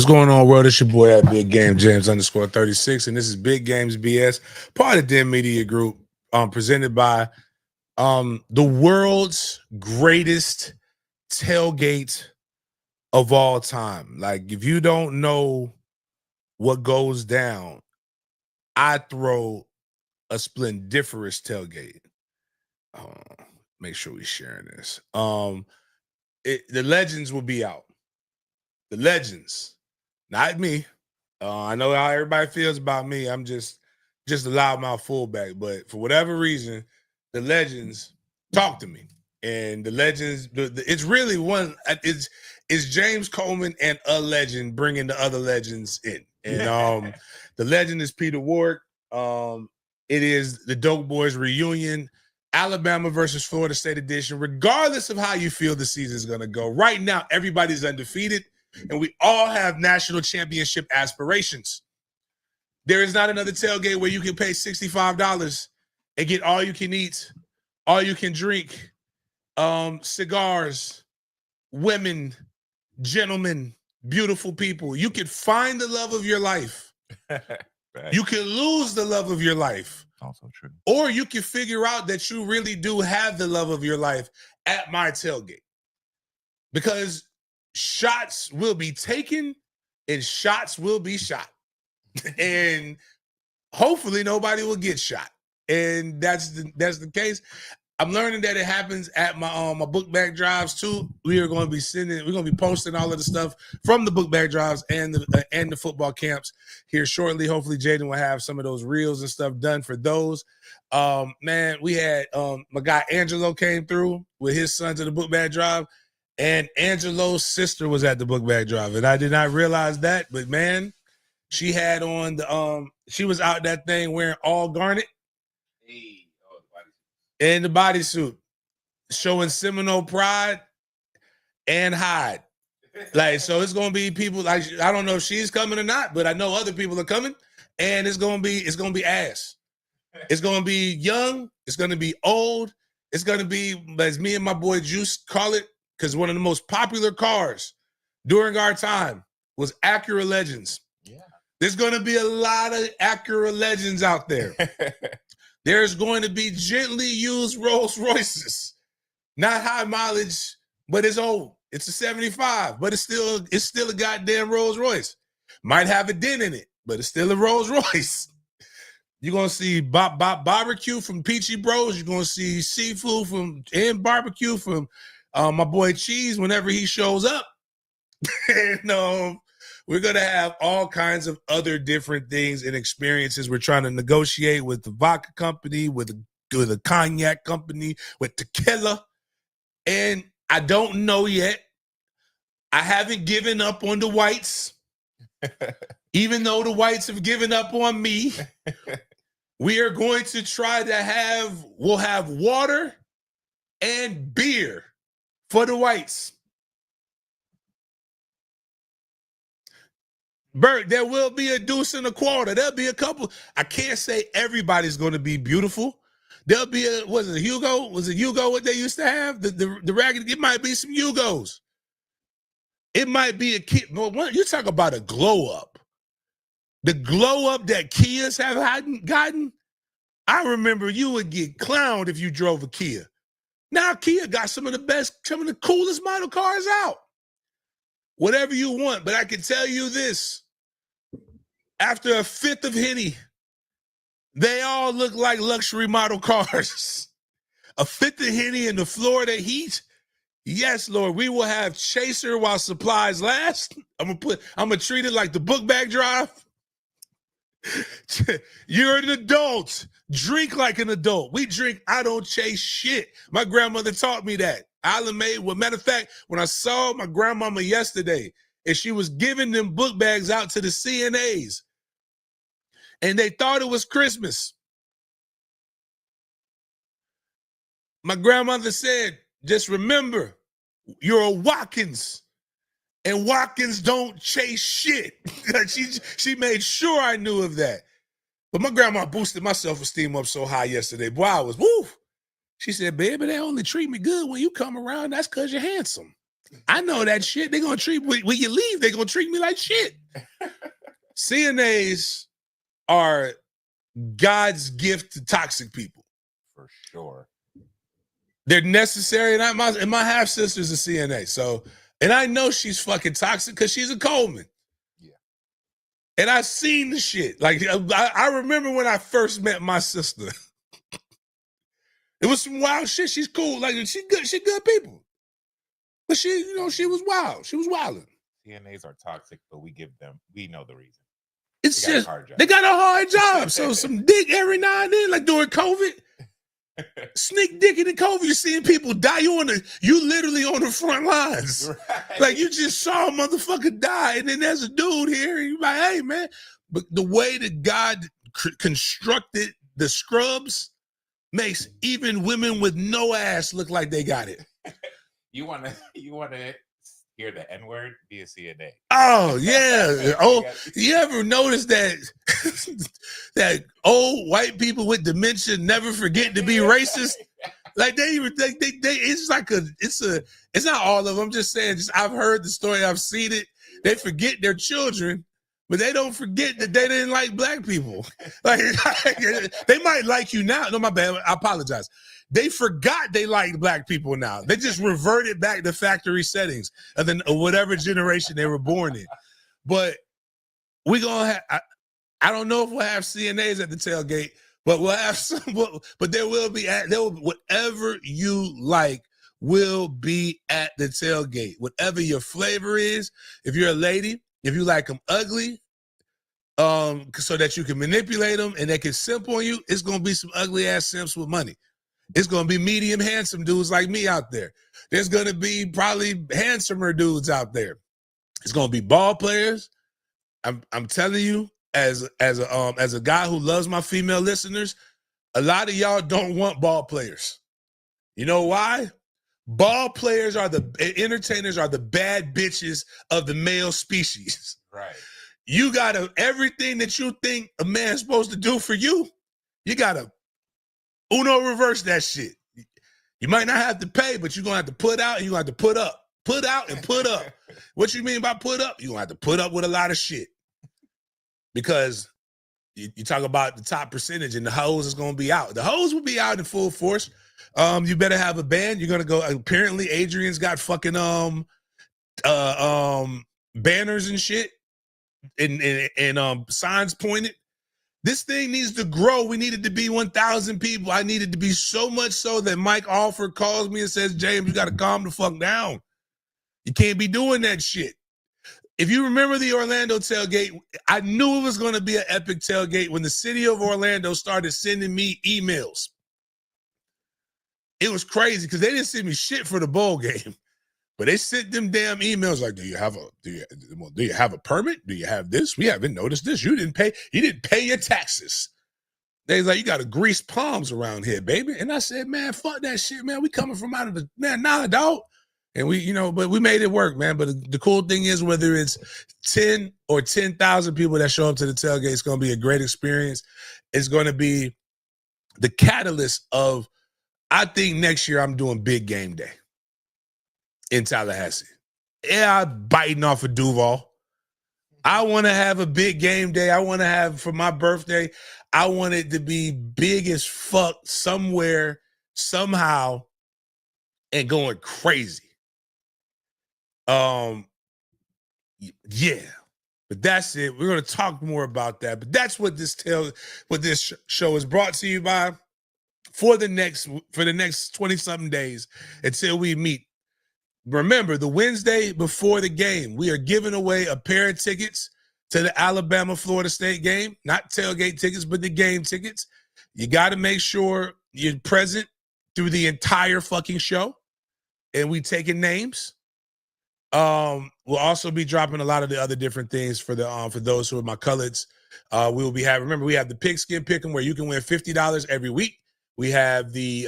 What's going on, world? It's your boy at Big Game James _36, and this is Big Games B.S, part of the Media Group, presented by the world's greatest tailgate of all time. Like, if you don't know what goes down, I throw a splendiferous tailgate. Make sure we're sharing this. The legends will be out. The legends, not me. I know how everybody feels about me. I'm just a loudmouth fullback. But for whatever reason, the legends talk to me. And the legends, it's really one. It's James Coleman and a legend bringing the other legends in. And the legend is Peter Ward. It is the Dope Boys reunion, Alabama versus Florida State edition. Regardless of how you feel the season is going to go, right now everybody's undefeated. And we all have national championship aspirations. There is not another tailgate where you can pay $65 and get all you can eat, all you can drink, cigars, women, gentlemen, beautiful people. You can find the love of your life. Right. You can lose the love of your life. Also true. Or you can figure out that you really do have the love of your life at my tailgate. Because shots will be taken and shots will be shot. And hopefully nobody will get shot. And that's the case. I'm learning that it happens at my book bag drives too. We're going to be posting all of the stuff from the book bag drives and the football camps here shortly. Hopefully Jaden will have some of those reels and stuff done for those. Man, we had my guy Angelo came through with his son to the book bag drive. And Angelo's sister was at the book bag drive, and I did not realize that. But man, she had on the she was out that thing wearing all garnet and the bodysuit, showing Seminole pride and hide. Like, so it's gonna be people like, I don't know if she's coming or not, but I know other people are coming, and it's gonna be ass. It's gonna be young. It's gonna be old. It's gonna be, as me and my boy Juice call it. Because one of the most popular cars during our time was Acura Legends. Yeah. There's going to be a lot of Acura Legends out there. There's going to be gently used Rolls Royces. Not high mileage, but it's old. It's a 75, but it's still a goddamn Rolls Royce. Might have a dent in it, but it's still a Rolls Royce. You're going to see barbecue from Peachy Bros. You're going to see seafood and barbecue from my boy Cheese whenever he shows up. And we're going to have all kinds of other different things and experiences. We're trying to negotiate with the vodka company, with a cognac company, with tequila. And I don't know yet. I haven't given up on the whites. Even though the whites have given up on me. We are going to try to we'll have water and beer for the whites. Bert, there will be a deuce and a quarter. There'll be a couple. I can't say everybody's going to be beautiful. There'll be was it Hugo? Was it Hugo what they used to have? The ragged, it might be some Hugos. It might be a kid. Well, you talk about a glow up. The glow up that Kias have gotten. I remember you would get clowned if you drove a Kia. Now Kia got some of the coolest model cars out. Whatever you want, but I can tell you this. After a fifth of Henny, they all look like luxury model cars. A fifth of Henny in the Florida heat. Yes, Lord, we will have chaser while supplies last. I'm gonna treat it like the book bag drive. You're an adult. Drink like an adult. We drink. I don't chase shit. My grandmother taught me that. Well, matter of fact, when I saw my grandmama yesterday, and she was giving them book bags out to the CNAs, and they thought it was Christmas. My grandmother said, just remember, you're a Watkins. And Watkins don't chase shit. she made sure I knew of that. But my grandma boosted my self-esteem up so high yesterday. Boy, I was, woo. She said, baby, they only treat me good when you come around. That's because you're handsome. I know that shit. They're gonna treat when you leave, they're gonna treat me like shit. CNAs are God's gift to toxic people. For sure. They're necessary, and my half sister's a CNA. So, and I know she's fucking toxic because she's a Coleman. Yeah. And I've seen the shit. Like I remember when I first met my sister. It was some wild shit. She's cool. Like she good people. But she was wild. She was wilding. CNAs are toxic, but we know the reason. It's just they got a hard job. So some dick every now and then, like during COVID. Sneak dicking in COVID, you're seeing people die. You literally on the front lines. Right. Like you just saw a motherfucker die, and then there's a dude here, and you're like, hey man. But the way that God constructed the scrubs makes even women with no ass look like they got it. You wanna hear the N-word? Be a CNA. Oh yeah. Oh, you ever notice that that old white people with dementia never forget to be racist? Like they it's not all of them. I'm just saying, I've heard the story, I've seen it. They forget their children, but they don't forget that they didn't like black people. Like they might like you now. No, my bad. I apologize. They forgot they liked black people now. They just reverted back to factory settings of whatever generation they were born in. But we're gonna have, I don't know if we'll have CNAs at the tailgate, but we'll have some, but there will be whatever you like will be at the tailgate. Whatever your flavor is, if you're a lady, if you like them ugly, so that you can manipulate them and they can simp on you, it's gonna be some ugly ass simps with money. It's going to be medium handsome dudes like me out there. There's going to be probably handsomer dudes out there. It's going to be ball players. I'm telling you, as a guy who loves my female listeners, a lot of y'all don't want ball players. You know why? Ball players entertainers are the bad bitches of the male species. Right. You got to, everything that you think a man's supposed to do for you, you got to Uno reverse that shit. You might not have to pay, but you're going to have to put out and you're going to have to put up. Put out and put up. What you mean by put up? You're going to have to put up with a lot of shit. Because you talk about the top percentage and the hoes is going to be out. The hoes will be out in full force. You better have a band. You're going to go. Apparently, Adrian's got fucking banners and shit and signs pointed. This thing needs to grow. We needed to be 1,000 people. I needed to be so much so that Mike Alford calls me and says, James, you got to calm the fuck down. You can't be doing that shit. If you remember the Orlando tailgate, I knew it was going to be an epic tailgate when the city of Orlando started sending me emails. It was crazy because they didn't send me shit for the bowl game. But they sent them damn emails like, do you have a permit? Do you have this? We haven't noticed this. You didn't pay your taxes. They was like, you got to grease palms around here, baby. And I said, man, fuck that shit, man. We coming from out of the, man, nah, dog. And we, but we made it work, man. But the cool thing is, whether it's 10 or 10,000 people that show up to the tailgate, it's going to be a great experience. It's going to be the catalyst of, I think next year I'm doing big game day in Tallahassee. Yeah, I'm biting off of Duval. I want to have a big game day. I want to have, for my birthday, I want it to be big as fuck somewhere, somehow, and going crazy. Yeah. But that's it. We're going to talk more about that. But that's what this show is brought to you by for the next 20-something days until we meet. Remember, the Wednesday before the game, we are giving away a pair of tickets to the Alabama-Florida State game. Not tailgate tickets, but the game tickets. You got to make sure you're present through the entire fucking show. And we taking names. We'll also be dropping a lot of the other different things for those who are my coloreds. We'll be having, remember, we have the Pigskin Pick'em where you can win $50 every week. We have the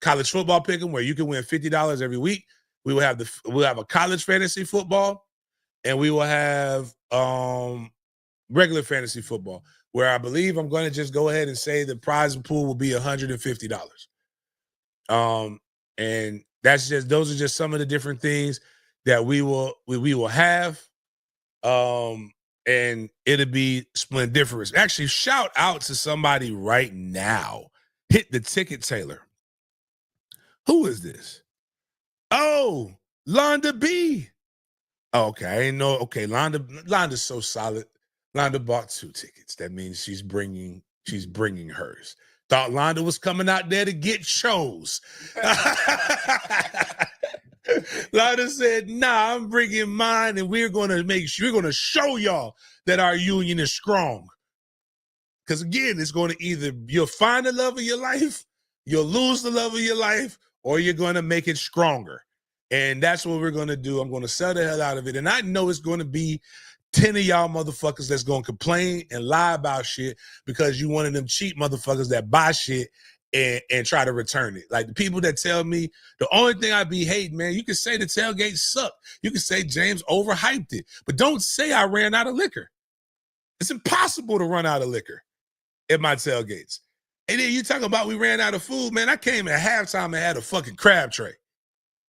college football Pick'em where you can win $50 every week. We'll have a college fantasy football, and we will have regular fantasy football, where I believe I'm going to just go ahead and say the prize pool will be $150. And those are just some of the different things that we will have. And it'll be splendiferous. Actually, shout out to somebody right now. Hit the ticket, Taylor. Who is this? Oh, Londa B. Okay, I ain't know. Okay, Londa's so solid. Londa bought 2 tickets. That means she's bringing hers. Thought Londa was coming out there to get shows. Londa said, "Nah, I'm bringing mine, and we're gonna show y'all that our union is strong." Because again, it's going to either you'll find the love of your life, you'll lose the love of your life, or you're going to make it stronger. And that's what we're going to do. I'm going to sell the hell out of it. And I know it's going to be 10 of y'all motherfuckers that's going to complain and lie about shit because you one of them cheap motherfuckers that buy shit and try to return it. Like the people that tell me the only thing I be hating, man, you can say the tailgate sucked. You can say James overhyped it, but don't say I ran out of liquor. It's impossible to run out of liquor at my tailgates. And then you talk about we ran out of food, man. I came at halftime and had a fucking crab tray.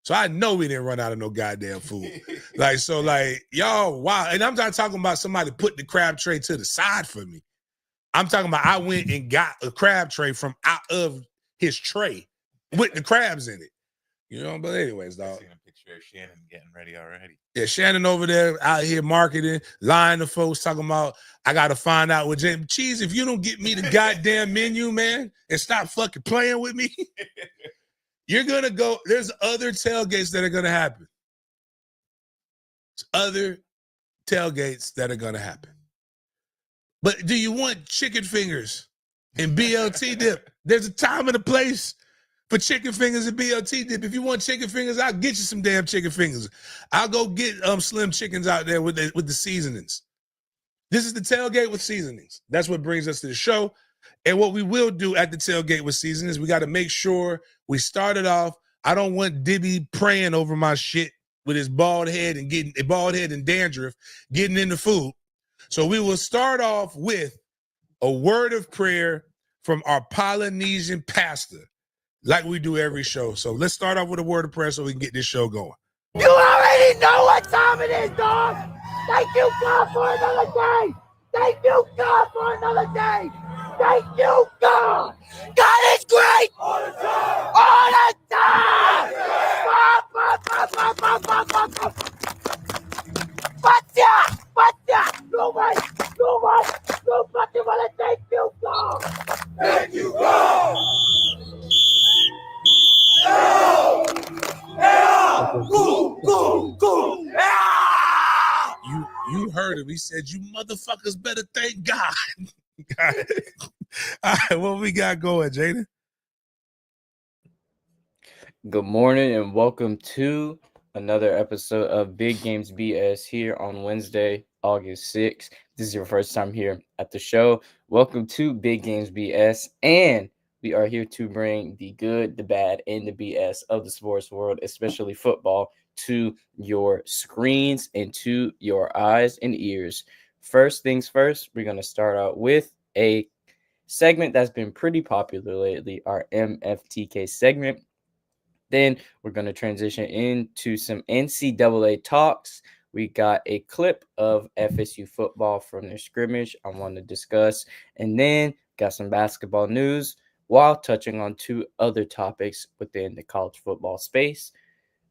So I know we didn't run out of no goddamn food. Y'all, wow. And I'm not talking about somebody put the crab tray to the side for me. I'm talking about I went and got a crab tray from out of his tray with the crabs in it. You know, but anyways, dog. I've seen a picture of Shannon getting ready already. Yeah, Shannon over there out here marketing, lying to folks, talking about, I got to find out with James. Cheese, if you don't get me the goddamn menu, man, and stop fucking playing with me, you're going to go. There's other tailgates that are going to happen. There's other tailgates that are going to happen. But do you want chicken fingers and BLT dip? There's a time and a place for chicken fingers and BLT dip. If you want chicken fingers, I'll get you some damn chicken fingers. I'll go get slim chickens out there with the seasonings. This is the tailgate with seasonings. That's what brings us to the show. And what we will do at the tailgate with seasonings, we got to make sure we start it off. I don't want Dibby praying over my shit with his bald head and dandruff getting in the food. So we will start off with a word of prayer from our Polynesian pastor, like we do every show. So let's start off with a word of prayer so we can get this show going. You already know what time it is, dog. Thank you, God, for another day. Thank you, God, for another day. Thank you, God. God is great. All the time. All the time. Nobody wanna thank you, God. Thank you, God. You heard him. He said, you motherfuckers better thank God. All right, what we got going, Jaden? Good morning and welcome to another episode of Big Games B.S. here on Wednesday, August 6th. This is your first time here at the show. Welcome to Big Games B.S. And we are here to bring the good, the bad, and the BS of the sports world, especially football, to your screens and to your eyes and ears. First things first, we're going to start out with a segment that's been pretty popular lately, our MFTK segment. Then we're going to transition into some NCAA talks. We got a clip of FSU football from their scrimmage I want to discuss. And then got some basketball news while touching on 2 other topics within the college football space.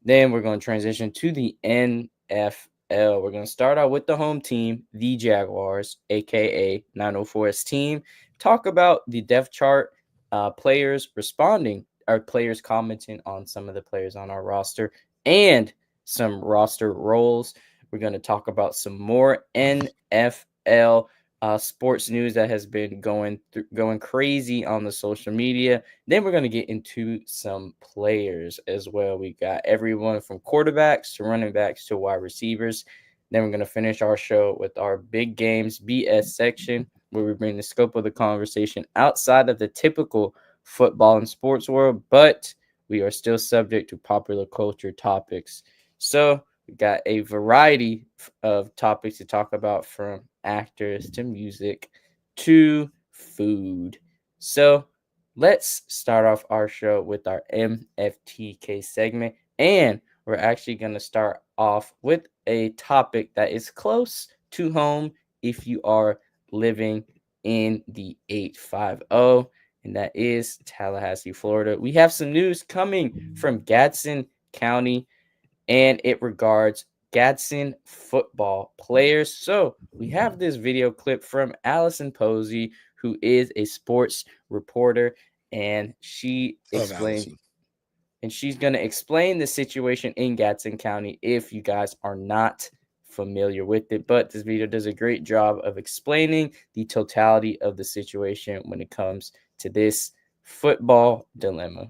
Then we're going to transition to the NFL. We're going to start out with the home team, the Jaguars, a.k.a. 904's team. Talk about the depth chart, players responding, our players commenting on some of the players on our roster, and some roster roles. We're going to talk about some more NFL sports news that has been going crazy on the social media. Then we're going to get into some players as well. We got everyone from quarterbacks to running backs to wide receivers. Then we're going to finish our show with our Big Games BS section, where we bring the scope of the conversation outside of the typical football and sports world, but we are still subject to popular culture topics. So we got a variety of topics to talk about, from actors to music to food. So let's start off our show with our MFTK segment. And we're actually going to start off with a topic that is close to home if you are living in the 850, and that is Tallahassee, Florida. We have some news coming from Gadsden County, and it regards Gadsden football players. So we have this video clip from Allison Posey, who is a sports reporter, and she explained, and she's going to explain the situation in Gadsden County if you guys are not familiar with it. But this video does a great job of explaining the totality of the situation when it comes to this football dilemma.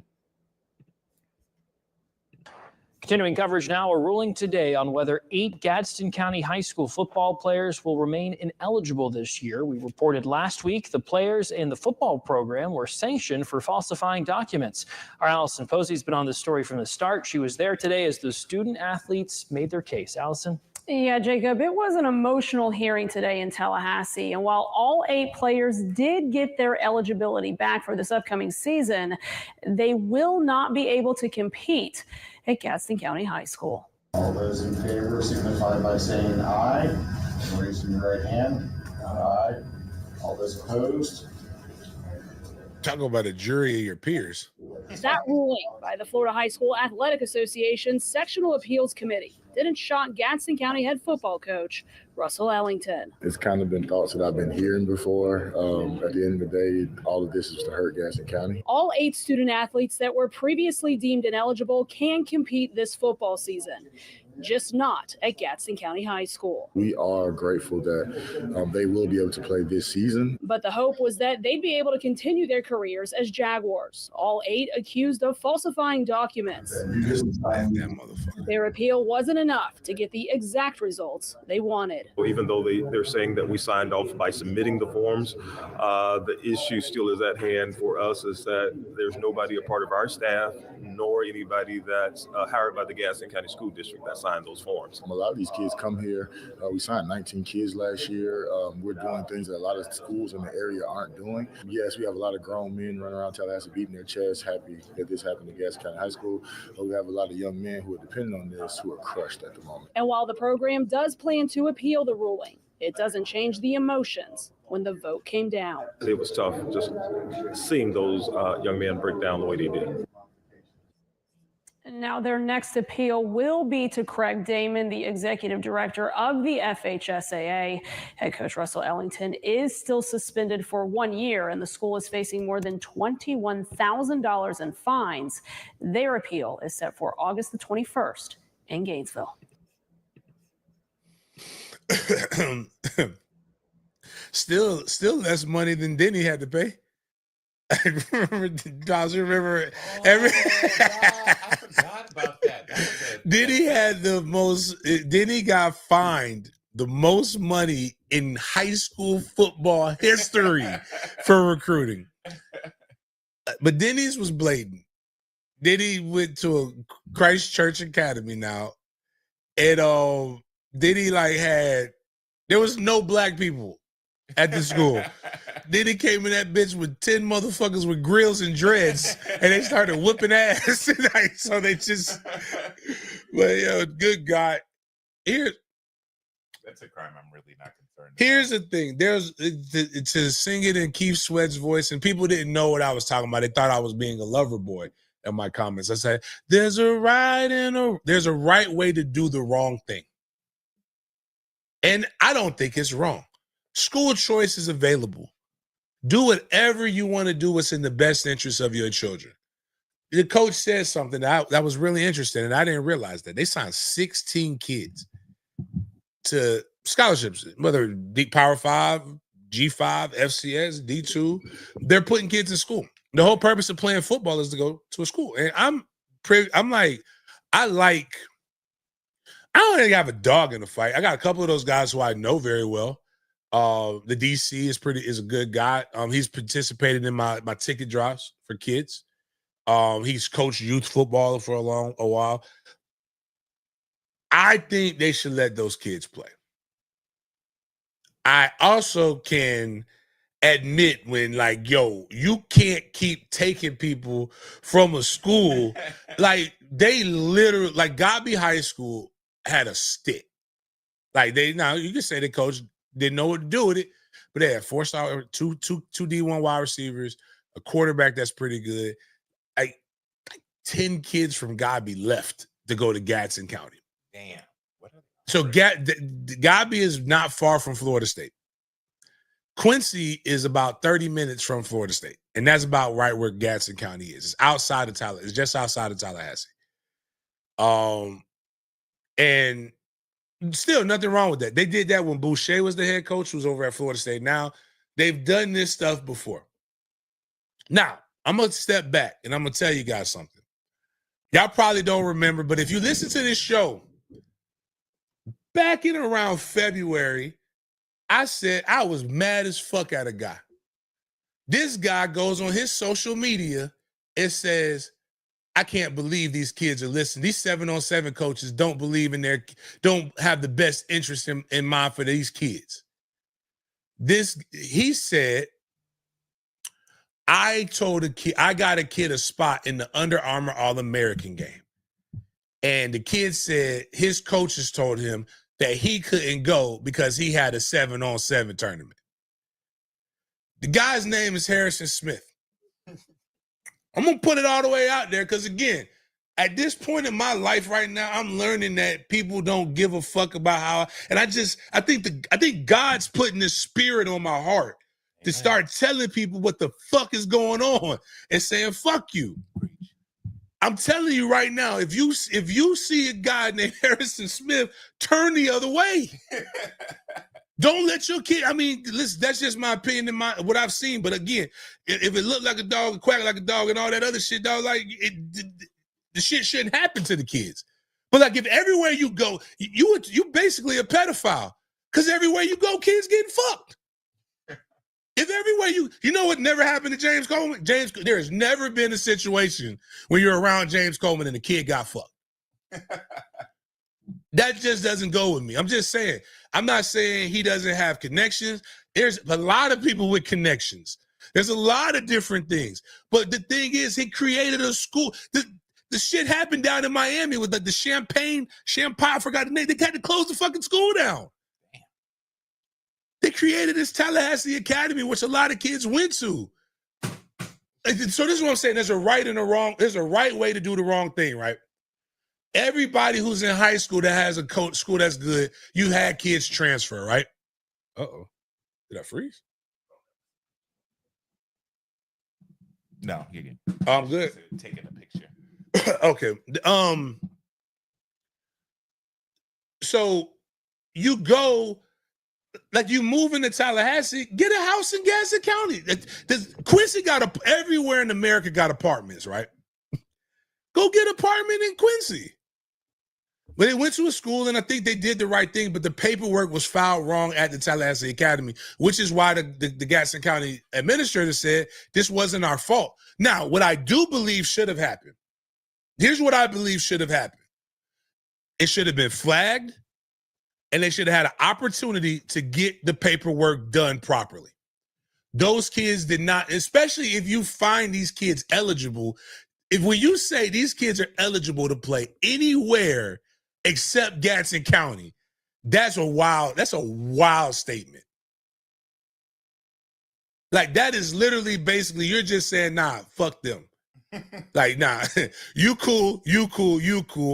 Continuing coverage now, a ruling today on whether 8 Gadsden County high school football players will remain ineligible this year. We reported last week the players in the football program were sanctioned for falsifying documents. Our Allison Posey's been on this story from the start. She was there today as the student athletes made their case. Allison? Yeah, Jacob, it was an emotional hearing today in Tallahassee. And while all 8 players did get their eligibility back for this upcoming season, they will not be able to compete at Gadsden County High School. All those in favor signify by saying aye. Raising your right hand. Aye. All those opposed. Talking about a jury of your peers. That ruling by the Florida High School Athletic Association's Sectional Appeals Committee didn't shock Gadsden County head football coach Russell Ellington. It's kind of been thoughts that I've been hearing before. At the end of the day, all of this is to hurt Gadsden County. All 8 student athletes that were previously deemed ineligible can compete this football season, just not at Gadsden County High School. We are grateful that they will be able to play this season. But the hope was that they'd be able to continue their careers as Jaguars, all 8 accused of falsifying documents. Their appeal wasn't enough to get the exact results they wanted. Even though they're saying that we signed off by submitting the forms, the issue still is at hand for us is that there's nobody a part of our staff nor anybody that's hired by the Gadsden County School District that signed those forms. A lot of these kids come here. We signed 19 kids last year. We're doing things that a lot of schools in the area aren't doing. Yes, we have a lot of grown men running around Tallahassee beating their chests, happy that this happened at Gadsden County High School. But we have a lot of young men who are dependent on this who are crushed at the moment. And while the program does plan to appeal the ruling, it doesn't change the emotions when the vote came down. It was tough just seeing those young men break down the way they did. Now, their next appeal will be to Craig Damon, the executive director of the FHSAA. Head coach Russell Ellington is still suspended for 1 year, and the school is facing more than $21,000 in fines. Their appeal is set for August the 21st in Gainesville. Still less money than Denny had to pay. I remember I forgot about that. Denny got fined the most money in high school football history for recruiting. But Denny's was blatant. Denny went to a Christ Church Academy now. And Denny there was no black people at the school. Then he came in that bitch with 10 motherfuckers with grills and dreads, and they started whooping ass. So they just, good God. That's a crime I'm really not concerned Here's the thing. To sing it in Keith Sweat's voice, and people didn't know what I was talking about. They thought I was being a lover boy in my comments. I said, there's a right way to do the wrong thing. And I don't think it's wrong. School choice is available. Do whatever you want to do what's in the best interest of your children. The coach said something that was really interesting, and I didn't realize that. They signed 16 kids to scholarships, whether Deep Power 5, G5, FCS, D2. They're putting kids in school. The whole purpose of playing football is to go to a school. And I don't think I have a dog in the fight. I got a couple of those guys who I know very well. The DC is a good guy. He's participated in my ticket drops for kids. He's coached youth football for a while. I think they should let those kids play. I also can admit when, like, yo, you can't keep taking people from a school. Like, they literally, like, Gadsden High School had a stick. Like, now you can say the coach didn't know what to do with it, but they had 4-star, two D1 wide receivers, a quarterback that's pretty good. Like 10 kids from Gadsden left to go to Gadsden County. Damn. So Gadsden is not far from Florida State. Quincy is about 30 minutes from Florida State, and that's about right where Gadsden County is. It's outside of Tallahassee. It's just outside of Tallahassee. And still nothing wrong with that. They did that when Boucher was the head coach, who's over at Florida State now. They've done this stuff before. Now, I'm going to step back, and I'm going to tell you guys something. Y'all probably don't remember, but if you listen to this show, back in around February, I said I was mad as fuck at a guy. This guy goes on his social media and says, I can't believe these kids are listening. These 7-on-7 coaches don't believe in don't have the best interest in mind for these kids. He said, I told a kid, I got a kid a spot in the Under Armour All-American game. And the kid said his coaches told him that he couldn't go because he had a 7-on-7 tournament. The guy's name is Harrison Smith. I'm going to put it all the way out there because, again, at this point in my life right now, I'm learning that people don't give a fuck about I think God's putting this spirit on my heart to start telling people what the fuck is going on and saying, fuck you. I'm telling you right now, if you see a guy named Harrison Smith, turn the other way. Don't let your kid, I mean, listen, that's just my opinion and what I've seen. But again, if it looked like a dog, quack like a dog, and all that other shit, dog, like the shit shouldn't happen to the kids. But like if everywhere you go, you basically a pedophile. Because everywhere you go, kids getting fucked. If everywhere you know what never happened to James Coleman? There has never been a situation when you're around James Coleman and the kid got fucked. That just doesn't go with me. I'm just saying. I'm not saying he doesn't have connections. There's a lot of people with connections. There's a lot of different things. But the thing is, he created a school. The shit happened down in Miami with the Champagne, I forgot the name. They had to close the fucking school down. They created this Tallahassee Academy, which a lot of kids went to. So this is what I'm saying. There's a right and a wrong. There's a right way to do the wrong thing, right? Everybody who's in high school that has a coach school that's good, you had kids transfer, right? Uh-oh. Did I freeze? No, you're good. I'm good. Taking a picture. Okay. So you go, like you move into Tallahassee, get a house in Gadsden County. Quincy everywhere in America got apartments, right? Go get an apartment in Quincy. But they went to a school, and I think they did the right thing, but the paperwork was filed wrong at the Tallahassee Academy, which is why the Gadsden County administrator said this wasn't our fault. Now, what I do believe should have happened, here's what I believe should have happened. It should have been flagged, and they should have had an opportunity to get the paperwork done properly. Those kids did not, especially if you find these kids eligible. When you say these kids are eligible to play anywhere except Gadsden County, that's a wild statement. Like that is literally basically you're just saying, nah, fuck them. Like, nah, you cool,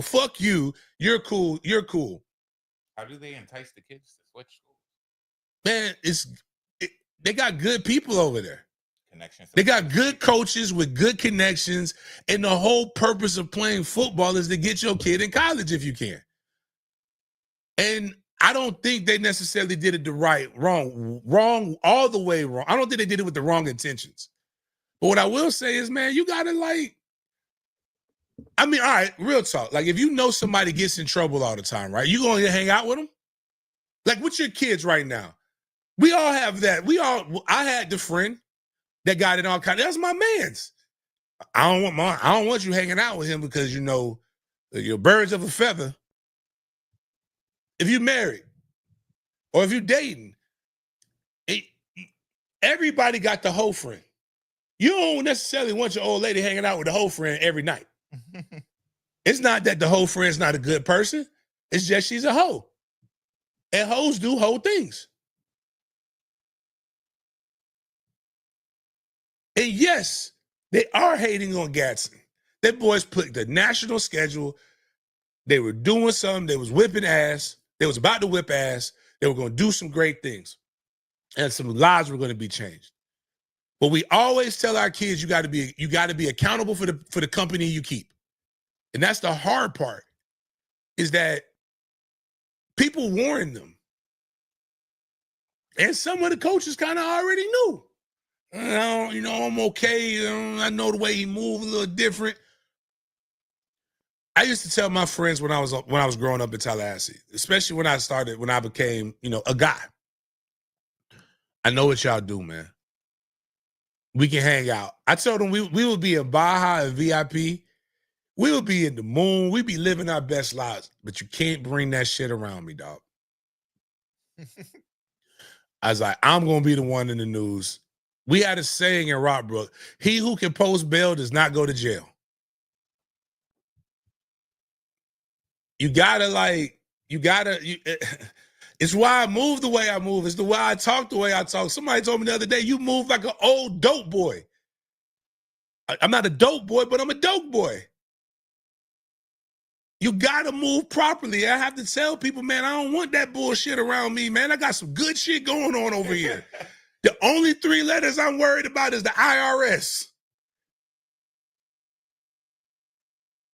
fuck you, you're cool. How do they entice the kids to switch schools? Man, they got good people over there. Connections. They got good coaches with good connections, and the whole purpose of playing football is to get your kid in college if you can. And I don't think they necessarily did it wrong, all the way wrong. I don't think they did it with the wrong intentions. But what I will say is, man, you gotta all right, real talk. Like, if you know somebody gets in trouble all the time, right? You going to hang out with them? Like, with your kids right now. We all have that. I had the friend that got in all kinds. That's my man's. I don't want you hanging out with him because, you know, you're birds of a feather. If you're married or if you're dating, everybody got the hoe friend. You don't necessarily want your old lady hanging out with the hoe friend every night. It's not that the hoe friend's not a good person. It's just she's a hoe. And hoes do hoe things. And yes, they are hating on Gadsden. That boys put the national schedule. They were doing something. They was whipping ass. They was about to whip ass. They were going to do some great things. And some lives were going to be changed. But we always tell our kids you got to be accountable for the company you keep. And that's the hard part, is that people warn them. And some of the coaches kind of already knew. I'm okay. I know the way he moved a little different. I used to tell my friends when I was growing up in Tallahassee, especially when I became, a guy. I know what y'all do, man. We can hang out. I told them we would be in Baja and VIP. We would be in the moon. We'd be living our best lives. But you can't bring that shit around me, dog. I was like, I'm going to be the one in the news. We had a saying in Rockbrook, he who can post bail does not go to jail. It's why I move the way I move. It's the way I talk the way I talk. Somebody told me the other day, you move like an old dope boy. I'm not a dope boy, but I'm a dope boy. You got to move properly. I have to tell people, man, I don't want that bullshit around me, man. I got some good shit going on over here. The only 3 letters I'm worried about is the IRS.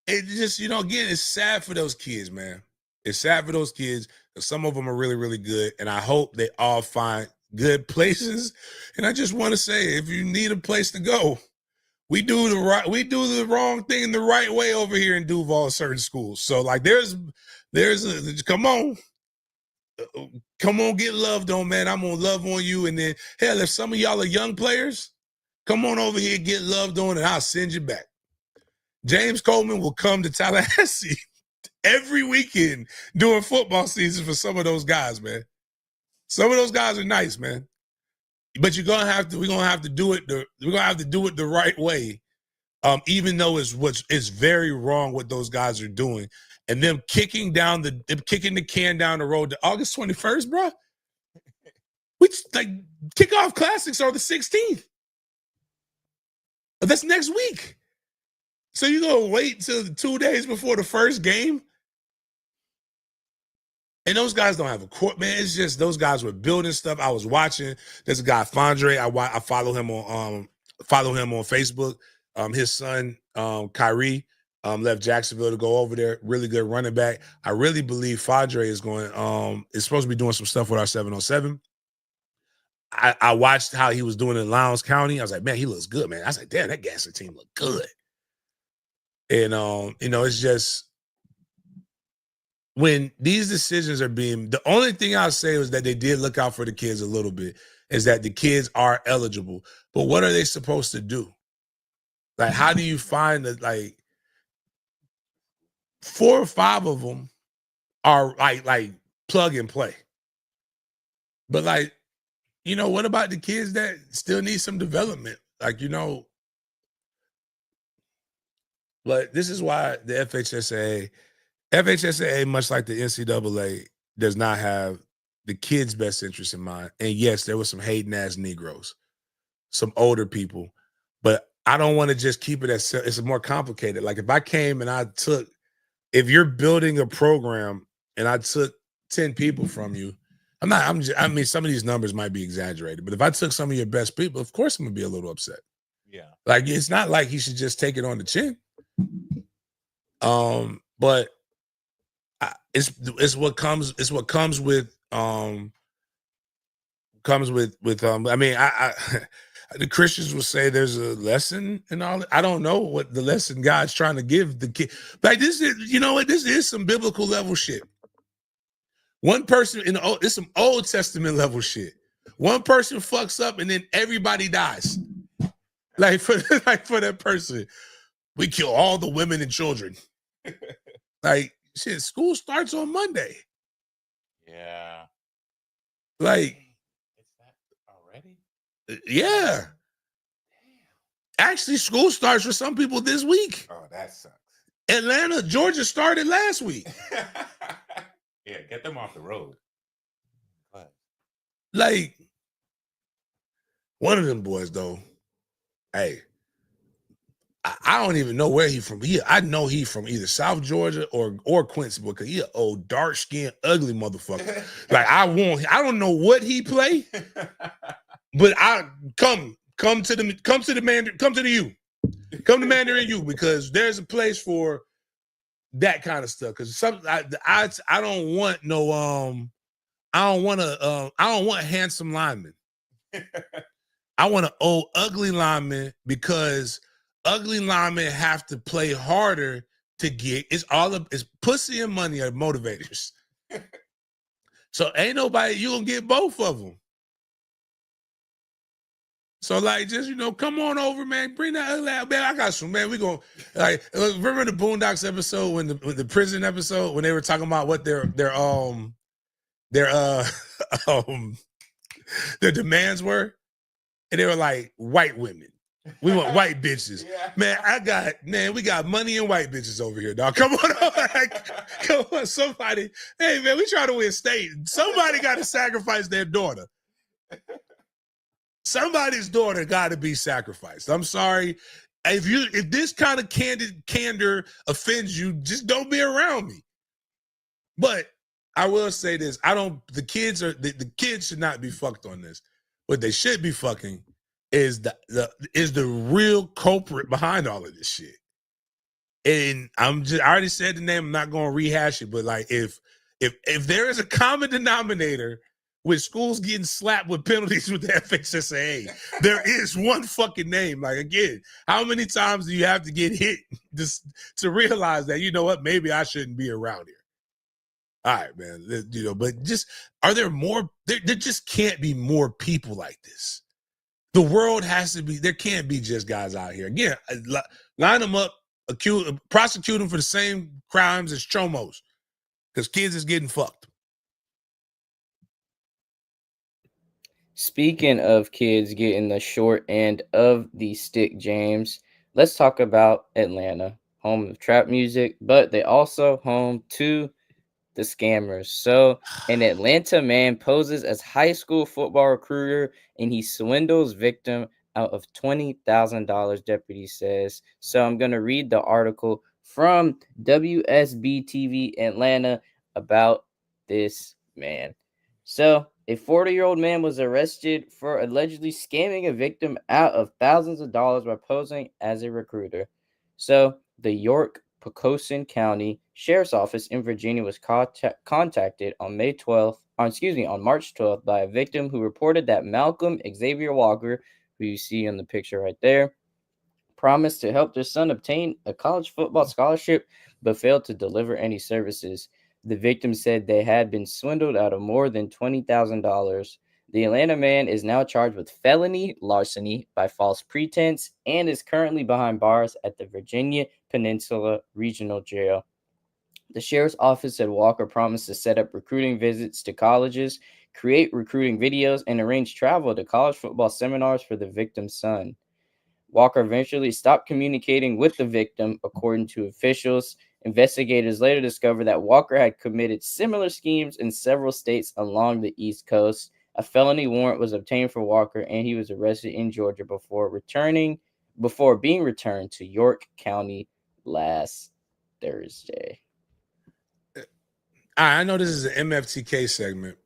It just, again, it's sad for those kids, man. It's sad for those kids. Some of them are really, really good, and I hope they all find good places. And I just want to say, if you need a place to go, we do the wrong thing the right way over here in Duval, certain schools. So, like, come on, get loved on, man. I'm gonna love on you, and then hell, if some of y'all are young players, come on over here, get loved on, and I'll send you back. James Coleman will come to Tallahassee every weekend during football season for some of those guys, man. Some of those guys are nice, man. But we're gonna have to do it the right way. Even though it's very wrong what those guys are doing. And them kicking the can down the road to August 21st, bro. Kickoff classics are the 16th. That's next week. So you're going to wait till 2 days before the first game? And those guys don't have a court, man. It's just those guys were building stuff. I was watching. There's a guy, Fondre. I follow him on Facebook. His son, Kyrie, left Jacksonville to go over there. Really good running back. I really believe Fondre is supposed to be doing some stuff with our 707. I watched how he was doing in Lowndes County. I was like, man, he looks good, man. I was like, damn, that Gadsden team look good. And, it's just when these decisions are the only thing I'll say is that they did look out for the kids a little bit, is that the kids are eligible. But what are they supposed to do? Like, how do you find that, 4 or 5 of them are like plug and play? But what about the kids that still need some development? But this is why the FHSAA, much like the NCAA, does not have the kids' best interest in mind. And yes, there were some hating ass Negroes, some older people, but I don't want to just keep it as it's more complicated. Like if I came and if you're building a program and I took 10 people from you, some of these numbers might be exaggerated, but if I took some of your best people, of course I'm gonna be a little upset. Yeah. Like it's not like he should just take it on the chin. But it's what comes with the Christians will say there's a lesson and all that. I don't know what the lesson God's trying to give the kid. Like this is some biblical level shit. One person it's some Old Testament level shit. One person fucks up and then everybody dies. Like for that person, we kill all the women and children. Like shit, school starts on Monday. Yeah. Like it's that already? Yeah. Actually, school starts for some people this week. Oh, that sucks. Atlanta, Georgia started last week. Yeah, get them off the road. But Like, one of them boys, though, hey, I don't even know where he from. I know he from either South Georgia or Quincy, because he an old dark-skinned, ugly motherfucker. Like, I don't know what he play, but I come to the Mandarin U, because there's a place for that kind of stuff. Because I don't want no I don't want handsome linemen. I want an old ugly lineman, because ugly linemen have to play harder to get. It's pussy and money are motivators. So ain't nobody, you gonna get both of them. So like, just, come on over, man. Bring that ugly out, man. I got some, man. We gonna, like, remember the Boondocks episode, when the prison episode, when they were talking about what their demands were, and they were like, white women. We want white bitches. Yeah. Man, we got money and white bitches over here, dog. Come on, come on, somebody. Hey, man, we try to win state. Somebody got to sacrifice their daughter. Somebody's daughter got to be sacrificed. I'm sorry. If this kind of candor offends you, just don't be around me. But I will say this: the kids should not be fucked on this. What they should be fucking is the real culprit behind all of this shit. And I already said the name. I'm not going to rehash it, but like, if there is a common denominator with schools getting slapped with penalties with the FHSAA, there is one fucking name. Like, again, how many times do you have to get hit just to realize that, you know what, maybe I shouldn't be around here? All right, man. But just, are there more? There just can't be more people like this. The world has to be, there can't be just guys out here. Again, line them up, prosecute them for the same crimes as chomos, because kids is getting fucked. Speaking of kids getting the short end of the stick, James, let's talk about Atlanta, home of trap music, but they also home to the scammers. So an Atlanta man poses as high school football recruiter, and he swindles victim out of $20,000, deputy says. So I'm going to read the article from WSB TV Atlanta about this man. So a 40-year-old man was arrested for allegedly scamming a victim out of thousands of dollars by posing as a recruiter. So the York-Pocosin County Sheriff's Office in Virginia was contacted on March 12th by a victim who reported that Malcolm Xavier Walker, who you see in the picture right there, promised to help their son obtain a college football scholarship but failed to deliver any services. The victim said they had been swindled out of more than $20,000. The Atlanta man is now charged with felony larceny by false pretense and is currently behind bars at the Virginia Peninsula Regional Jail. The sheriff's office said Walker promised to set up recruiting visits to colleges, create recruiting videos, and arrange travel to college football seminars for the victim's son. Walker eventually stopped communicating with the victim, according to officials. Investigators later discovered that Walker had committed similar schemes in several states along the East Coast. A felony warrant was obtained for Walker, and he was arrested in Georgia before being returned to York County last Thursday. I know this is an MFTK segment,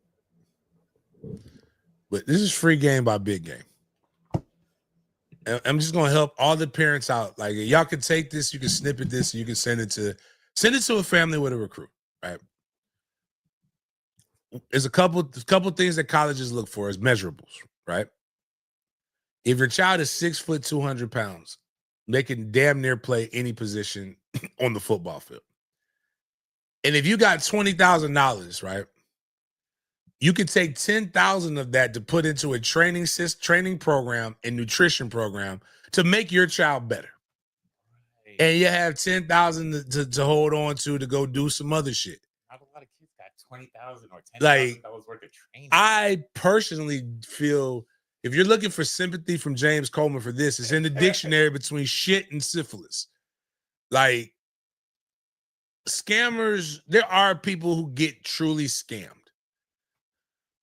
but this is Free Game by Big Game. I'm just gonna help all the parents out. Like, y'all can take this, you can snippet this, and you can send it to a family with a recruit, right? There's a couple things that colleges look for as measurables, right? If your child is 6 foot 200 pounds, they can damn near play any position on the football field. And if you got $20,000, right, you could take 10,000 of that to put into a training program and nutrition program to make your child better. Right. And you have 10,000 to hold on to go do some other shit. Not a lot of kids got $20,000 or $10,000 worth of training. I personally feel If you're looking for sympathy from James Coleman for this, it's in the dictionary between shit and syphilis. Like, scammers, there are people who get truly scammed.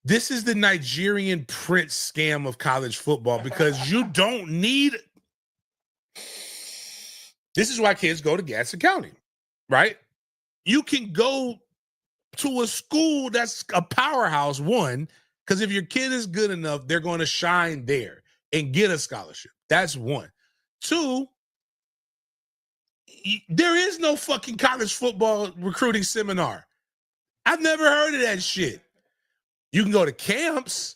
This is the Nigerian prince scam of college football because you don't need. This is why kids go to Gadsden County, right? You can go to a school that's a powerhouse, one, because if your kid is good enough, they're going to shine there and get a scholarship. That's one. Two, there is no fucking college football recruiting seminar. I've never heard of that shit. You can go to camps,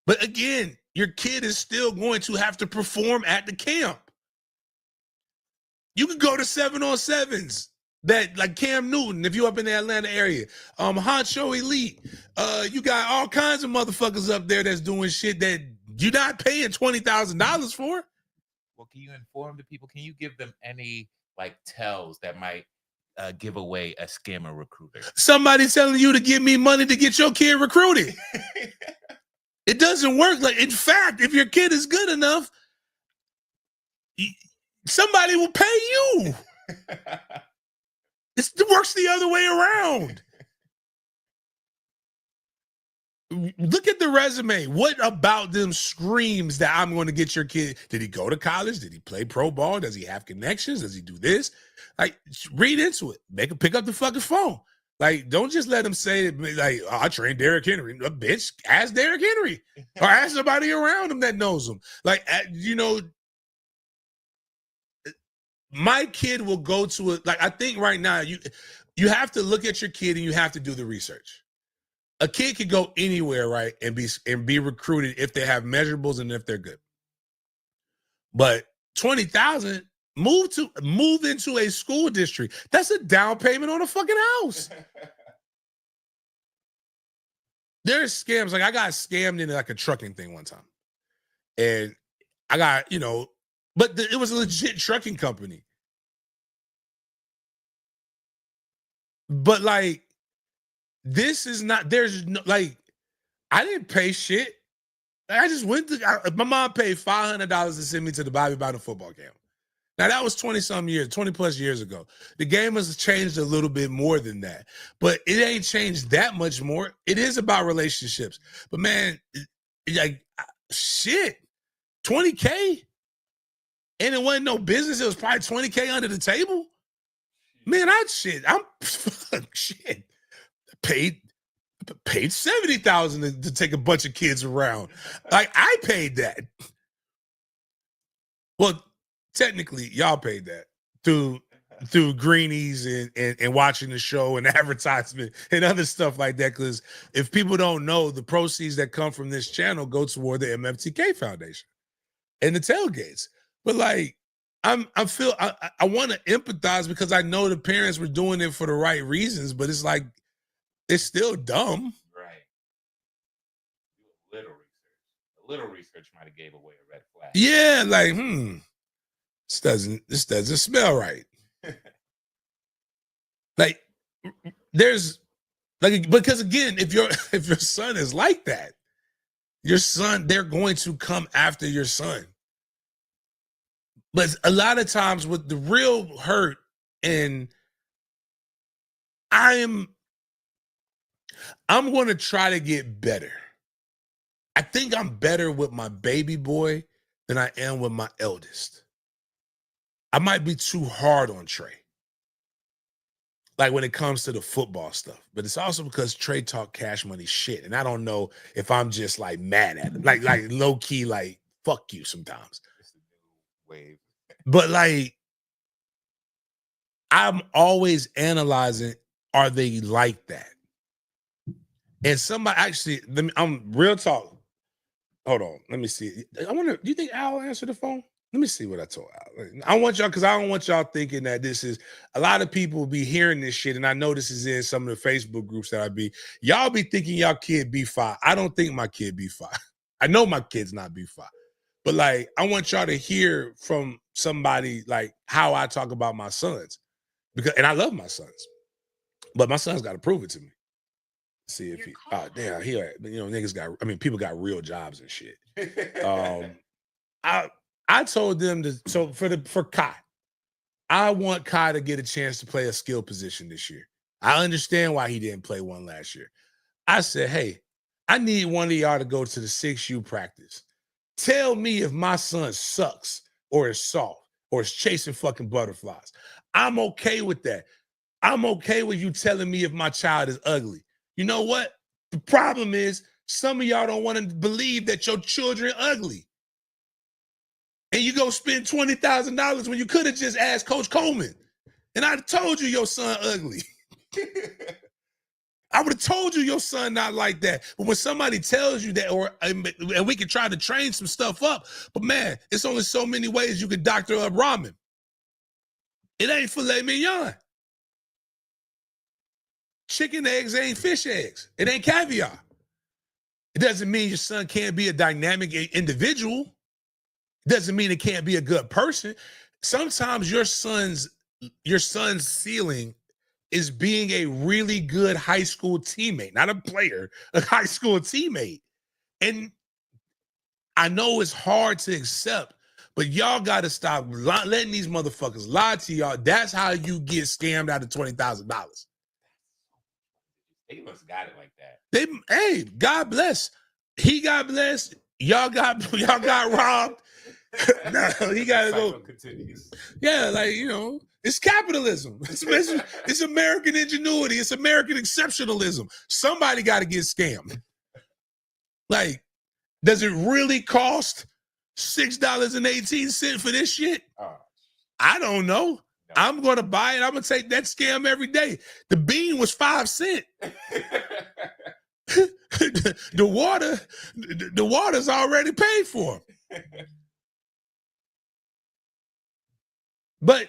but again, your kid is still going to have to perform at the camp. You can go to 7-on-7s. That like Cam Newton, if you're up in the Atlanta area, Honcho Elite, you got all kinds of motherfuckers up there that's doing shit that you're not paying $20,000 for. Well, can you inform the people? Can you give them any like tells that might give away a scammer recruiter? Somebody telling you to give me money to get your kid recruited. It doesn't work. Like, in fact, if your kid is good enough, somebody will pay you. It works the other way around. Look at the resume. What about them screams that I'm going to get your kid? Did he go to college? Did he play pro ball? Does he have connections? Does he do this? Like, read into it. Make him pick up the fucking phone. Like, don't just let him say, like, oh, I trained Derrick Henry. A bitch, ask Derrick Henry. Or ask somebody around him that knows him. Like, you know, my kid will go to it. Like, I think right now you have to look at your kid and you have to do the research. A kid could go anywhere, right, and be recruited if they have measurables and if they're good. But $20,000, move into a school district. That's a down payment on a fucking house. There's scams. Like, I got scammed into like a trucking thing one time, and I got, you know. But it was a legit trucking company. But, like, this is not, there's no, like, I didn't pay shit. I just went to, my mom paid $500 to send me to the Bobby Bowden football camp. Now, that was 20 plus years ago. The game has changed a little bit more than that. But it ain't changed that much more. It is about relationships. But, man, like, shit, $20K? And it wasn't no business. It was probably $20K under the table. Man, shit. Paid $70,000 to take a bunch of kids around. Like, I paid that. Well, technically, y'all paid that through greenies and watching the show and advertisement and other stuff like that. Because if people don't know, the proceeds that come from this channel go toward the MFTK Foundation and the tailgates. But, like, I want to empathize because I know the parents were doing it for the right reasons, but it's like, it's still dumb. Right. A little research might have gave away a red flag. Yeah, like, this doesn't smell right. Like, there's, like, because again, if your son is like that, they're going to come after your son. But a lot of times with the real hurt, and I'm going to try to get better. I think I'm better with my baby boy than I am with my eldest. I might be too hard on Trey, like when it comes to the football stuff. But it's also because Trey talk cash money shit, and I don't know if I'm just like mad at him, like low key, like fuck you sometimes. It's a new wave. But, like, I'm always analyzing, are they like that? And somebody actually, I'm real talk. Hold on, let me see. I wonder, do you think Al answered the phone? Let me see what I told Al. I want y'all, because I don't want y'all thinking that this is, a lot of people be hearing this shit, and I know this is in some of the Facebook groups that y'all be thinking y'all kid B5. I don't think my kid B5. I know my kid's not B5. But, like, I want y'all to hear from somebody, like, how I talk about my sons. And I love my sons. But my sons got to prove it to me. See if he. Oh damn, niggas got. I mean, people got real jobs and shit. I told them to. So for Kai, I want Kai to get a chance to play a skill position this year. I understand why he didn't play one last year. I said, hey, I need one of y'all to go to the 6U practice. Tell me if my son sucks or is soft or is chasing fucking butterflies. I'm okay with that. I'm okay with you telling me if my child is ugly. You know what? The problem is some of y'all don't want to believe that your children are ugly. And you go spend $20,000 when you could have just asked Coach Coleman. And I'd have told you your son ugly. I would have told you your son not like that. But when somebody tells you that, and we can try to train some stuff up, but man, it's only so many ways you can doctor up ramen. It ain't filet mignon. Chicken eggs ain't fish eggs. It ain't caviar. It doesn't mean your son can't be a dynamic individual. It doesn't mean it can't be a good person. Sometimes your son's ceiling is being a really good high school teammate, not a player, a high school teammate. And I know it's hard to accept, but y'all got to stop letting these motherfuckers lie to y'all. That's how you get scammed out of $20,000. They must got it like that. Hey, God bless. He got blessed. Y'all got robbed. No, he got to go. Continues. Yeah, it's capitalism. It's American ingenuity. It's American exceptionalism. Somebody got to get scammed. Like, does it really cost $6.18 for this shit? I don't know. I'm going to buy it. I'm going to take that scam every day. The bean was 5 cents. the water's already paid for. But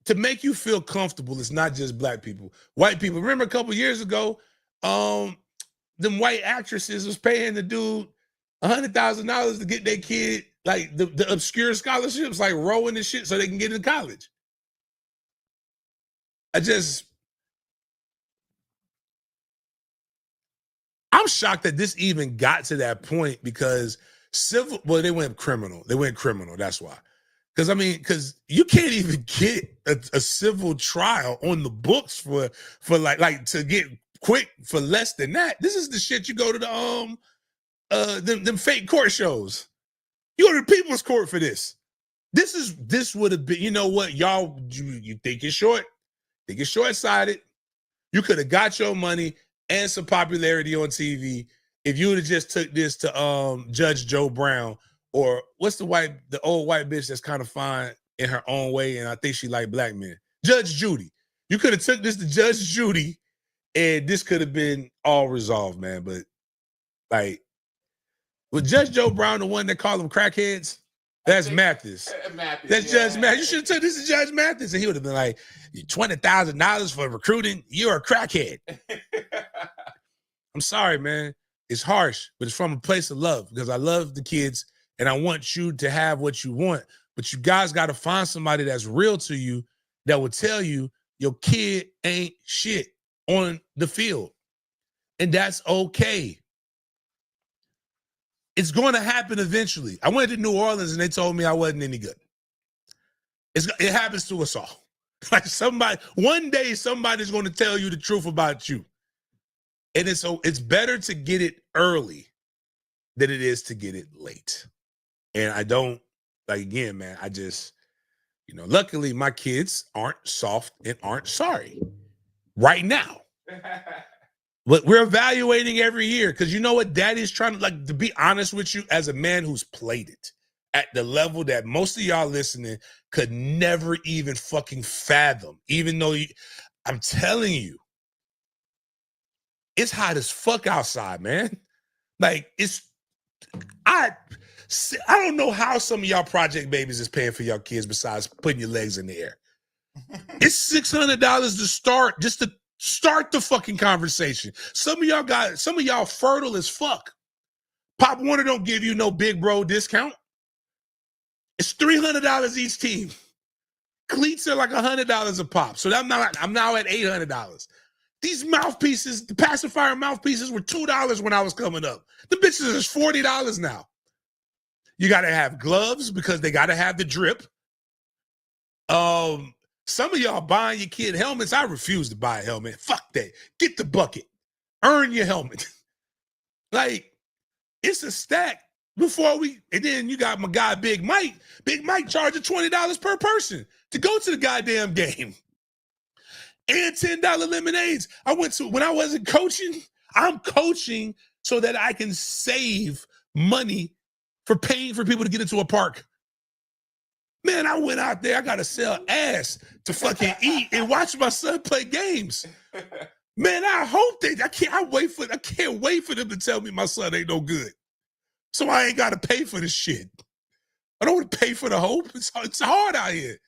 to make you feel comfortable, it's not just black people. White people. Remember a couple years ago, them white actresses was paying the dude $100,000 to get their kid, like the obscure scholarships, like rowing and shit, so they can get into college. I'm shocked that this even got to that point because they went criminal. That's why. Because you can't even get a civil trial on the books for like to get quick for less than that. This is the shit you go to them fake court shows. You go to the people's court for this. This would have been, you know what, y'all, you think it's short? Think it's short-sighted. You could have got your money and some popularity on TV if you would have just took this to Judge Joe Brown, or what's the old white bitch that's kind of fine in her own way, and I think she like black men. Judge Judy. You could have took this to Judge Judy, and this could have been all resolved, man. But like, was Judge Joe Brown the one that called them crackheads? That's Mathis. That's Judge Mathis. You should have took this to Judge Mathis, and he would have been like, $20,000 for recruiting? You're a crackhead. I'm sorry, man. It's harsh, but it's from a place of love because I love the kids and I want you to have what you want. But you guys got to find somebody that's real to you that will tell you your kid ain't shit on the field. And that's okay. It's going to happen eventually. I went to New Orleans and they told me I wasn't any good. It happens to us all. Like one day somebody's going to tell you the truth about you. And it's better to get it early than it is to get it late. And I don't, again, man, I just, luckily my kids aren't soft and aren't sorry right now. But we're evaluating every year because you know what? Daddy's trying to be honest with you, as a man who's played it at the level that most of y'all listening could never even fucking fathom, even though I'm telling you, it's hot as fuck outside, man. Like I don't know how some of y'all project babies is paying for your kids besides putting your legs in the air. It's $600 to start, just to start the fucking conversation. Some of y'all fertile as fuck. Pop Warner don't give you no big bro discount. It's $300 each team. Cleats are like $100 a pop. So I'm now at $800. These mouthpieces, the pacifier mouthpieces were $2 when I was coming up. The bitches is $40 now. You got to have gloves because they got to have the drip. Some of y'all buying your kid helmets. I refuse to buy a helmet. Fuck that. Get the bucket. Earn your helmet. Like, it's a stack and then you got my guy, Big Mike. Big Mike charging $20 per person to go to the goddamn game. And $10 lemonades. When I wasn't coaching, I'm coaching so that I can save money for paying for people to get into a park. Man, I went out there. I got to sell ass to fucking eat and watch my son play games. Man, I hope I can't wait for them to tell me my son ain't no good. So I ain't got to pay for this shit. I don't want to pay for the hope. It's hard out here.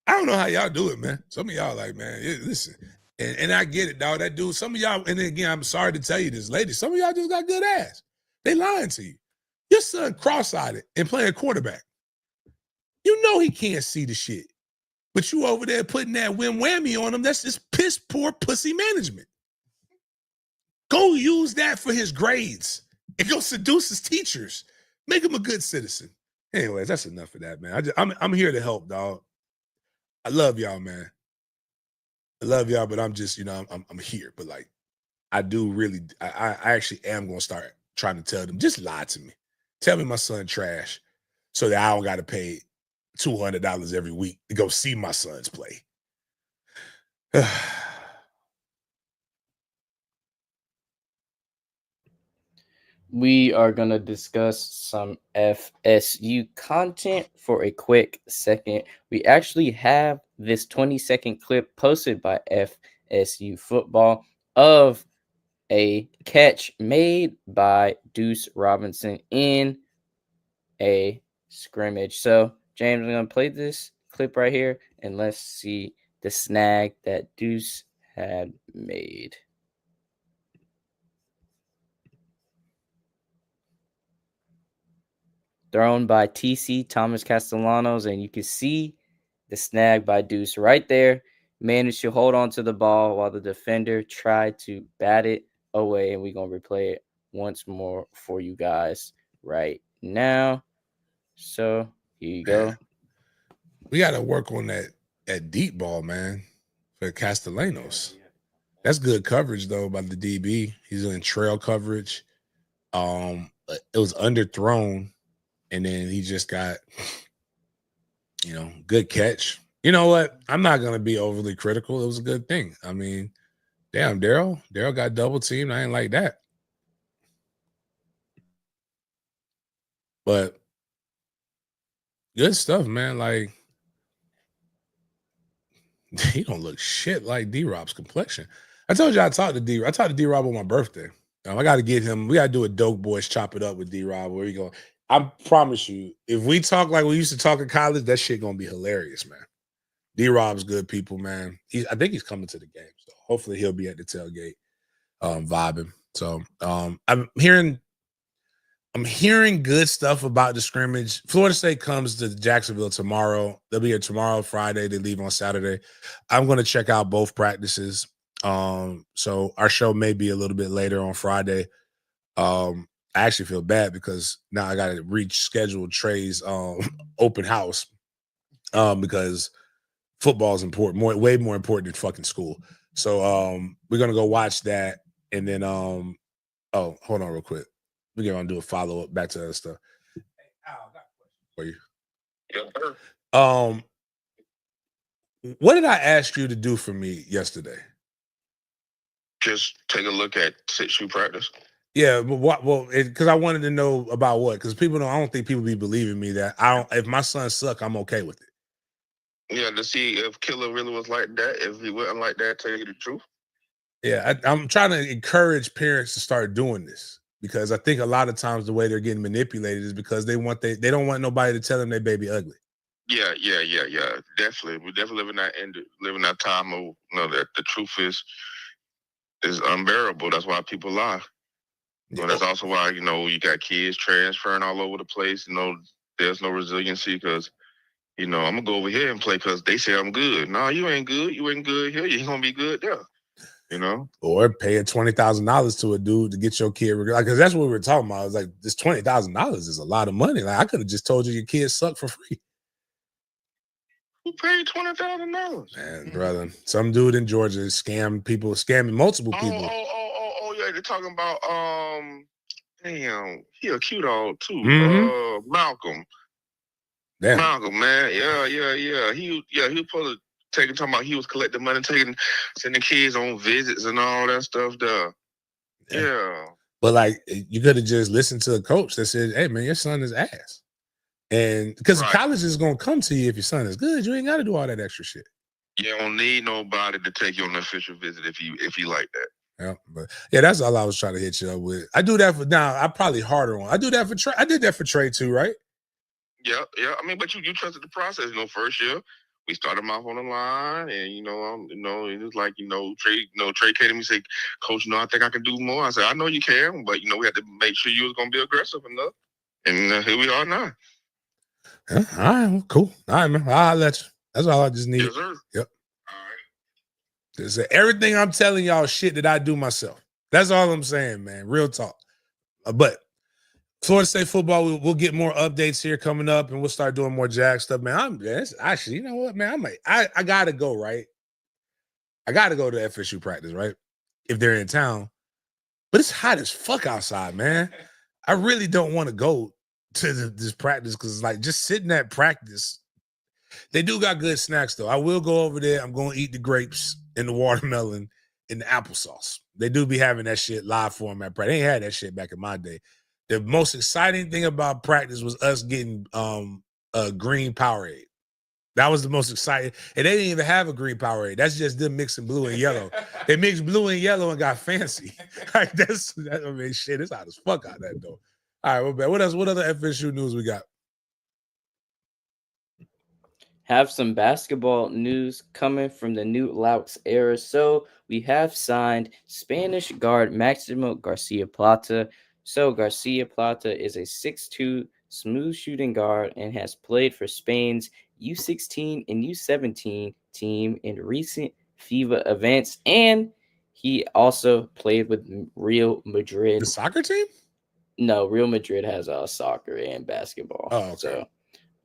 I don't know how y'all do it, man. Some of y'all like, man, listen. And I get it, dog. That dude, some of y'all, and again, I'm sorry to tell you this, lady, some of y'all just got good ass. They lying to you. Your son cross-eyed and playing quarterback. You know he can't see the shit. But you over there putting that whammy on him, that's just piss poor pussy management. Go use that for his grades and go seduce his teachers. Make him a good citizen. Anyways, that's enough of that, man. I'm here to help, dog. I love y'all, man. I love y'all, but I'm just, I'm here. But like, I do really, I actually am going to start trying to tell them, just lie to me. Tell me my son trash so that I don't got to pay $200 every week to go see my sons play. We are going to discuss some FSU content for a quick second. We actually have this 20-second clip posted by FSU football of a catch made by Deuce Robinson in a scrimmage. So, James, I'm going to play this clip right here, and let's see the snag that Deuce had made. Thrown by TC Thomas Castellanos, and you can see the snag by Deuce right there. Managed to hold on to the ball while the defender tried to bat it away, and we're going to replay it once more for you guys right now. So here you go. We got to work on that deep ball, man, for Castellanos. That's good coverage, though, by the DB. He's in trail coverage. It was underthrown. And then he just got, good catch. You know what? I'm not going to be overly critical. It was a good thing. I mean, damn, Daryl got double teamed. I ain't like that. But good stuff, man. Like, he don't look shit like D-Rob's complexion. I told you I talked to D-Rob. I talked to D-Rob on my birthday. I got to get him. We got to do a Dope Boys Chop It Up with D-Rob. Where you go? I promise you, if we talk like we used to talk in college, that shit gonna be hilarious, man. D-Rob's good people, man. I think he's coming to the game, so hopefully he'll be at the tailgate, vibing. So I'm hearing good stuff about the scrimmage. Florida State comes to Jacksonville tomorrow. They'll be here tomorrow, Friday. They leave on Saturday. I'm gonna check out both practices. So our show may be a little bit later on Friday. I actually feel bad because now I got to reschedule Trey's open house because football is important, way more important than fucking school. So we're gonna go watch that, and then hold on real quick. We're gonna do a follow up back to other stuff. Hey, Al, I got a question for you. Yes, sir. What did I ask you to do for me yesterday? Just take a look at 6U practice. Yeah, but because I wanted to know about what, because I don't think people be believing me that if my son suck, I'm okay with it. Yeah, to see if Killer really was like that, if he wasn't like that, tell you the truth. Yeah, I'm trying to encourage parents to start doing this because I think a lot of times the way they're getting manipulated is because they don't want nobody to tell them their baby ugly. Yeah. Definitely, we definitely living that time of that the truth is unbearable. That's why people lie. So that's also why, you got kids transferring all over the place. There's no resiliency because, I'm going to go over here and play because they say I'm good. No, you ain't good. You ain't good here. You ain't going to be good there. You know, or paying $20,000 to a dude to get your kid, like, because that's what we were talking about. I was like, this $20,000 is a lot of money. Like, I could have just told you your kids suck for free. Who paid $20,000? Man, brother, some dude in Georgia scamming multiple people. Oh, yeah, they're talking about damn, he a cute dog too. Mhm. Malcolm. Damn. Malcolm, man, yeah. He was supposed to talking about he was collecting money, sending kids on visits and all that stuff there. Yeah. But like, you could have just listened to a coach that said, "Hey, man, your son is ass," and because college is gonna come to you if your son is good, you ain't got to do all that extra shit. You don't need nobody to take you on an official visit if you like that. Yeah, but yeah, that's all I was trying to hit you up with. I do that for now. I probably harder on. I do that for Trey. I did that for Trey too, right? Yeah. I mean, but you trusted the process. You know, first year we started him off on the line, and it was like Trey came to me and said, "Coach, I think I can do more." I said, "I know you can, but we had to make sure you was gonna be aggressive enough." And here we are now. Yeah, all right, cool. All right, man. I'll let you. That's all I just need. Yes, sir. Yep. All right. Everything I'm telling y'all shit that I do myself. That's all I'm saying, man. Real talk. But Florida State football, we'll get more updates here coming up, and we'll start doing more Jag stuff, man. Actually, you know what, man? I gotta go, right? I gotta go to FSU practice, right? If they're in town. But it's hot as fuck outside, man. I really don't want to go to this practice because, like, just sitting at practice, they do got good snacks, though. I will go over there. I'm going to eat the grapes and the watermelon and the applesauce. They do be having that shit live for them at practice. They ain't had that shit back in my day. The most exciting thing about practice was us getting a green Powerade. That was the most exciting. And they didn't even have a green Powerade. That's just them mixing blue and yellow. They mixed blue and yellow and got fancy. Like shit, it's hot as fuck out there, though. All right, well, man, what else? What other FSU news we got? Have some basketball news coming from the New Louts era. So we have signed Spanish guard Maximo Garcia Plata. So Garcia Plata is a 6'2", smooth shooting guard and has played for Spain's U16 and U17 team in recent FIBA events. And he also played with Real Madrid. The soccer team? No, Real Madrid has soccer and basketball. Oh, okay. So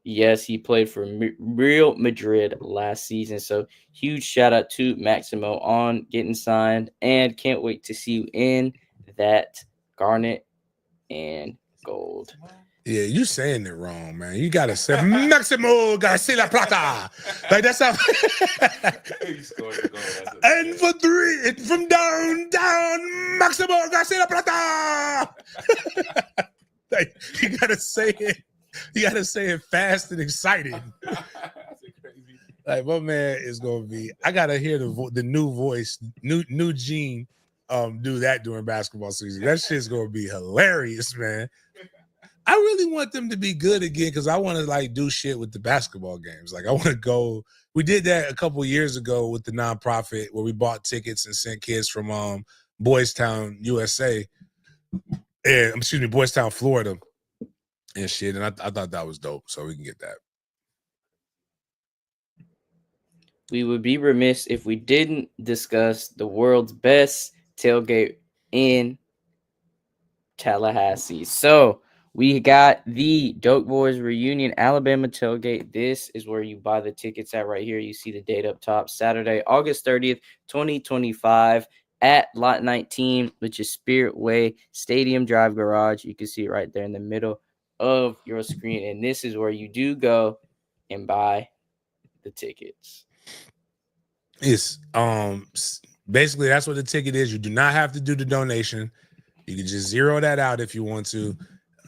yes, he played for Real Madrid last season. So huge shout out to Maximo on getting signed, and can't wait to see you in that garnet and gold. Yeah, you saying it wrong, man. You gotta say Maximo Garcia Plata. Like that's how. And for three, from down, Maximo Garcia Plata. Like you gotta say it. You gotta say it fast and exciting. Like my man is gonna be. I gotta hear the new voice, new Gene, do that during basketball season. That shit's gonna be hilarious, man. I really want them to be good again because I want to like do shit with the basketball games. Like I want to go. We did that a couple of years ago with the nonprofit where we bought tickets and sent kids from Boys Town, USA, and Boys Town, Florida, and shit. And I thought that was dope. So we can get that. We would be remiss if we didn't discuss the world's best tailgate in Tallahassee. So we got the Dope Boys Reunion Alabama Tailgate. This is where you buy the tickets at right here. You see the date up top. Saturday, August 30th, 2025 at Lot 19, which is Spirit Way Stadium Drive Garage. You can see it right there in the middle of your screen. And this is where you do go and buy the tickets. It's basically that's what the ticket is. You do not have to do the donation. You can just zero that out if you want to.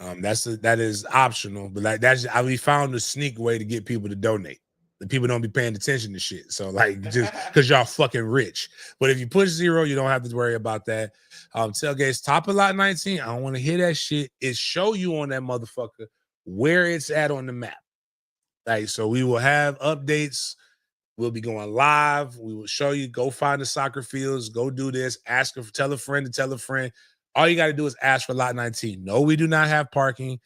That is optional, but we found a sneak way to get people to donate. The people don't be paying attention to shit. So like just because y'all fucking rich. But if you push zero, you don't have to worry about that. Tailgate's top of Lot 19. I don't want to hear that shit. It show you on that motherfucker where it's at on the map. Like so, we will have updates. We'll be going live. We will show you. Go find the soccer fields. Go do this. Ask her. Tell a friend to tell a friend. All you got to do is ask for Lot 19. No, we do not have parking.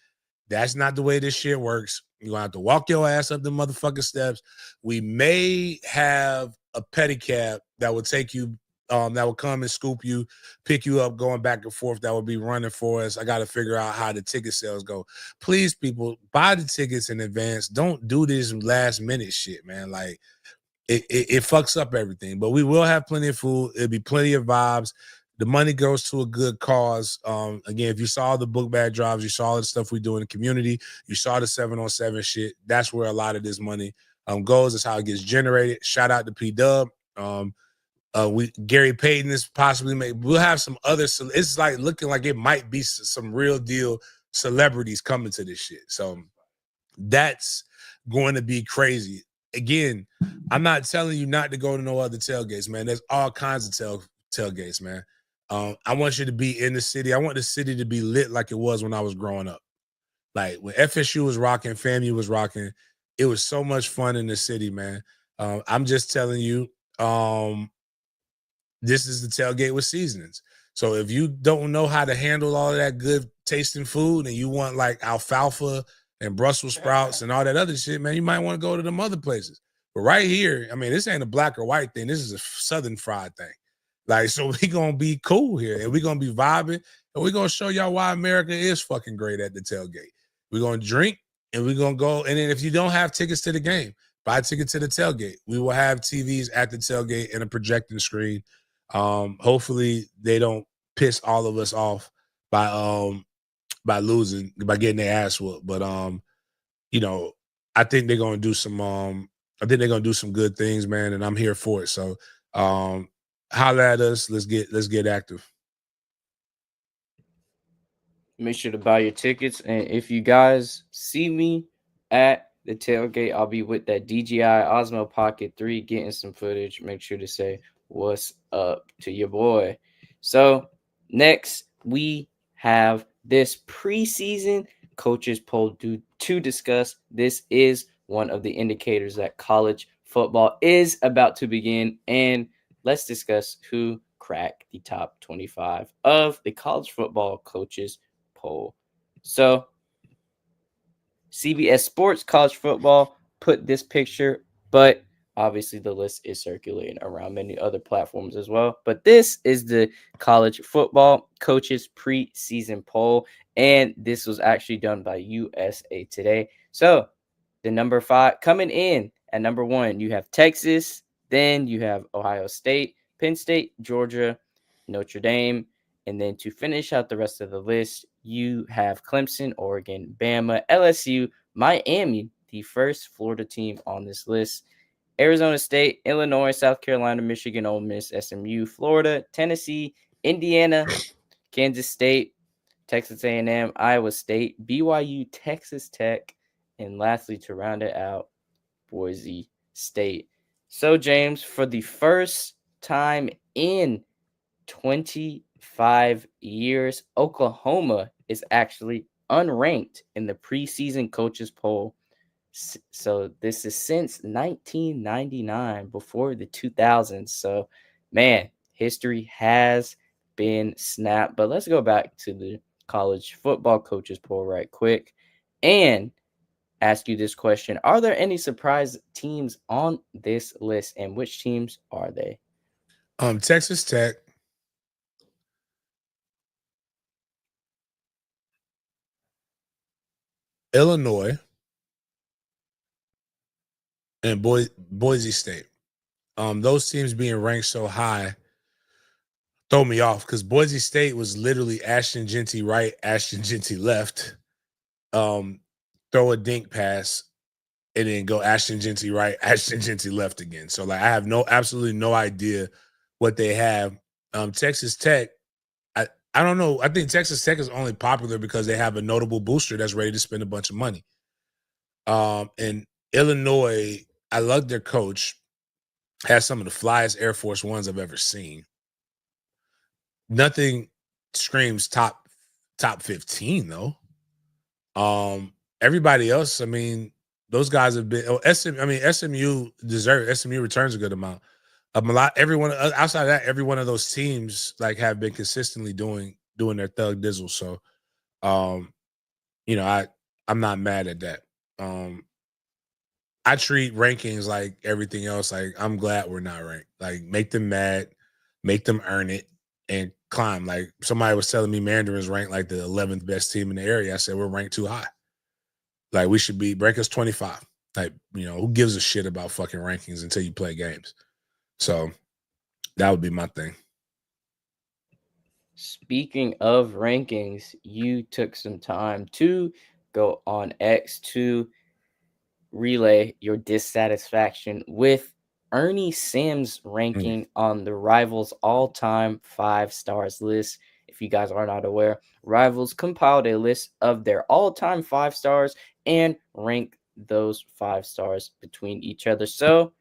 That's not the way this shit works. You're going to have to walk your ass up the motherfucking steps. We may have a pedicab that will take you that will come and scoop you, pick you up, going back and forth, that will be running for us. I got to figure out how the ticket sales go. Please, people, buy the tickets in advance. Don't do this last minute shit, man. Like, it fucks up everything. But we will have plenty of food. It'll be plenty of vibes. The money goes to a good cause. Again, if you saw the book bag drives, you saw the stuff we do in the community, you saw the 7-on-7 shit, that's where a lot of this money goes. That's how it gets generated. Shout out to P-Dub. Gary Payton is possibly we'll have some other, it's like looking like it might be some real deal celebrities coming to this shit. So that's going to be crazy. Again, I'm not telling you not to go to no other tailgates, man. There's all kinds of tailgates, man. I want you to be in the city. I want the city to be lit like it was when I was growing up. Like when FSU was rocking, FAMU was rocking, it was so much fun in the city, man. I'm just telling you, this is the tailgate with seasonings. So if you don't know how to handle all of that good tasting food and you want like alfalfa and Brussels sprouts and all that other shit, man, you might want to go to them other places. But right here, I mean, this ain't a black or white thing. This is a Southern fried thing. Like, so we gonna be cool here and we gonna be vibing and we gonna show y'all why America is fucking great at the tailgate. We're gonna drink and we're gonna go. And then if you don't have tickets to the game, buy a ticket to the tailgate. We will have TVs at the tailgate and a projecting screen. Hopefully they don't piss all of us off by losing, by getting their ass whooped. But you know, I think they're gonna do some good things, man, and I'm here for it. So holler at us. Let's get active. Make sure to buy your tickets. And if you guys see me at the tailgate, I'll be with that DJI Osmo Pocket 3 getting some footage. Make sure to say what's up to your boy. So next we have this preseason coaches poll to discuss. This is one of the indicators that college football is about to begin. And let's discuss who cracked the top 25 of the college football coaches poll. So CBS Sports College Football put this picture, but obviously the list is circulating around many other platforms as well. But this is the college football coaches preseason poll, and this was actually done by USA Today. So the number 5 coming in at number 1, you have Texas, then you have Ohio State, Penn State, Georgia, Notre Dame, and then to finish out the rest of the list, you have Clemson, Oregon, Bama, LSU, Miami, the first Florida team on this list, Arizona State, Illinois, South Carolina, Michigan, Ole Miss, SMU, Florida, Tennessee, Indiana, Kansas State, Texas A&M, Iowa State, BYU, Texas Tech, and lastly, to round it out, Boise State. So, James, for the first time in 25 years, Oklahoma is actually unranked in the preseason coaches poll. So this is since 1999, before the 2000s. So, man, history has been snapped. But let's go back to the college football coaches poll right quick and ask you this question. Are there any surprise teams on this list, and which teams are they? Texas Tech, Illinois, and Boise State. Those teams being ranked so high throw me off because Boise State was literally Ashton Jeanty right, Ashton Jeanty left. Throw a dink pass and then go Ashton Jeanty right, Ashton Jeanty left again. So like I have absolutely no idea what they have. Texas Tech, I don't know. I think Texas Tech is only popular because they have a notable booster that's ready to spend a bunch of money. And Illinois, I love their coach. Has some of the flyest Air Force Ones I've ever seen. Nothing screams top 15 though. Everybody else, I mean, those guys have been. SMU returns a good amount. Everyone outside of that, every one of those teams like have been consistently doing their thug dizzle. So, I'm not mad at that. I treat rankings like everything else. Like I'm glad we're not ranked. Like make them mad. make them earn it, and climb. Like somebody was telling me Mandarin's ranked like the 11th best team in the area. I said, we're ranked too high. Like we should be rank us 25. Like, who gives a shit about fucking rankings until you play games? So that would be my thing. Speaking of rankings, you took some time to go on X to relay your dissatisfaction with Ernie Sims' ranking on the Rivals all-time 5 stars list. If you guys are not aware, Rivals compiled a list of their all-time 5 stars and ranked those 5 stars between each other. So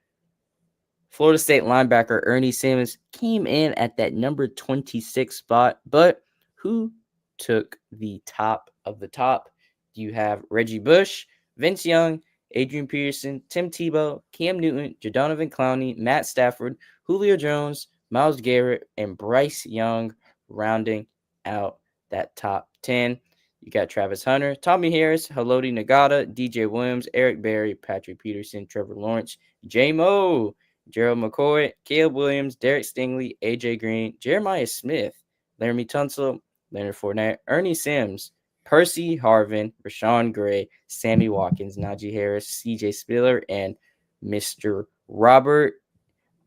Florida State linebacker Ernie Sims came in at that number 26 spot, but who took the top of the top? You have Reggie Bush, Vince Young, Adrian Peterson, Tim Tebow, Cam Newton, Jadonovan Clowney, Matt Stafford, Julio Jones, Myles Garrett, and Bryce Young rounding out that top 10. You got Travis Hunter, Tommy Harris, Haloti Nagata, DJ Williams, Eric Berry, Patrick Peterson, Trevor Lawrence, J-Mo, Gerald McCoy, Caleb Williams, Derek Stingley, AJ Green, Jeremiah Smith, Laramie Tunsil, Leonard Fournette, Ernie Sims, Percy Harvin, Rashawn Gray, Sammy Watkins, Najee Harris, CJ Spiller, and Mr. Robert.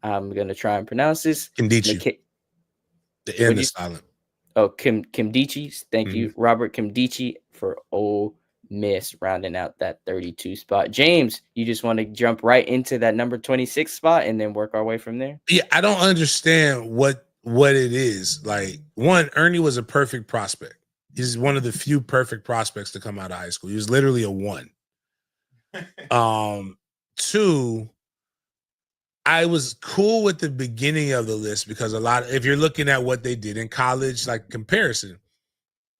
I'm going to try and pronounce this. Kimdichie. The N is silent. Oh, Kimdichie. Thank you, Robert Kimdichie, for Ole Miss, rounding out that 32 spot. James, you just want to jump right into that number 26 spot and then work our way from there? Yeah, I don't understand what it is. Like, one, Ernie was a perfect prospect. He's one of the few perfect prospects to come out of high school. He was literally a 1. 2, I was cool with the beginning of the list because if you're looking at what they did in college, like comparison,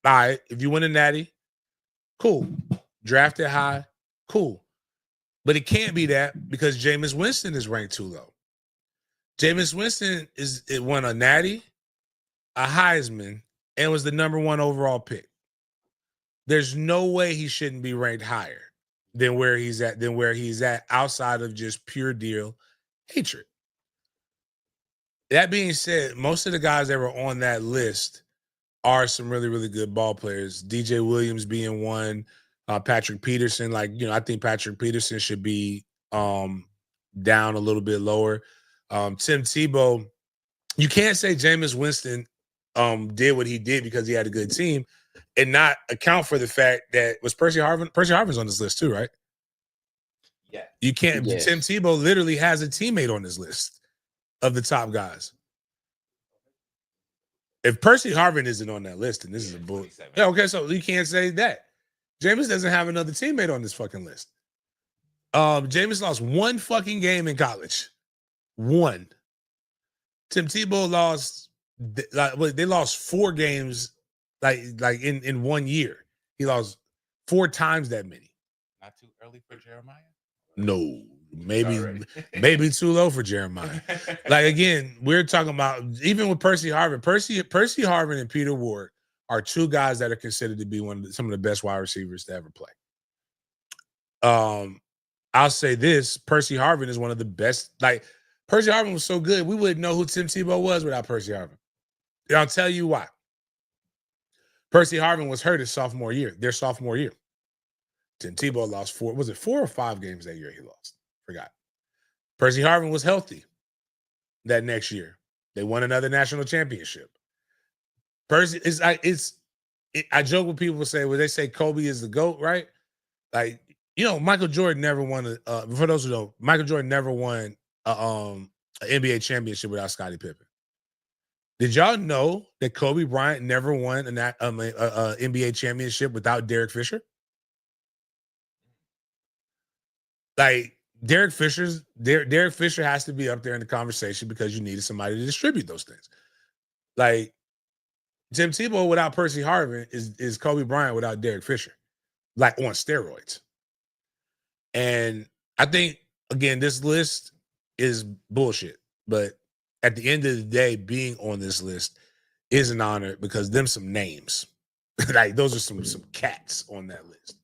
all right, if you win a natty, cool. Drafted high, cool. But it can't be that because Jameis Winston is ranked too low. Jameis Winston won a natty, a Heisman, and was the number 1 overall pick. There's no way he shouldn't be ranked higher than where he's at outside of just pure deal hatred. That being said, most of the guys that were on that list are some really, really good ball players. DJ Williams being one, Patrick Peterson. I think Patrick Peterson should be down a little bit lower. Tim Tebow, you can't say Jameis Winston did what he did because he had a good team and not account for the fact that was Percy Harvin's on this list too, right? Yeah. You can't. Yes. Tim Tebow literally has a teammate on his list of the top guys. If Percy Harvin isn't on that list, then this is a bull. Yeah, okay, so you can't say that. Jameis doesn't have another teammate on this fucking list. Jameis lost 1 fucking game in college. 1. Tim Tebow lost. They lost 4 games, like in 1 year. He lost 4 times that many. Not too early for Jeremiah? No, maybe too low for Jeremiah. Like, again, we're talking about even with Percy Harvin. Percy Harvin and Peter Ward are 2 guys that are considered to be some of the best wide receivers to ever play. I'll say this: Percy Harvin is one of the best. Like, Percy Harvin was so good, we wouldn't know who Tim Tebow was without Percy Harvin. And I'll tell you why. Percy Harvin was hurt his sophomore year. Tim Tebow lost 4 or 5 games that year he lost? Forgot. Percy Harvin was healthy that next year. They won another national championship. Percy is I joke with people when they say Kobe is the GOAT, right? Like, Michael Jordan never won for those who don't, Michael Jordan never won an NBA championship without Scottie Pippen. Did y'all know that Kobe Bryant never won an NBA championship without Derek Fisher? Like, Derek Fisher has to be up there in the conversation because you needed somebody to distribute those things. Like, Tim Tebow without Percy Harvin is Kobe Bryant without Derek Fisher, like on steroids. And I think, again, this list is bullshit. But at the end of the day, being on this list is an honor because them some names. Like, those are some cats on that list.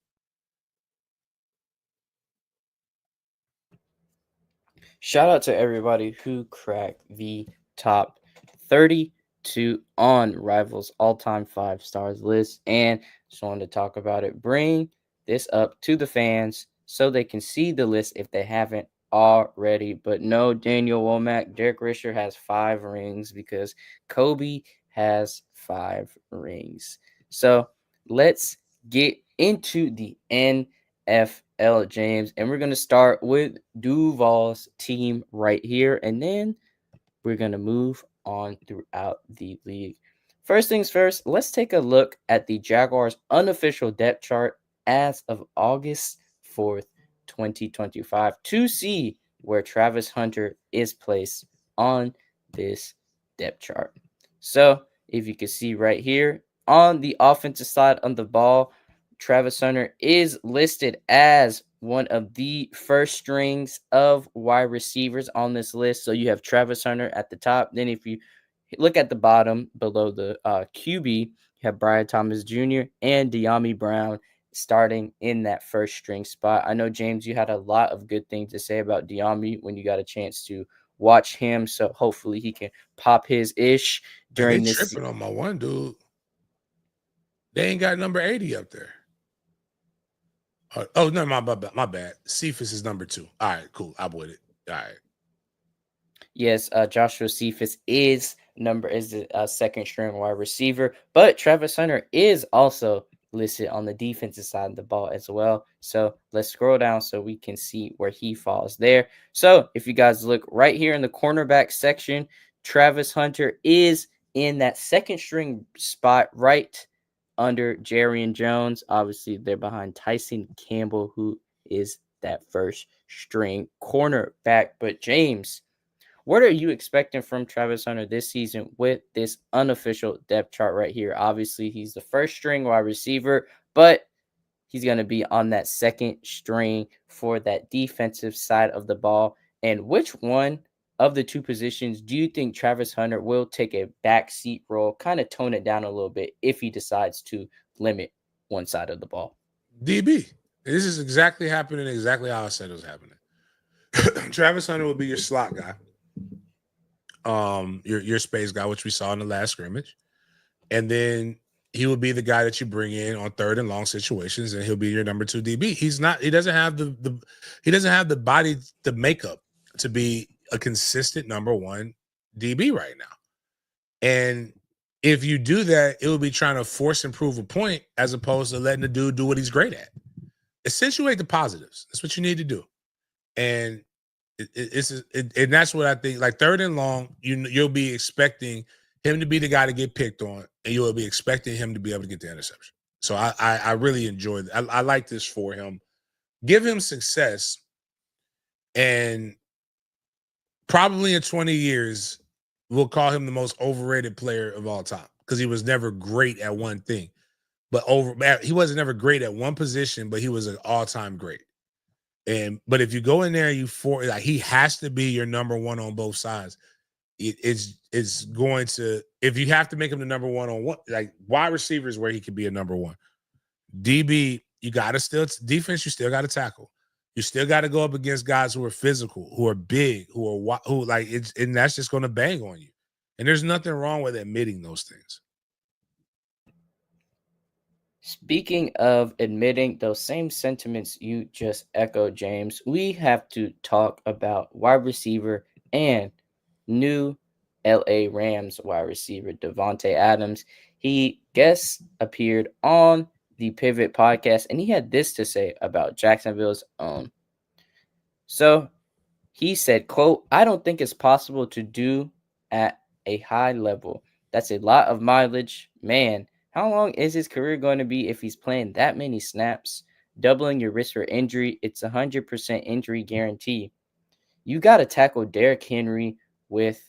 Shout out to everybody who cracked the top 32 on Rivals all-time 5 stars list. And just wanted to talk about it. Bring this up to the fans so they can see the list if they haven't already. But no, Daniel Womack, Derek Risher has 5 rings because Kobe has 5 rings. So let's get into the NFL, James. And we're going to start with Duval's team right here. And then we're going to move on throughout the league. First things first, let's take a look at the Jaguars' unofficial depth chart as of August 4th, 2025, to see where Travis Hunter is placed on this depth chart. So if you can see right here on the offensive side of the ball, Travis Hunter is listed as one of the first strings of wide receivers on this list. So you have Travis Hunter at the top. Then if you look at the bottom below the QB, you have Brian Thomas Jr. and De'Ami Brown starting in that first string spot. I know, James, you had a lot of good things to say about De'Ami when you got a chance to watch him. So hopefully he can pop his ish during this. Tripping on my one dude. They ain't got number 80 up there. Oh no, my bad. Cephas is number 2. All right, cool. I'm with it. All right. Yes, Joshua Cephas is the second string wide receiver, but Travis Hunter is also listed on the defensive side of the ball as well. So let's scroll down so we can see where he falls there. So if you guys look right here in the cornerback section, Travis Hunter is in that second string spot right under Jarrian Jones. Obviously, they're behind Tyson Campbell, who is that first string cornerback. But James, what are you expecting from Travis Hunter this season with this unofficial depth chart right here? Obviously, he's the first string wide receiver, but he's going to be on that second string for that defensive side of the ball. And which one of the two positions do you think Travis Hunter will take a backseat role, kind of tone it down a little bit if he decides to limit one side of the ball? DB. This is exactly happening exactly how I said it was happening. Travis Hunter will be your slot guy. Your space guy, which we saw in the last scrimmage. And then he will be the guy that you bring in on third and long situations, and he'll be your number 2 DB. He doesn't have the body, the makeup to be a consistent number 1 DB right now. And if you do that, it will be trying to force and prove a point as opposed to letting the dude do what he's great at. Accentuate the positives. That's what you need to do. And and that's what I think. Like third and long, you'll be expecting him to be the guy to get picked on, and you will be expecting him to be able to get the interception. So I really enjoyed it. I like this for him. Give him success, and probably in 20 years, we'll call him the most overrated player of all time because he was never great at one thing. But he wasn't never great at one position, but he was an all-time great. But if you go in there, he has to be your number 1 on both sides. It's going to, if you have to make him the number 1 on one, like wide receivers where he could be a number 1. DB, you got to still defense. You still got to tackle. You still got to go up against guys who are physical, who are big, who like it's, and that's just going to bang on you. And there's nothing wrong with admitting those things. Speaking of admitting those same sentiments you just echoed, James, we have to talk about wide receiver and new LA Rams wide receiver Davante Adams. He guest appeared on the Pivot podcast, and he had this to say about Jacksonville's own. So he said, quote, "I don't think it's possible to do at a high level. That's a lot of mileage. Man, how long is his career going to be if he's playing that many snaps? Doubling your risk for injury, it's 100% injury guarantee. You got to tackle Derrick Henry with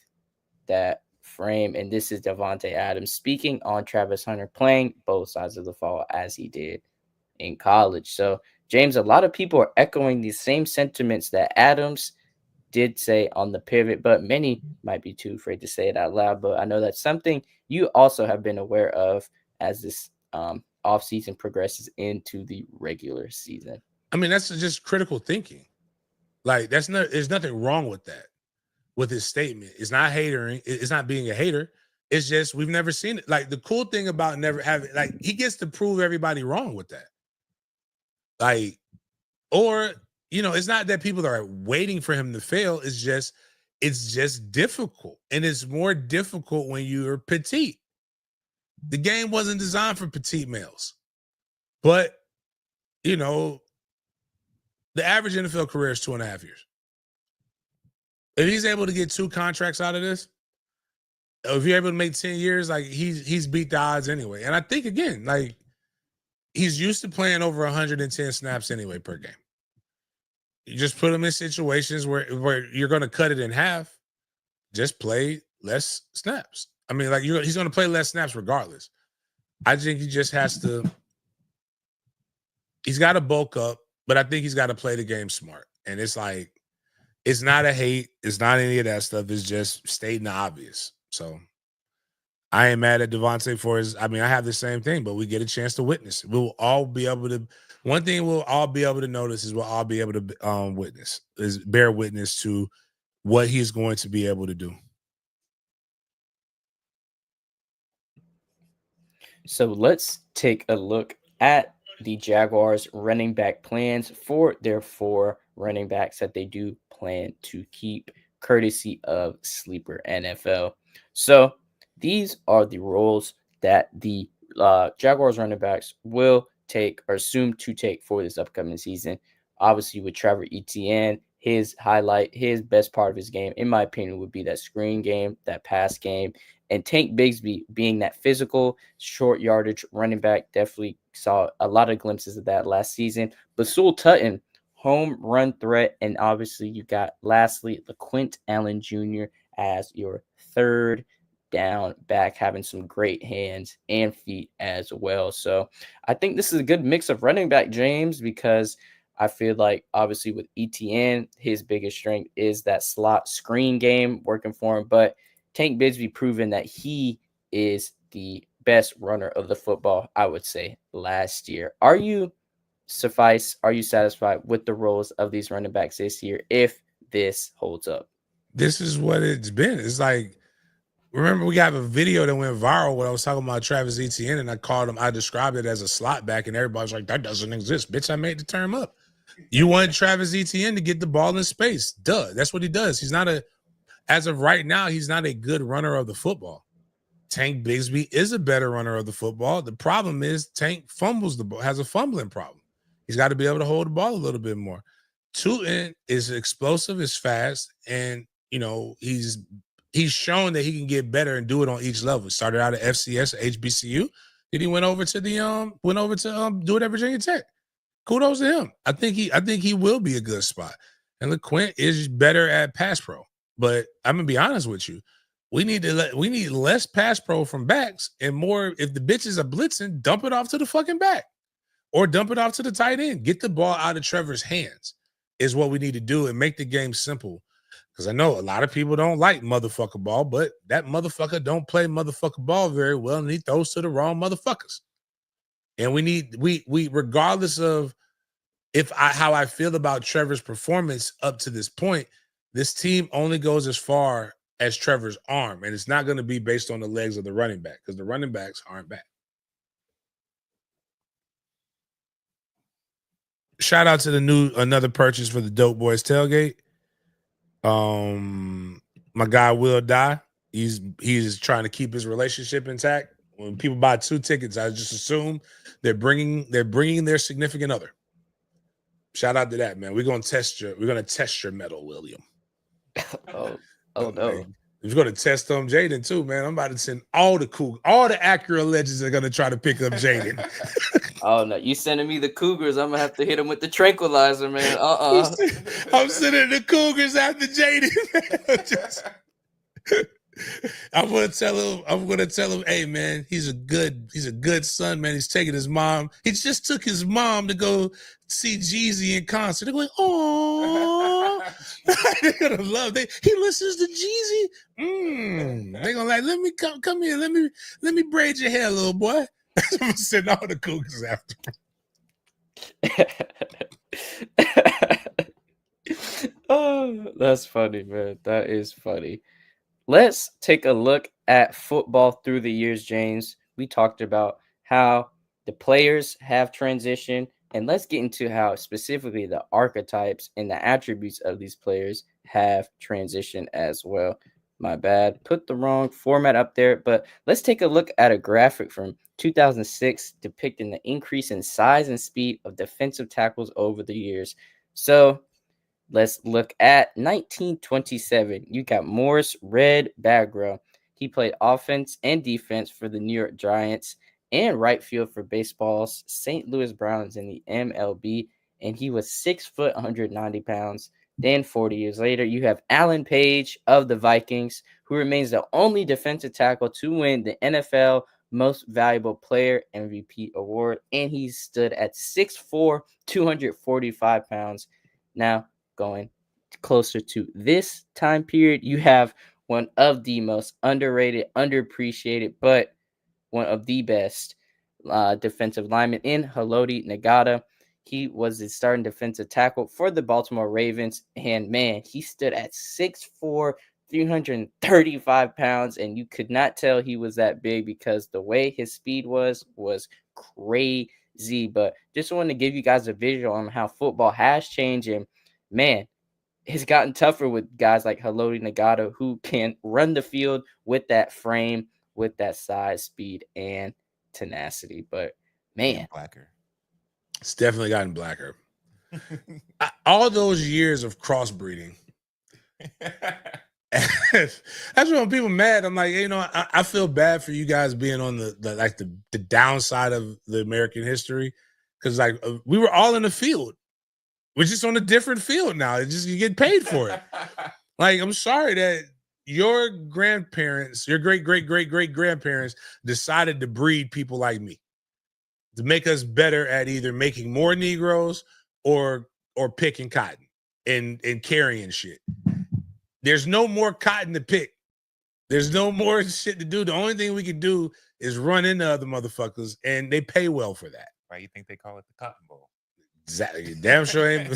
that frame." And this is Davante Adams speaking on Travis Hunter playing both sides of the ball as he did in college. So, James, a lot of people are echoing these same sentiments that Adams did say on the Pivot, but many might be too afraid to say it out loud. But I know that's something you also have been aware of as this offseason progresses into the regular season. I mean, that's just critical thinking. Like, there's nothing wrong with that, with his statement. It's not hatering. It's not being a hater. It's just we've never seen it. Like the cool thing about never having, like he gets to prove everybody wrong with that. Like, or it's not that people are waiting for him to fail. It's just difficult, and it's more difficult when you're petite. The game wasn't designed for petite males, but the average NFL career is 2.5 years. If he's able to get 2 contracts out of this, if you're able to make 10 years, like he's beat the odds anyway. And I think again, like he's used to playing over 110 snaps anyway per game. You just put him in situations where you're going to cut it in half. Just play less snaps. I mean, like he's going to play less snaps regardless. I think he just has to. He's got to bulk up, but I think he's got to play the game smart. And it's like, it's not a hate. It's not any of that stuff. It's just stating the obvious. So I ain't mad at Devontae for his. I mean, I have the same thing, but we get a chance to witness. We'll all be able to. One thing we'll all be able to notice is we'll all be able to bear witness to what he's going to be able to do. So let's take a look at the Jaguars running back plans for their 4 running backs that they do plan to keep, courtesy of Sleeper NFL. So these are the roles that the Jaguars running backs will take or assume to take for this upcoming season. Obviously, with Trevor Etienne, his best part of his game, in my opinion, would be that screen game, that pass game. And Tank Bigsby being that physical, short yardage running back, definitely saw a lot of glimpses of that last season. Basul Tutton, home run threat. And obviously, you got lastly LaQuint Allen Jr. as your third down back, having some great hands and feet as well. So I think this is a good mix of running back, James, because I feel like obviously with ETN, his biggest strength is that slot screen game working for him. But Tank Bigsby proven that he is the best runner of the football, I would say, last year. Are you satisfied with the roles of these running backs this year if this holds up? This is what it's been. It's like, remember we got a video that went viral when I was talking about Travis Etienne, and I described it as a slot back, and everybody's like, that doesn't exist. Bitch, I made the term up. You want Travis Etienne to get the ball in space. Duh. That's what he does. As of right now, he's not a good runner of the football. Tank Bigsby is a better runner of the football. The problem is Tank fumbles the ball, has a fumbling problem. He's got to be able to hold the ball a little bit more. Tutton is explosive, is fast, and he's shown that he can get better and do it on each level. He started out at FCS, HBCU. Then he went over to do it at Virginia Tech. Kudos to him. I think he will be a good spot. And LaQuint is better at pass pro. But I'm gonna be honest with you. We need less pass pro from backs and more. If the bitches are blitzing, dump it off to the fucking back or dump it off to the tight end. Get the ball out of Trevor's hands is what we need to do and make the game simple. Because I know a lot of people don't like motherfucker ball, but that motherfucker don't play motherfucker ball very well, and he throws to the wrong motherfuckers. And we regardless of how I feel about Trevor's performance up to this point, this team only goes as far as Trevor's arm, and it's not going to be based on the legs of the running back because the running backs aren't back. Shout out to another purchase for the Dope Boys Tailgate. My guy Will Die. He's trying to keep his relationship intact. When people buy 2 tickets, I just assume they're bringing their significant other. Shout out to that, man. We're gonna test your metal, William. Oh no. We're gonna test on Jaden too, man. I'm about to send all the Acura legends are gonna try to pick up Jaden. Oh no, you sending me the Cougars? I'm gonna have to hit him with the tranquilizer, man. I'm sending the Cougars after Jaden. I'm gonna tell him, hey man, he's a good son, man. He's taking his mom. He just took his mom to go see Jeezy in concert. They're going, oh, they're gonna love. He listens to Jeezy. They're gonna like, let me come here. Let me braid your hair, little boy. I'm gonna send all the Cougars after him. Oh, that's funny, man. That is funny. Let's take a look at football through the years, James, we talked about how the players have transitioned, and let's get into how specifically the archetypes and the attributes of these players have transitioned as well. My bad. Put the wrong format up there, but let's take a look at a graphic from 2006 depicting the increase in size and speed of defensive tackles over the years. So let's look at 1927. You got Morris Red Bagwell. He played offense and defense for the New York Giants and right field for baseball's St. Louis Browns in the MLB, and he was 6 foot, 190 pounds. Then 40 years later, you have Alan Page of the Vikings, who remains the only defensive tackle to win the NFL Most Valuable Player MVP award, and he stood at 6'4", 245 pounds. Now, going closer to this time period, you have one of the most underrated, underappreciated, but one of the best defensive linemen in Haloti Ngata. He was the starting defensive tackle for the Baltimore Ravens, and man, he stood at 6'4", 335 pounds, and you could not tell he was that big because the way his speed was crazy. But just wanted to give you guys a visual on how football has changed, and man, it's gotten tougher with guys like Haloti Ngata who can run the field with that frame, with that size, speed, and tenacity. But man, blacker. It's definitely gotten blacker. All those years of crossbreeding. That's when people mad. I'm like, I feel bad for you guys being on the downside of the American history, because we were all in the field. We're just on a different field now. It's just you get paid for it. I'm sorry that your grandparents, your great-great-great-great-grandparents decided to breed people like me to make us better at either making more Negroes or picking cotton and carrying shit. There's no more cotton to pick. There's no more shit to do. The only thing we can do is run into other motherfuckers, and they pay well for that. Why you think they call it the Cotton Bowl? Exactly. Damn sure ain't.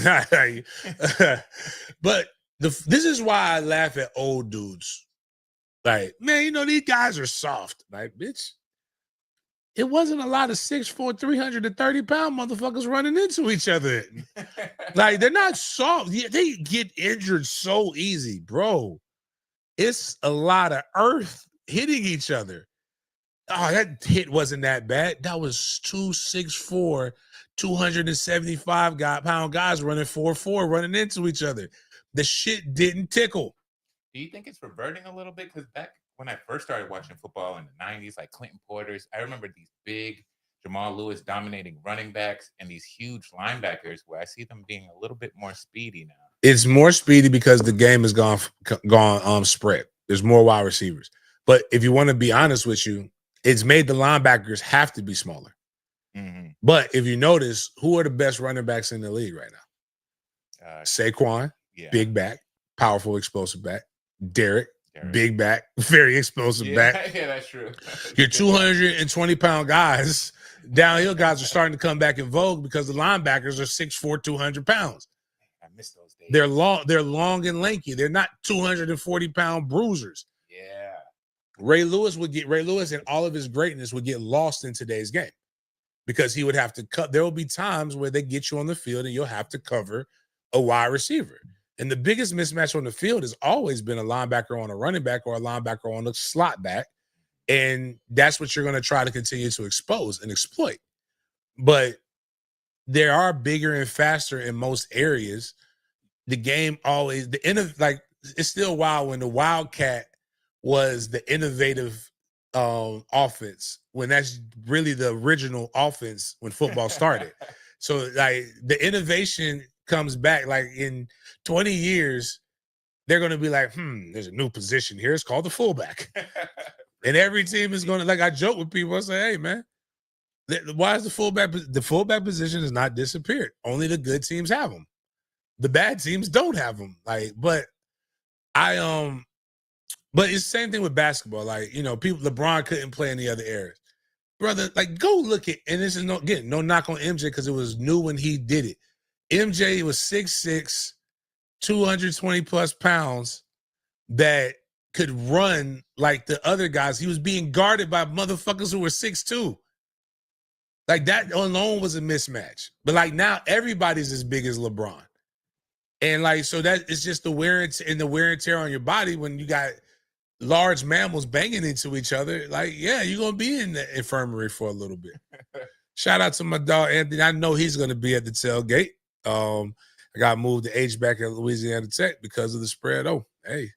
But this is why I laugh at old dudes. Like, man, these guys are soft. Like, bitch, it wasn't a lot of 6'4", 330-pound motherfuckers running into each other. Like, they're not soft. Yeah, they get injured so easy, bro. It's a lot of earth hitting each other. Oh, that hit wasn't that bad. That was 2'6'4", 275-pound guys running 4'4", running into each other. The shit didn't tickle. Do you think it's reverting a little bit? Because back when I first started watching football in the 90s, like Clinton Porter's, I remember these big Jamal Lewis dominating running backs and these huge linebackers where I see them being a little bit more speedy now. It's more speedy because the game has gone spread. There's more wide receivers. But if you want to be honest with you, it's made the linebackers have to be smaller. Mm-hmm. But if you notice, who are the best running backs in the league right now? Saquon, big back, powerful, explosive back. Derek, big back, very explosive back. Yeah, that's true. Your 220-pound guys, downhill guys are starting to come back in vogue because the linebackers are 6'4", 200 pounds. I miss those days. They're long and lanky. They're not 240-pound bruisers. Yeah. Ray Lewis and all of his greatness would get lost in today's game because he would have to cut. There will be times where they get you on the field and you'll have to cover a wide receiver. And the biggest mismatch on the field has always been a linebacker on a running back or a linebacker on a slot back. And that's what you're going to try to continue to expose and exploit. But there are bigger and faster in most areas. The game always, it's still wild when the Wildcat was the innovative offense, when that's really the original offense when football started. So the innovation comes back in 20 years, they're going to be like, there's a new position here. It's called the fullback. And every team is going to, I joke with people, I say, hey, man, why is the fullback position has not disappeared? Only the good teams have them. The bad teams don't have them. But it's the same thing with basketball. LeBron couldn't play in the other eras. Brother, go look at, and this is no knock on MJ because it was new when he did it. MJ was 6'6", 220 plus pounds that could run like the other guys. He was being guarded by motherfuckers who were 6'2". Like that alone was a mismatch. But like now everybody's as big as LeBron. And like, so that it's just the wear and tear on your body when you got large mammals banging into each other. Like, yeah, you're going to be in the infirmary for a little bit. Shout out to my dog, Anthony. I know he's going to be at the tailgate. I got moved to H-back at Louisiana Tech because of the spread. Oh, hey,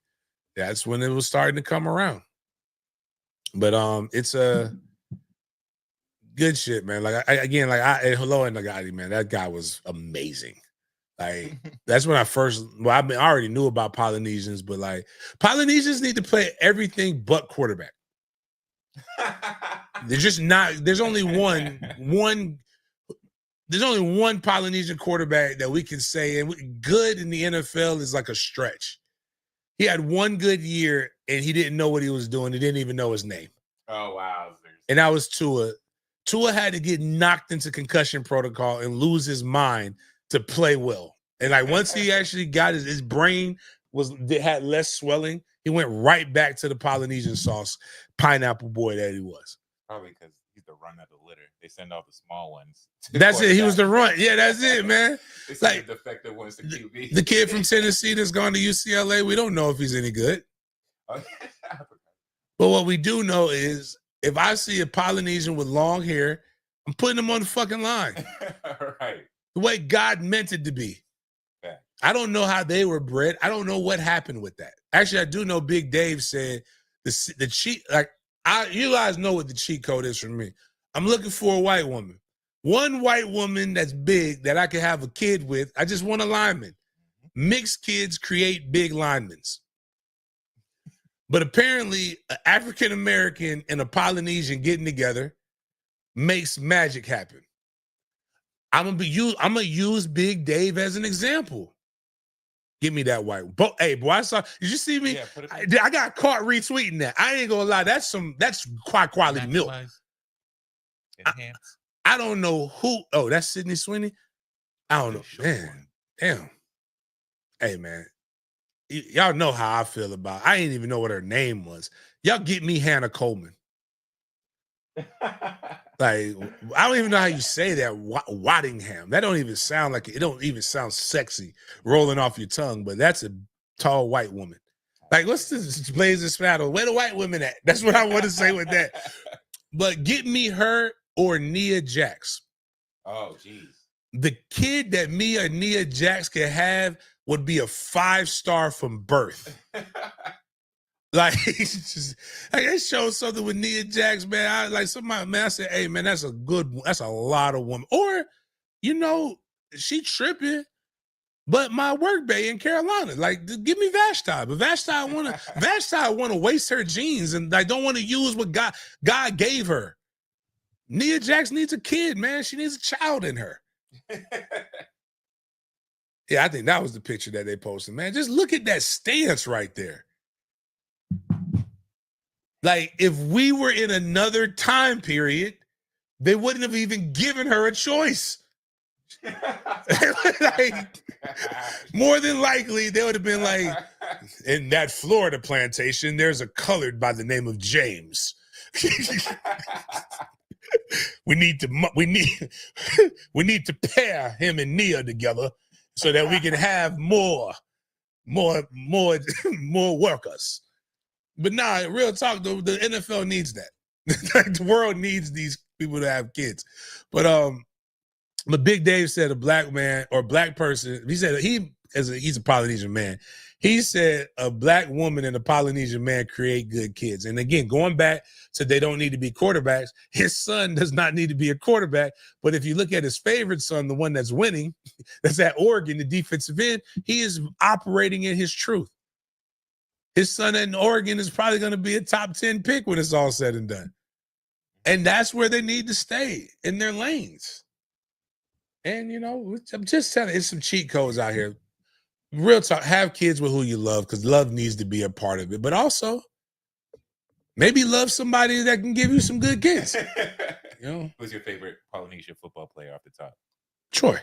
that's when it was starting to come around. But it's a good shit, man. Like hello and Nagati, man. That guy was amazing. Like that's when I already knew about Polynesians, but like Polynesians need to play everything but quarterback. They're just not. There's only one. There's only one Polynesian quarterback that we can say, and good in the NFL is like a stretch. He had one good year, and he didn't know what he was doing. He didn't even know his name. Oh, wow. And that was Tua. Tua had to get knocked into concussion protocol and lose his mind to play well. And like once he actually got his brain had less swelling, he went right back to the Polynesian sauce pineapple boy that he was. Probably because he's the run of the litter. They send all the small ones. That's it. He was the run. Yeah, that's it, man. They send the defective ones to QB. The kid from Tennessee that's gone to UCLA, we don't know if he's any good. Oh, but what we do know is if I see a Polynesian with long hair, I'm putting him on the fucking line. Right. The way God meant it to be. Yeah. I don't know how they were bred. I don't know what happened with that. Actually, I do know Big Dave said the cheat, like, you guys know what the cheat code is for me. I'm looking for a white woman. One white woman that's big that I can have a kid with. I just want a lineman. Mixed kids create big linemen. But apparently, an African-American and a Polynesian getting together makes magic happen. I'm gonna use Big Dave as an example. Give me that white. Hey, boy, I saw. Did you see me? Yeah, I got caught retweeting that. I ain't gonna lie. That's high quality milk. I don't know who. Oh, that's Sydney Sweeney. I don't know, man. Damn. Hey, man. Y'all know how I feel about. I didn't even know what her name was. Y'all get me Hannah Coleman. Like, I don't even know how you say that. Waddingham. That don't even sound like it. Don't even sound sexy rolling off your tongue, but that's a tall white woman. Like, what's this blazing spaddle? Where the white women at? That's what I want to say with that. But get me her or Nia Jax. Oh, geez. The kid that me or Nia Jax could have would be a 5-star from birth. Like, it shows something with Nia Jax, man. I said, hey, man, that's a lot of women. Or, she tripping, but my work bay in Carolina, like, give me Vashti. But Vashti wanna waste her genes and I don't want to use what God gave her. Nia Jax needs a kid, man. She needs a child in her. Yeah, I think that was the picture that they posted, man. Just look at that stance right there. Like, if we were in another time period, they wouldn't have even given her a choice. Like, more than likely, they would have been like, in that Florida plantation, there's a colored by the name of James. we need to pair him and Nia together so that we can have more workers. But nah, real talk, the NFL needs that. The world needs these people to have kids. But Big Dave said a black man or black person, he said he's a Polynesian man. He said a black woman and a Polynesian man create good kids. And again, going back to they don't need to be quarterbacks, his son does not need to be a quarterback. But if you look at his favorite son, the one that's winning, that's at Oregon, the defensive end, he is operating in his truth. His son in Oregon is probably going to be a top 10 pick when it's all said and done. And that's where they need to stay, in their lanes. And, I'm just telling you, it's some cheat codes out here. Real talk, have kids with who you love because love needs to be a part of it. But also, maybe love somebody that can give you some good kids. Who's your favorite Polynesian football player off the top? Troy.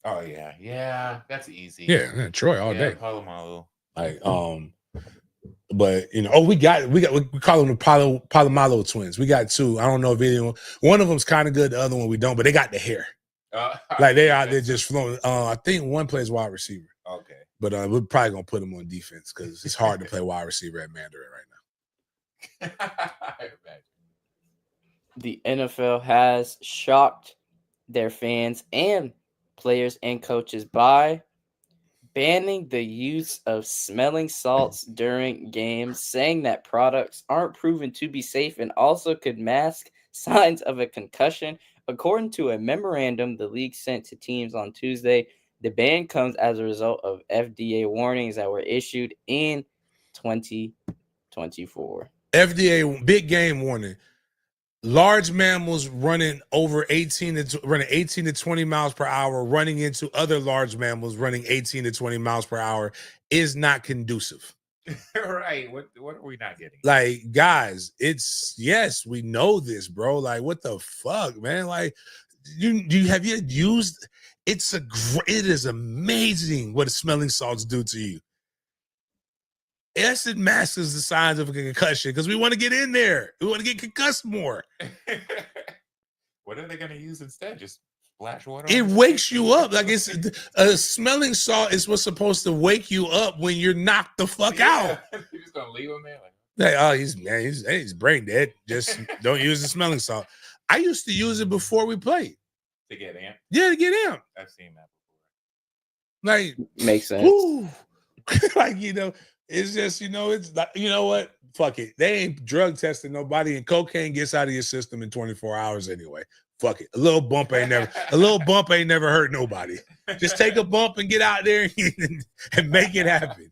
Oh, yeah. Yeah, that's easy. Yeah, Troy all day. Palomalu. Like, But we call them the Palomalo twins. We got two. I don't know if anyone. One of them's kind of good. The other one we don't. But they got the hair. Like they out there just flowing. I think one plays wide receiver. Okay. But we're probably gonna put them on defense because it's hard to play wide receiver at Mandarin right now. The NFL has shocked their fans and players and coaches by banning the use of smelling salts during games, saying that products aren't proven to be safe and also could mask signs of a concussion. According to a memorandum the league sent to teams on Tuesday, the ban comes as a result of FDA warnings that were issued in 2024. FDA big game warning. Large mammals running over 18 to 20 miles per hour, running into other large mammals running 18 to 20 miles per hour is not conducive. Right. What are we not getting? Like, guys, yes, we know this, bro. Like, what the fuck, man? Like, have you used it is amazing what smelling salts do to you. Yes, it masks the signs of a concussion because we want to get in there. We want to get concussed more. What are they going to use instead? Just splash water? It wakes you up. Like it's a smelling salt is what's supposed to wake you up when you're knocked the fuck out. You're just going to leave him there? He's brain dead. Just don't use the smelling salt. I used to use it before we played. To get amped? Yeah, to get amped. I've seen that before. Like, makes sense. Like, it's just, it's like, you know what? Fuck it. They ain't drug testing nobody, and cocaine gets out of your system in 24 hours anyway. Fuck it. A little bump ain't never hurt nobody. Just take a bump and get out there and make it happen.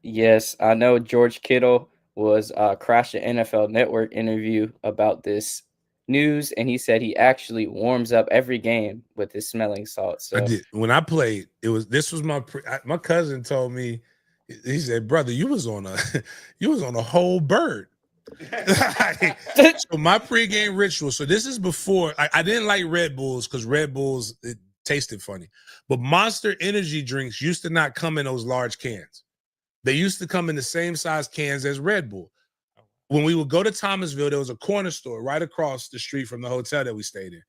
Yes, I know George Kittle was crashing NFL Network interview about this news, and he said he actually warms up every game with his smelling salt. So I did. When I played, this was my cousin told me, he said, brother, you was on a whole bird. So my pregame ritual. So this is before I didn't like Red Bulls because Red Bulls it tasted funny, but Monster energy drinks used to not come in those large cans. They used to come in the same size cans as Red Bull. When we would go to Thomasville, there was a corner store right across the street from the hotel that we stayed in.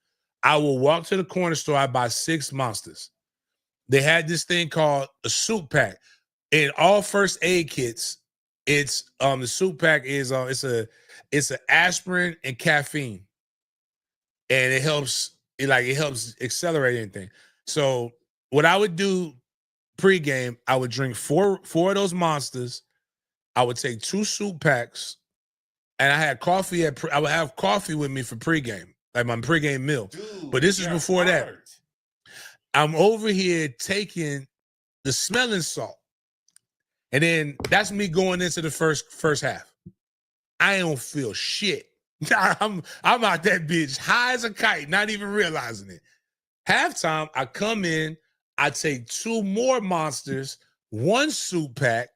I will walk to the corner store. I buy 6 Monsters. They had this thing called a soup pack. In all first aid kits, it's the soup pack is it's an aspirin and caffeine, and it helps accelerate anything. So what I would do pregame, I would drink four of those Monsters. I would take 2 soup packs. And I had coffee I would have coffee with me for pregame, like my pregame meal. Dude, but this is before that. I'm over here taking the smelling salt. And then that's me going into the first half. I don't feel shit. I'm out that bitch high as a kite, not even realizing it. Halftime, I come in, I take 2 more Monsters, 1 soup pack,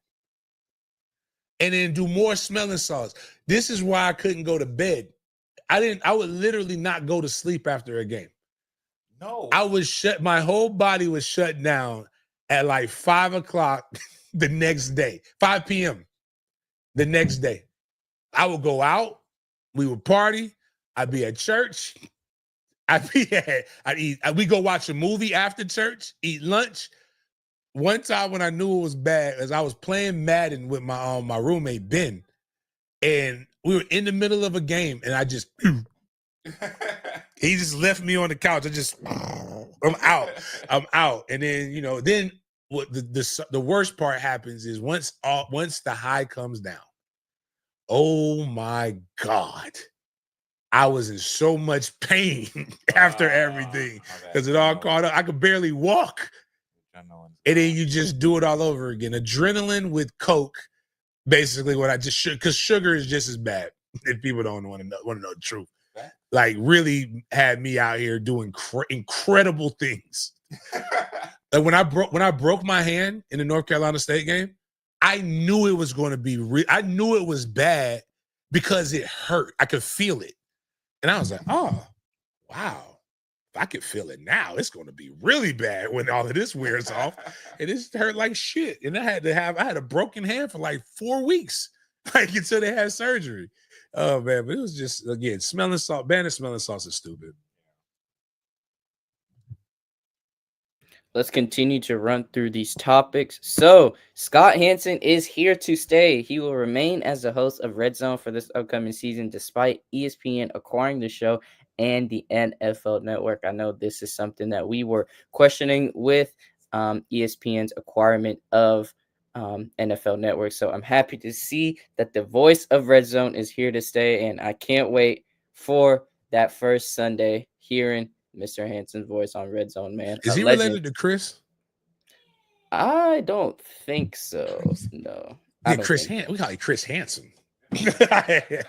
and then do more smelling salts. This is why I couldn't go to bed. I would literally not go to sleep after a game. No. My whole body was shut down at like 5 o'clock the next day, 5 p.m. the next day. I would go out, we would party, I'd be at church, we go watch a movie after church, eat lunch. One time when I knew it was bad, as I was playing Madden with my roommate Ben, and we were in the middle of a game, and I just he just left me on the couch. I'm out. And then then what the worst part happens is once the high comes down. Oh my God. I was in so much pain after everything because it all caught up. I could barely walk. And then you just do it all over again. Adrenaline with Coke, basically what I just because sugar is just as bad if people don't want to know the truth. Like really had me out here doing incredible things. Like when I broke my hand in the North Carolina State game, I knew it was going to be I knew it was bad because it hurt. I could feel it. And I was like, oh, wow. I could feel it now. It's going to be really bad when all of this wears off. And it hurt like shit. And I had a broken hand for like 4 weeks, like until they had surgery. Oh man, but it was just, again, smelling salt. Banning smelling sauce is stupid. Let's continue to run through these topics. So, Scott Hansen is here to stay. He will remain as the host of Red Zone for this upcoming season, despite ESPN acquiring the show and the NFL Network. I know this is something that we were questioning with ESPN's acquirement of NFL Network. So, I'm happy to see that the voice of Red Zone is here to stay, and I can't wait for that first Sunday hearing Mr. Hansen's voice on Red Zone, man. Is he related to Chris? I don't think so. No. Yeah, we call you Chris Hansen. I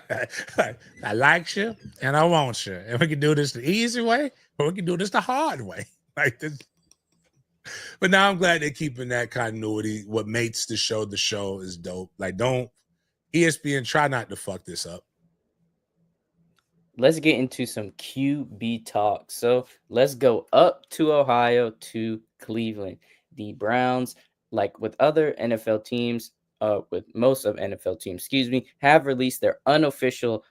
like you and I want you. And we can do this the easy way, or we can do this the hard way. Like this. But now I'm glad they're keeping that continuity. What makes the show is dope. Like, don't ESPN try not to fuck this up. Let's get into some QB talk. So let's go up to Ohio to Cleveland. The Browns, like with other NFL teams, with most of NFL teams, have released their unofficial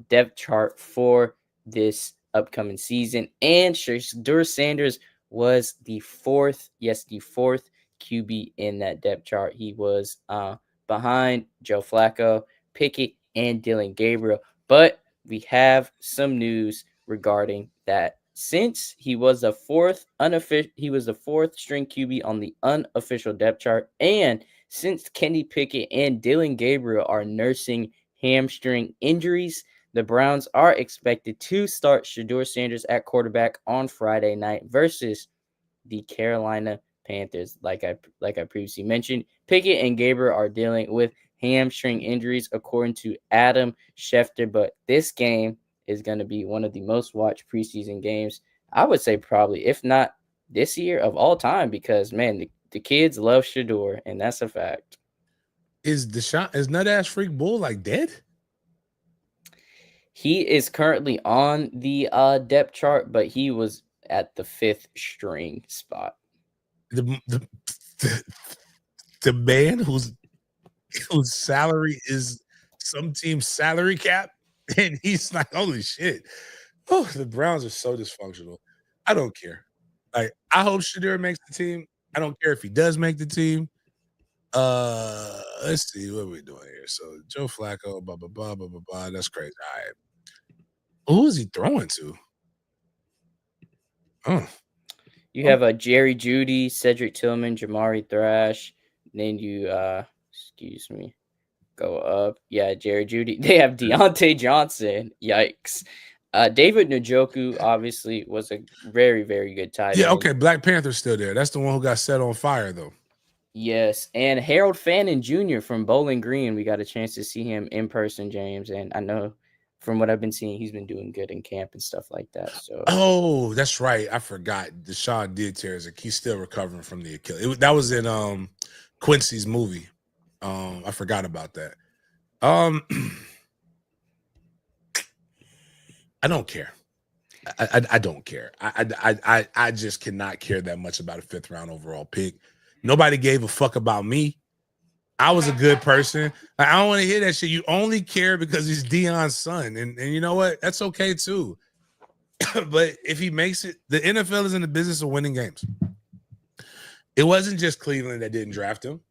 depth chart for this upcoming season. And Shedeur Sanders was the fourth QB in that depth chart. He was behind Joe Flacco, Pickett, and Dylan Gabriel. But we have some news regarding that. Since he was the fourth string QB on the unofficial depth chart, and since Kenny Pickett and Dylan Gabriel are nursing hamstring injuries, the Browns are expected to start Shedeur Sanders at quarterback on Friday night versus the Carolina Panthers. Like I previously mentioned, Pickett and Gabriel are dealing with hamstring injuries, according to Adam Schefter. But this game is going to be one of the most watched preseason games, I would say probably, if not this year, of all time, because, man, the kids love Shedeur, and that's a fact. Is Nut-Ass Freak Bull, like, dead? He is currently on the depth chart, but he was at the 5th string spot. The man whose salary is some team's salary cap, and he's like, holy shit. Oh, the Browns are so dysfunctional. I don't care. Like, I hope Shedeur makes the team. I don't care if he does make the team. Let's see what we're doing here. So Joe Flacco, blah blah blah blah blah blah. That's crazy. All right. Who is he throwing to? Oh. You have Jerry Jeudy, Cedric Tillman, Jamari Thrash. Then you go up. Yeah, Jerry Jeudy. They have Deontay Johnson. Yikes. David Njoku obviously was a very, very good tight end. Yeah, okay. Black Panther's still there. That's the one who got set on fire, though. Yes, and Harold Fannin Jr. from Bowling Green. We got a chance to see him in person, James, and I know from what I've been seeing, he's been doing good in camp and stuff like that. So, oh, that's right. I forgot. Deshaun did tear his Achilles. He's still recovering from the Achilles. That was in Quincy's movie. I forgot about that. I don't care. I don't care. I just cannot care that much about a 5th round overall pick. Nobody gave a fuck about me. I was a good person. I don't want to hear that shit. You only care because he's Deion's son. And you know what? That's okay too. But if he makes it, the NFL is in the business of winning games. It wasn't just Cleveland that didn't draft him.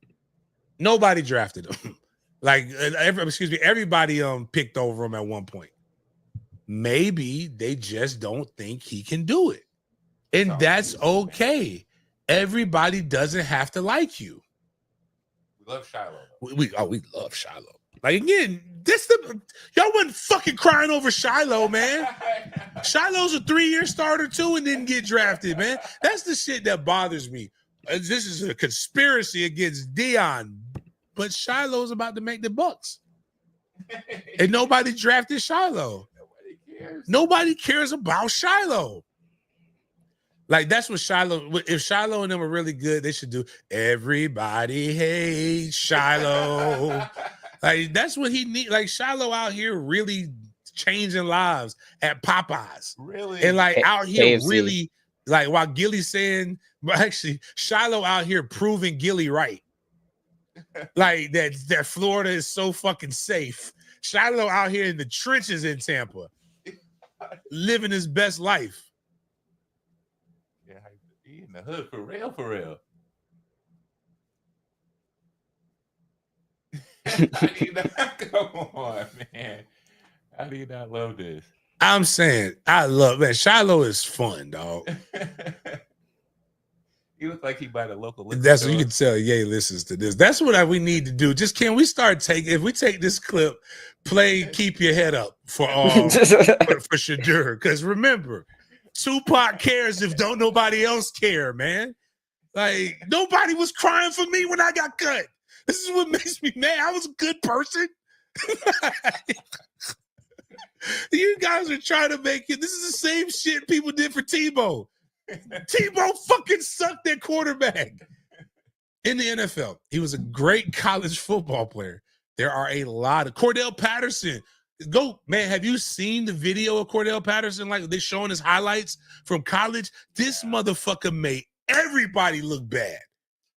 Nobody drafted him. Everybody picked over him at one point. Maybe they just don't think he can do it. And that's okay. Everybody doesn't have to like you. We love Shiloh. We love Shiloh. Like, again, y'all wasn't fucking crying over Shiloh, man. Shiloh's a 3-year starter too and didn't get drafted, man. That's the shit that bothers me. This is a conspiracy against Deion, but Shiloh's about to make the Bucks, and nobody drafted Shiloh. Nobody cares about Shiloh. Like, that's what Shiloh. If Shiloh and them are really good, they should do. Everybody hates Shiloh. Like, that's what he needs. Like, Shiloh out here really changing lives at Popeyes. Really? And like out here, KFC. really, like while Gilly's saying, but actually, Shiloh out here proving Gilly right. Like that Florida is so fucking safe. Shiloh out here in the trenches in Tampa, living his best life. Yeah, he in the hood for real, for real. Come on, man. How do you not love this? I'm saying, I love, man, Shiloh is fun, dog. You look like he by the local liquor That's what you store. can tell. Yay listens to this. That's what we need to do. Just can we start taking? If we take this clip, play "Keep Your Head Up" for Shadur. Because remember, Tupac cares if don't nobody else care, man. Like nobody was crying for me when I got cut. This is what makes me mad. I was a good person. You guys are trying to make it. This is the same shit people did for Tebow. Tebow fucking sucked at quarterback in the NFL. He was a great college football player. There are a lot of Cordell Patterson. Go, man. Have you seen the video of Cordell Patterson? Like they're showing his highlights from college. This motherfucker made everybody look bad.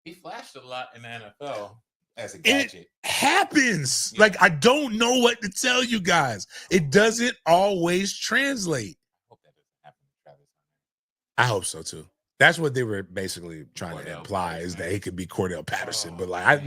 He flashed a lot in the NFL as a gadget. It happens. Yeah. Like I don't know what to tell you guys. It doesn't always translate. I hope so too. That's what they were basically trying to imply is that he could be Cordell Patterson, but like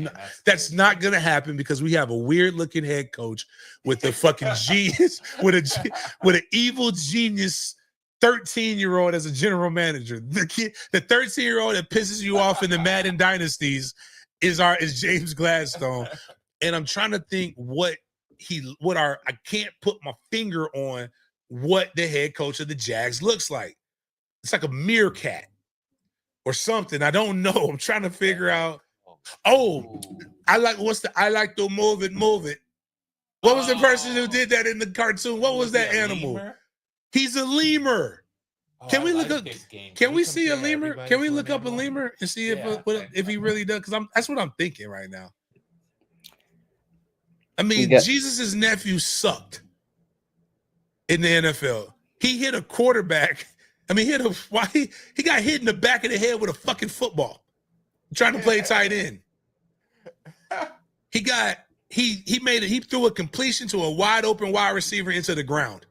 that's not gonna happen because we have a weird looking head coach with a fucking genius, with an evil genius 13-year-old as a general manager. The 13-year-old that pisses you off in the Madden dynasties is James Gladstone, and I'm trying to think I can't put my finger on what the head coach of the Jags looks like. It's like a meerkat or something. I don't know. I'm trying to figure out. Oh, I like to move it. What was the person who did that in the cartoon? What was that animal? Lemur? He's a lemur. Can we look up? Can we see a lemur? Can we look up a lemur and see if he really does? Because that's what I'm thinking right now. I mean, Jesus' nephew sucked in the NFL. He hit a quarterback. I mean, he got hit in the back of the head with a fucking football trying to play tight end. He threw a completion to a wide open wide receiver into the ground.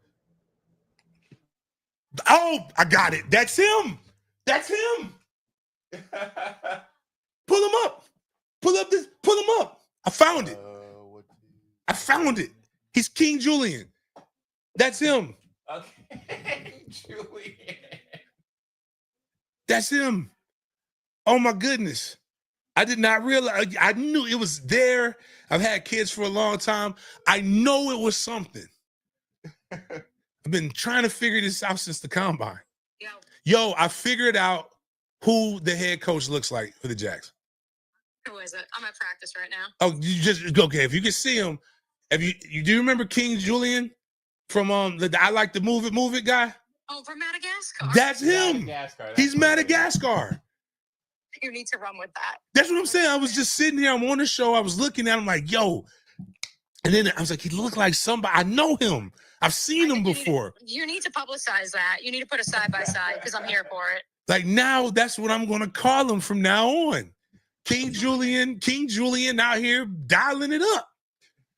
Oh, I got it. That's him. Pull him up. Pull him up. I found it. He's King Julian. That's him. Okay, Julian. That's him. Oh my goodness. I did not realize. I knew it was there. I've had kids for a long time. I know it was something. I've been trying to figure this out since the combine. Yo, I figured out who the head coach looks like for the Jags. Who is it? I'm at practice right now. Oh, you just okay. If you can see him, do you remember King Julian from the I like to move it guy? Oh, from Madagascar. That's him. He's Madagascar. You need to run with that. That's what I'm saying. I was just sitting here. I'm on the show. I was looking at him like, yo. And then I was like, he looked like somebody. I know him. I've seen him before. You need to publicize that. You need to put a side by side because I'm here for it. Like now, that's what I'm going to call him from now on. King Julian out here dialing it up.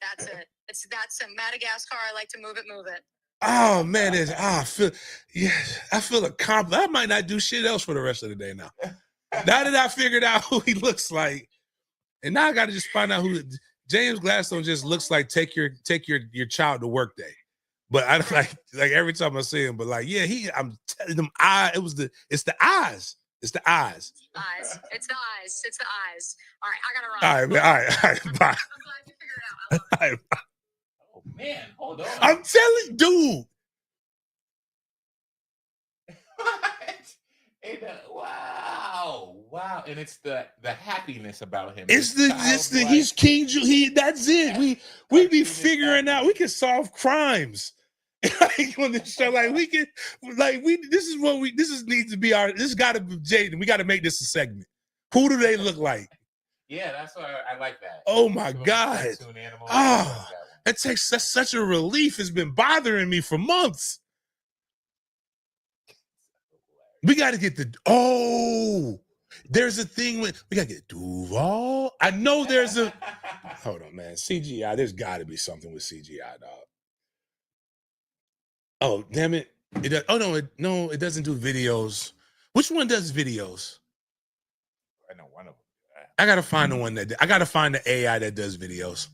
That's it. That's a Madagascar. I like to move it. Oh man, I feel accomplished. I might not do shit else for the rest of the day now. Now that I figured out who he looks like, and now I got to just find out who James Gladstone just looks like. Take your child to work day, but I like every time I see him. But like, yeah, I'm telling them, it's the eyes. It's the eyes. All right, I gotta run. All right, man. All right, bye. I'm glad you figured it out. All right, bye. Man, hold on. I'm telling, dude. Wow, and it's the happiness about him. He's King. That's it. We be figuring out. We can solve crimes. Like on this show, like we can, needs to be this got to be Jaden. We got to make this a segment. Who do they look like? Yeah, that's why I like that. Oh my God. That's such a relief. It's been bothering me for months. We got to get there's a thing we got to get Duval. I know there's a, hold on, man. CGI, there's got to be something with CGI, dog. Oh, damn it. It doesn't do videos. Which one does videos? I know one of them. I got to find the one I got to find the AI that does videos.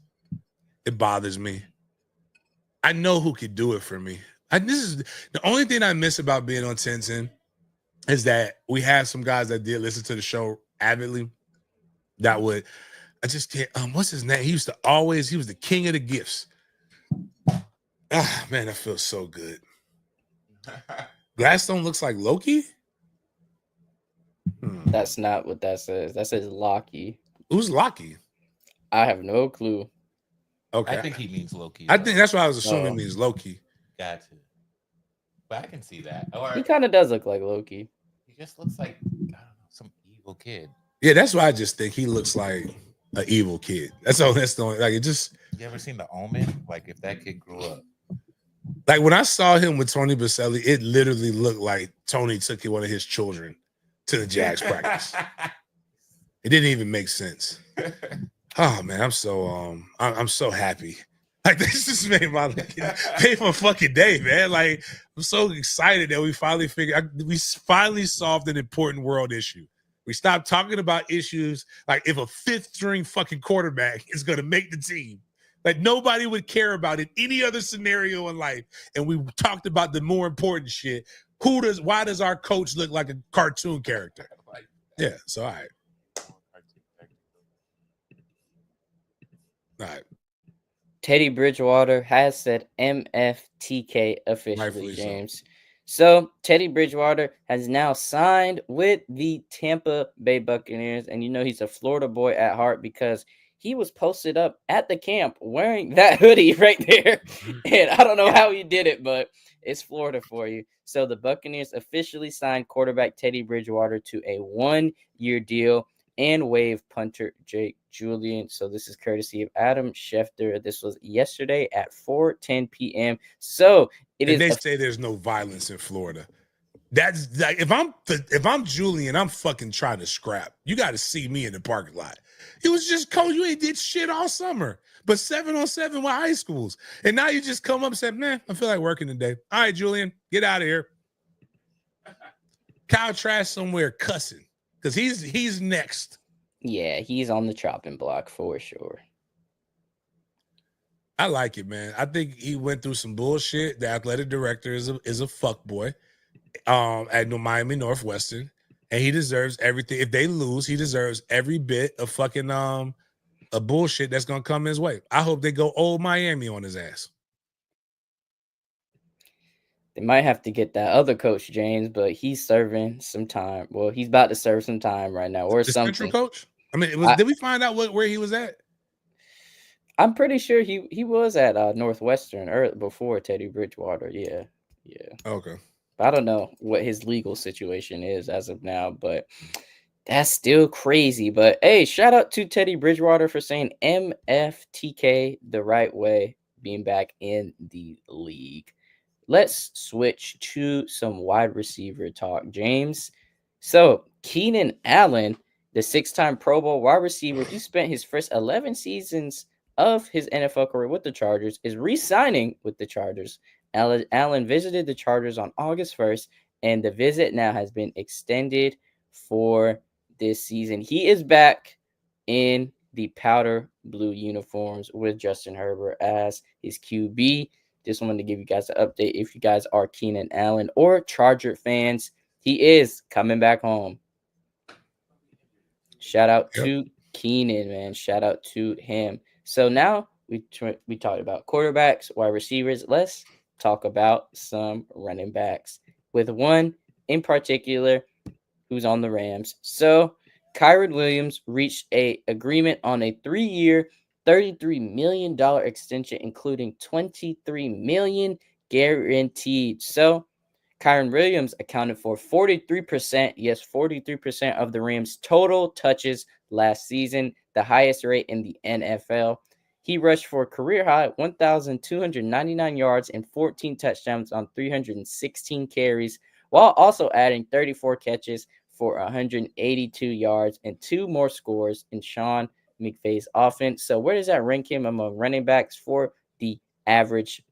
It bothers me. I know who could do it for me. This is the only thing I miss about being on 1010 is that we have some guys that did listen to the show avidly. That would, I just can't. What's his name? He was the king of the gifts. Ah, man, that feels so good. Gladstone looks like Loki. That's not what that says. That says Loki. Who's Loki? I have no clue. Okay, I think he means Loki. I think that's what I was assuming means Loki. Gotcha. But I can see that. Or He kind of does look like Loki. he just looks like, I don't know, some evil kid. Yeah, that's why I just think he looks like an evil kid. That's all. That's the only, like, it just. You ever seen The Omen? Like if that kid grew up. Like when I saw him with Tony Baselli, it literally looked like Tony took one of his children to the Jags practice. It didn't even make sense. Oh man, I'm so happy. Like this just made my fucking day, man. Like I'm so excited that we finally finally solved an important world issue. We stopped talking about issues like if a fifth string fucking quarterback is gonna make the team. Like nobody would care about it any other scenario in life. And we talked about the more important shit. Why does our coach look like a cartoon character? Yeah, so all right. All right. Teddy Bridgewater has said MFTK officially, Rightfully so. James. So Teddy Bridgewater has now signed with the Tampa Bay Buccaneers. And you know he's a Florida boy at heart because he was posted up at the camp wearing that hoodie right there. And I don't know how he did it, but it's Florida for you. So the Buccaneers officially signed quarterback Teddy Bridgewater to a 1-year deal and waived punter Jake Julian. So this is courtesy of Adam Schefter. This was yesterday at 4:10 p.m. So they say there's no violence in Florida. That's like if I'm Julian, I'm fucking trying to scrap. You got to see me in the parking lot. It was just cold. You ain't did shit all summer, but 7-on-7 with high schools, and now you just come up and say, "Man, I feel like working today." All right, Julian, get out of here. Kyle Trask somewhere cussing because he's next. Yeah, he's on the chopping block for sure. I like it, man. I think he went through some bullshit. The athletic director is a fuck boy at Miami Northwestern, and he deserves everything. If they lose, he deserves every bit of fucking a bullshit that's gonna come his way. I hope they go old Miami on his ass. They might have to get that other coach, James, but he's serving some time. Well, he's about to serve some time right now, or the something. Central coach? I mean, did we find out where he was at? I'm pretty sure he was at Northwestern before Teddy Bridgewater. Yeah. Okay. I don't know what his legal situation is as of now, but that's still crazy. But hey, shout out to Teddy Bridgewater for saying MFTK the right way, being back in the league. Let's switch to some wide receiver talk, James. So Keenan Allen, the 6-time Pro Bowl wide receiver, who spent his first 11 seasons of his NFL career with the Chargers, is re-signing with the Chargers. Allen visited the Chargers on August 1st, and the visit now has been extended for this season. He is back in the powder blue uniforms with Justin Herbert as his QB. Just wanted to give you guys an update. If you guys are Keenan Allen or Charger fans, he is coming back home. Shout out to Keenan, man. Shout out to him. So now we talked about quarterbacks, wide receivers. Let's talk about some running backs with one in particular who's on the Rams. So Kyron Williams reached an agreement on a 3-year, $33 million extension, including $23 million guaranteed. So Kyron Williams accounted for 43%, yes, 43% of the Rams' total touches last season, the highest rate in the NFL. He rushed for a career-high 1,299 yards and 14 touchdowns on 316 carries, while also adding 34 catches for 182 yards and 2 more scores in Sean McVay's offense. So where does that rank him among running backs for the average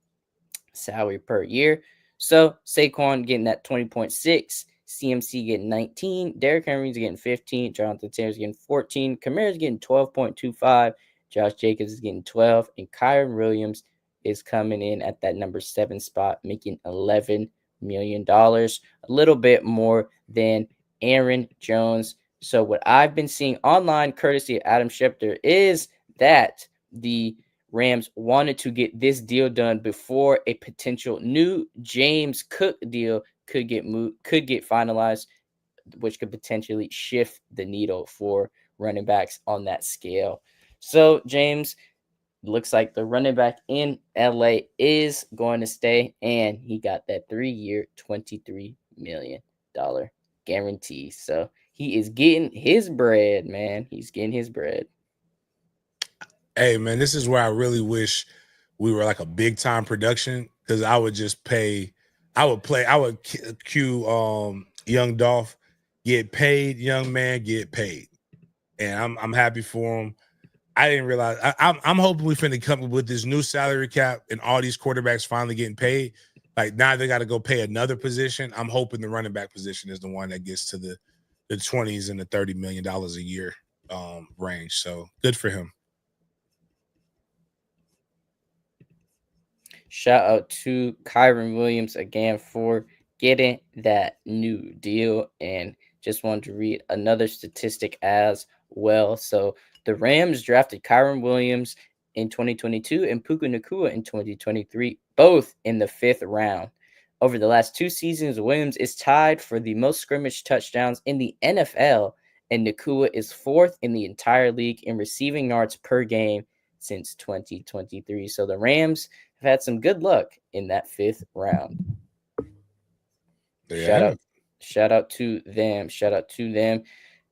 salary per year? So Saquon getting that 20.6, CMC getting 19, Derrick Henry's getting 15, Jonathan Taylor's getting 14, Kamara's getting 12.25, Josh Jacobs is getting 12, and Kyron Williams is coming in at that number 7 spot, making $11 million, a little bit more than Aaron Jones. So what I've been seeing online, courtesy of Adam Schefter, is that the Rams wanted to get this deal done before a potential new James Cook deal could get finalized, which could potentially shift the needle for running backs on that scale. So, James, looks like the running back in LA is going to stay, and he got that 3-year, $23 million guarantee. So he is getting his bread, man. He's getting his bread. Hey, man, this is where I really wish we were like a big time production, because I would just pay. I would cue Young Dolph, get paid, young man, get paid, and I'm happy for him. I didn't realize. I'm hoping we finna come up with this new salary cap and all these quarterbacks finally getting paid. Like now they got to go pay another position. I'm hoping the running back position is the one that gets to the 20s and the $30 million a year range. So good for him. Shout out to Kyron Williams again for getting that new deal. And just wanted to read another statistic as well. So the Rams drafted Kyron Williams in 2022 and Puka Nacua in 2023, both in the 5th round. Over the last 2 seasons, Williams is tied for the most scrimmage touchdowns in the NFL, and Nacua is 4th in the entire league in receiving yards per game since 2023. So the Rams have had some good luck in that 5th round. Shout out to them.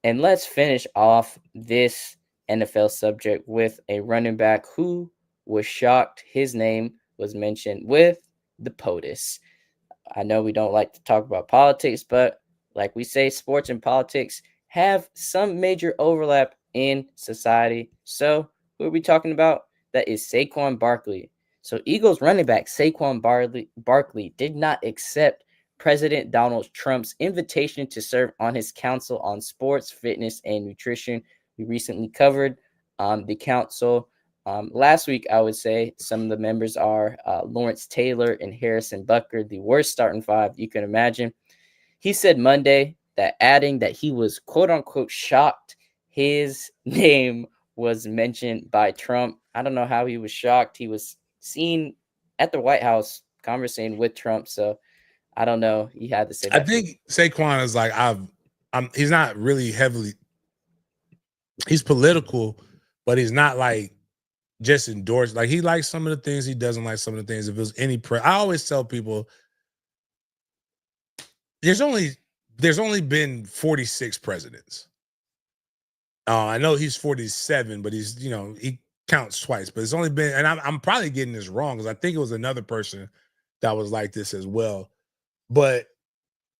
And let's finish off this NFL subject with a running back who was shocked his name was mentioned with the POTUS. I know we don't like to talk about politics, but like we say, sports and politics have some major overlap in society. So who are we talking about? That is Saquon Barkley. So Eagles running back Saquon Barkley did not accept President Donald Trump's invitation to serve on his council on sports, fitness, and nutrition. We recently covered the council. Last week, I would say some of the members are Lawrence Taylor and Harrison Butker, the worst starting 5 you can imagine. He said Monday that adding that he was quote unquote shocked his name was mentioned by Trump. I don't know how he was shocked. He was seen at the White House conversing with Trump. So I don't know. He had to say that. I think Saquon is like, he's not really heavily, he's political, but he's not like just endorsed. Like he likes some of the things, he doesn't like some of the things. If it was any I always tell people there's only been 46 presidents. I know he's 47, but he's, he counts twice, but it's only been, and I'm probably getting this wrong because I think it was another person that was like this as well. But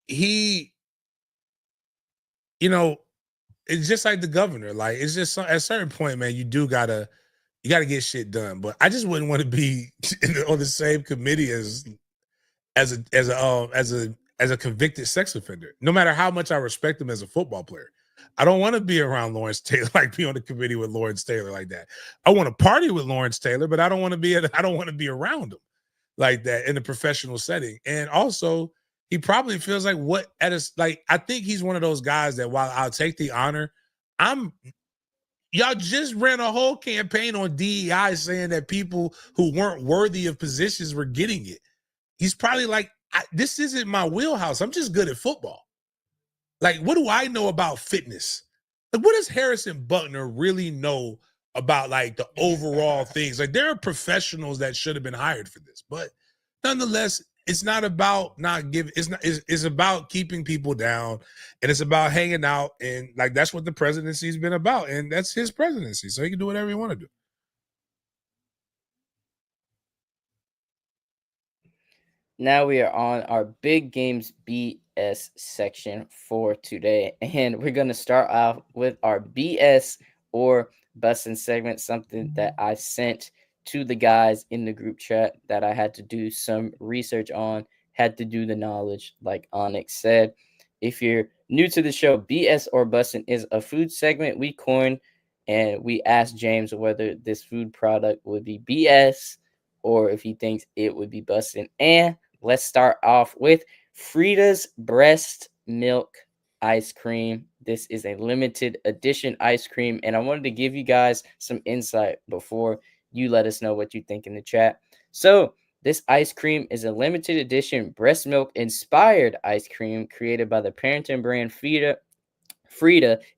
he, it's just like the governor. Like it's just at a certain point, man, you gotta get shit done. But I just wouldn't want to be on the same committee as a convicted sex offender. No matter how much I respect him as a football player, I don't want to be around Lawrence Taylor, like be on the committee with Lawrence Taylor like that. I want to party with Lawrence Taylor, but I don't want to be around him like that in a professional setting. And also, he probably feels like I think he's one of those guys that while I'll take the honor, y'all just ran a whole campaign on DEI saying that people who weren't worthy of positions were getting it. He's probably like, this isn't my wheelhouse. I'm just good at football. Like, what do I know about fitness? Like, what does Harrison Butker really know about like the overall things? Like, there are professionals that should have been hired for this, but nonetheless, it's not about not giving. It's about keeping people down, and it's about hanging out, and like that's what the presidency's been about, and that's his presidency, so he can do whatever he want to do. Now we are on our big games BS section for today, and we're going to start off with our BS or bussin' segment, something that I sent to the guys in the group chat that I had to do some research on, had to do the knowledge, like Onyx said. If you're new to the show, BS or bussin' is a food segment we coined, and we asked James whether this food product would be BS or if he thinks it would be bussin'. And let's start off with Frida's breast milk ice cream. This is a limited edition ice cream, and I wanted to give you guys some insight before you let us know what you think in the chat. So, this ice cream is a limited edition breast milk inspired ice cream created by the parenting brand Frida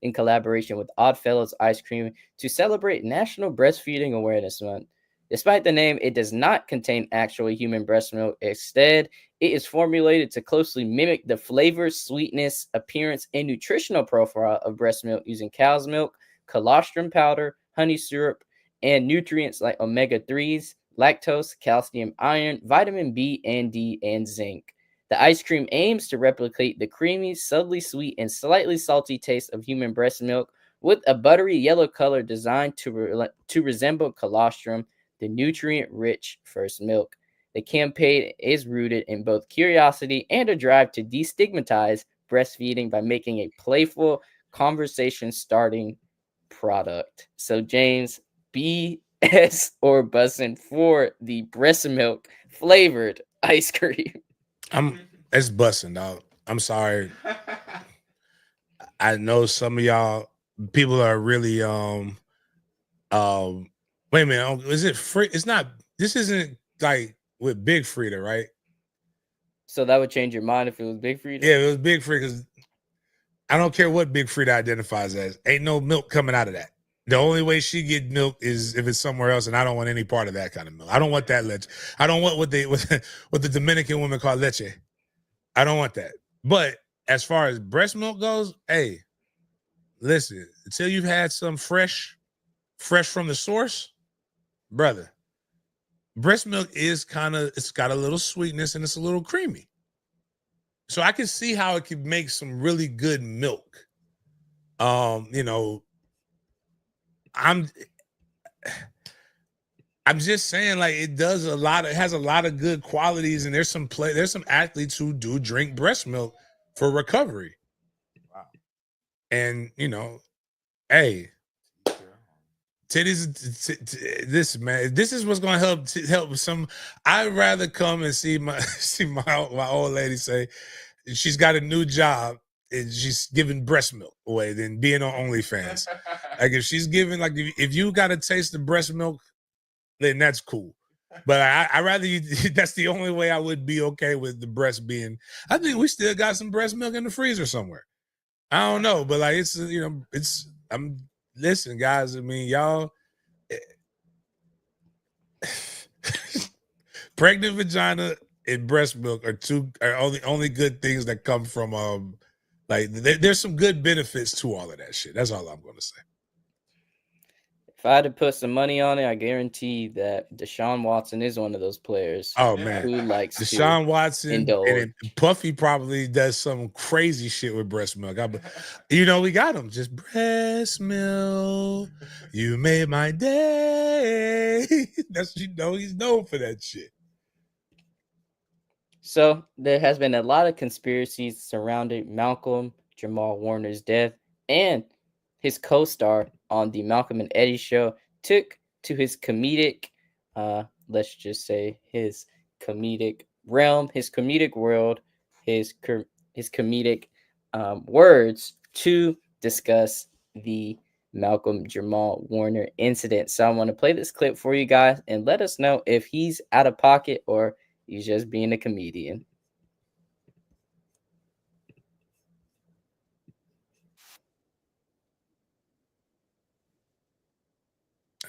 in collaboration with Oddfellows Ice Cream to celebrate National Breastfeeding Awareness Month. Despite the name, it does not contain actual human breast milk. Instead, it is formulated to closely mimic the flavor, sweetness, appearance, and nutritional profile of breast milk using cow's milk, colostrum powder, honey syrup, and nutrients like omega-3s, lactose, calcium, iron, vitamin B and D, and zinc. The ice cream aims to replicate the creamy, subtly sweet, and slightly salty taste of human breast milk with a buttery yellow color designed to resemble colostrum, the nutrient-rich first milk. The campaign is rooted in both curiosity and a drive to destigmatize breastfeeding by making a playful, conversation-starting product. So, James, BS or bussin' for the breast milk flavored ice cream? It's bussin', dog. I'm sorry. I know some of y'all people are really wait a minute, is it free? It's not. This isn't like with Big Frida, right? So that would change your mind if it was Big Frida? Yeah, it was Big Frida because I don't care what Big Frida identifies as. Ain't no milk coming out of that. The only way she get milk is if it's somewhere else, and I don't want any part of that kind of milk. I don't want that leche. I don't want what the Dominican women call leche. I don't want that. But as far as breast milk goes, hey, listen, until you've had some fresh from the source, brother, breast milk is it's got a little sweetness and it's a little creamy. So I can see how it could make some really good milk. I'm just saying, like, it has a lot of good qualities, and there's some athletes who do drink breast milk for recovery. Wow. And hey, titties, this is what's going to help some. I'd rather come and see my old lady say she's got a new job and she's giving breast milk away than being on OnlyFans. Like, if she's giving, like, if you got to taste the breast milk, then that's cool. But I rather you. That's the only way I would be okay with the breast being. I think we still got some breast milk in the freezer somewhere. I don't know, but like listen, guys. I mean, y'all. Pregnant vagina and breast milk are only good things that come from there's some good benefits to all of that shit. That's all I'm gonna say. If I had to put some money on it, I guarantee that Deshaun Watson is one of those players. Oh man, who likes Deshaun Watson indulge. And Puffy probably does some crazy shit with breast milk. We got him just breast milk. You made my day. That's he's known for that shit. So there has been a lot of conspiracies surrounding Malcolm Jamal Warner's death, and his co-star on the Malcolm and Eddie show took to his comedic, let's just say his comedic realm, his comedic world, his comedic words to discuss the Malcolm Jamal Warner incident. So I want to play this clip for you guys and let us know if he's out of pocket or he's just being a comedian.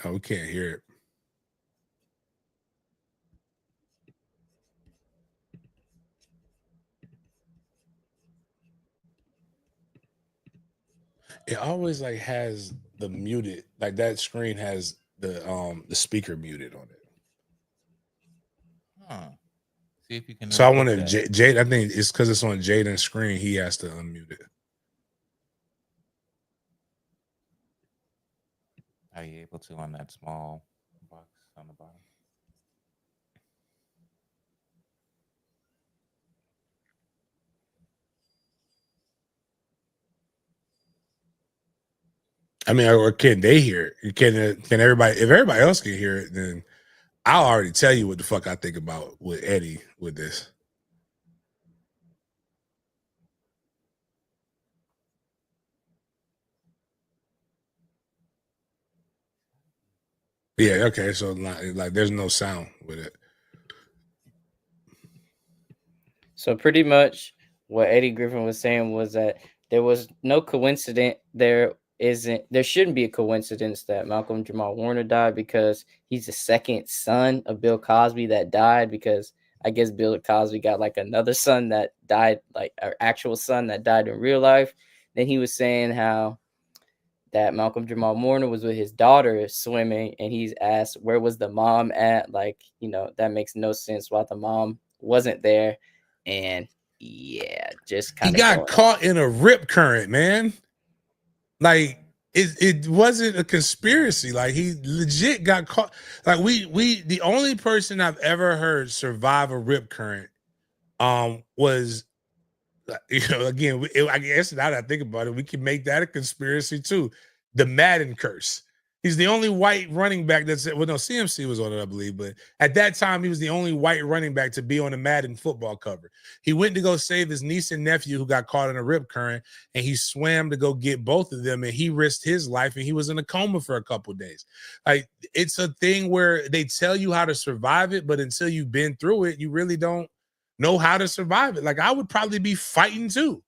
Oh, we can't hear it. It always has the muted, like that screen has the speaker muted on it. Huh. See if you can. So I want to Jade. I think it's because it's on Jaden's screen. He has to unmute it. Are you able to on that small box on the bottom? I mean, or can they hear it? Can everybody? If everybody else can hear it, then I'll already tell you what the fuck I think about with Eddie with this. Yeah, okay. So like there's no sound with it. So pretty much what Eddie Griffin was saying was that there was no coincidence. There shouldn't be a coincidence that Malcolm Jamal Warner died, because he's the second son of Bill Cosby that died, because I guess Bill Cosby got like another son that died, like an actual son that died in real life. Then he was saying how that Malcolm Jamal Warner was with his daughter swimming, and he's asked, where was the mom at? Like, that makes no sense why the mom wasn't there. And yeah, just kind of he got caught in a rip current, man. Like it wasn't a conspiracy. Like he legit got caught. Like we the only person I've ever heard survive a rip current was, again, I guess now that I think about it, we can make that a conspiracy too. The Madden curse. He's the only white running back CMC was on it, I believe, but at that time he was the only white running back to be on a Madden football cover. He went to go save his niece and nephew who got caught in a rip current, and he swam to go get both of them, and he risked his life, and he was in a coma for a couple of days. Like, it's a thing where they tell you how to survive it, but until you've been through it, you really don't know how to survive it. Like, I would probably be fighting too.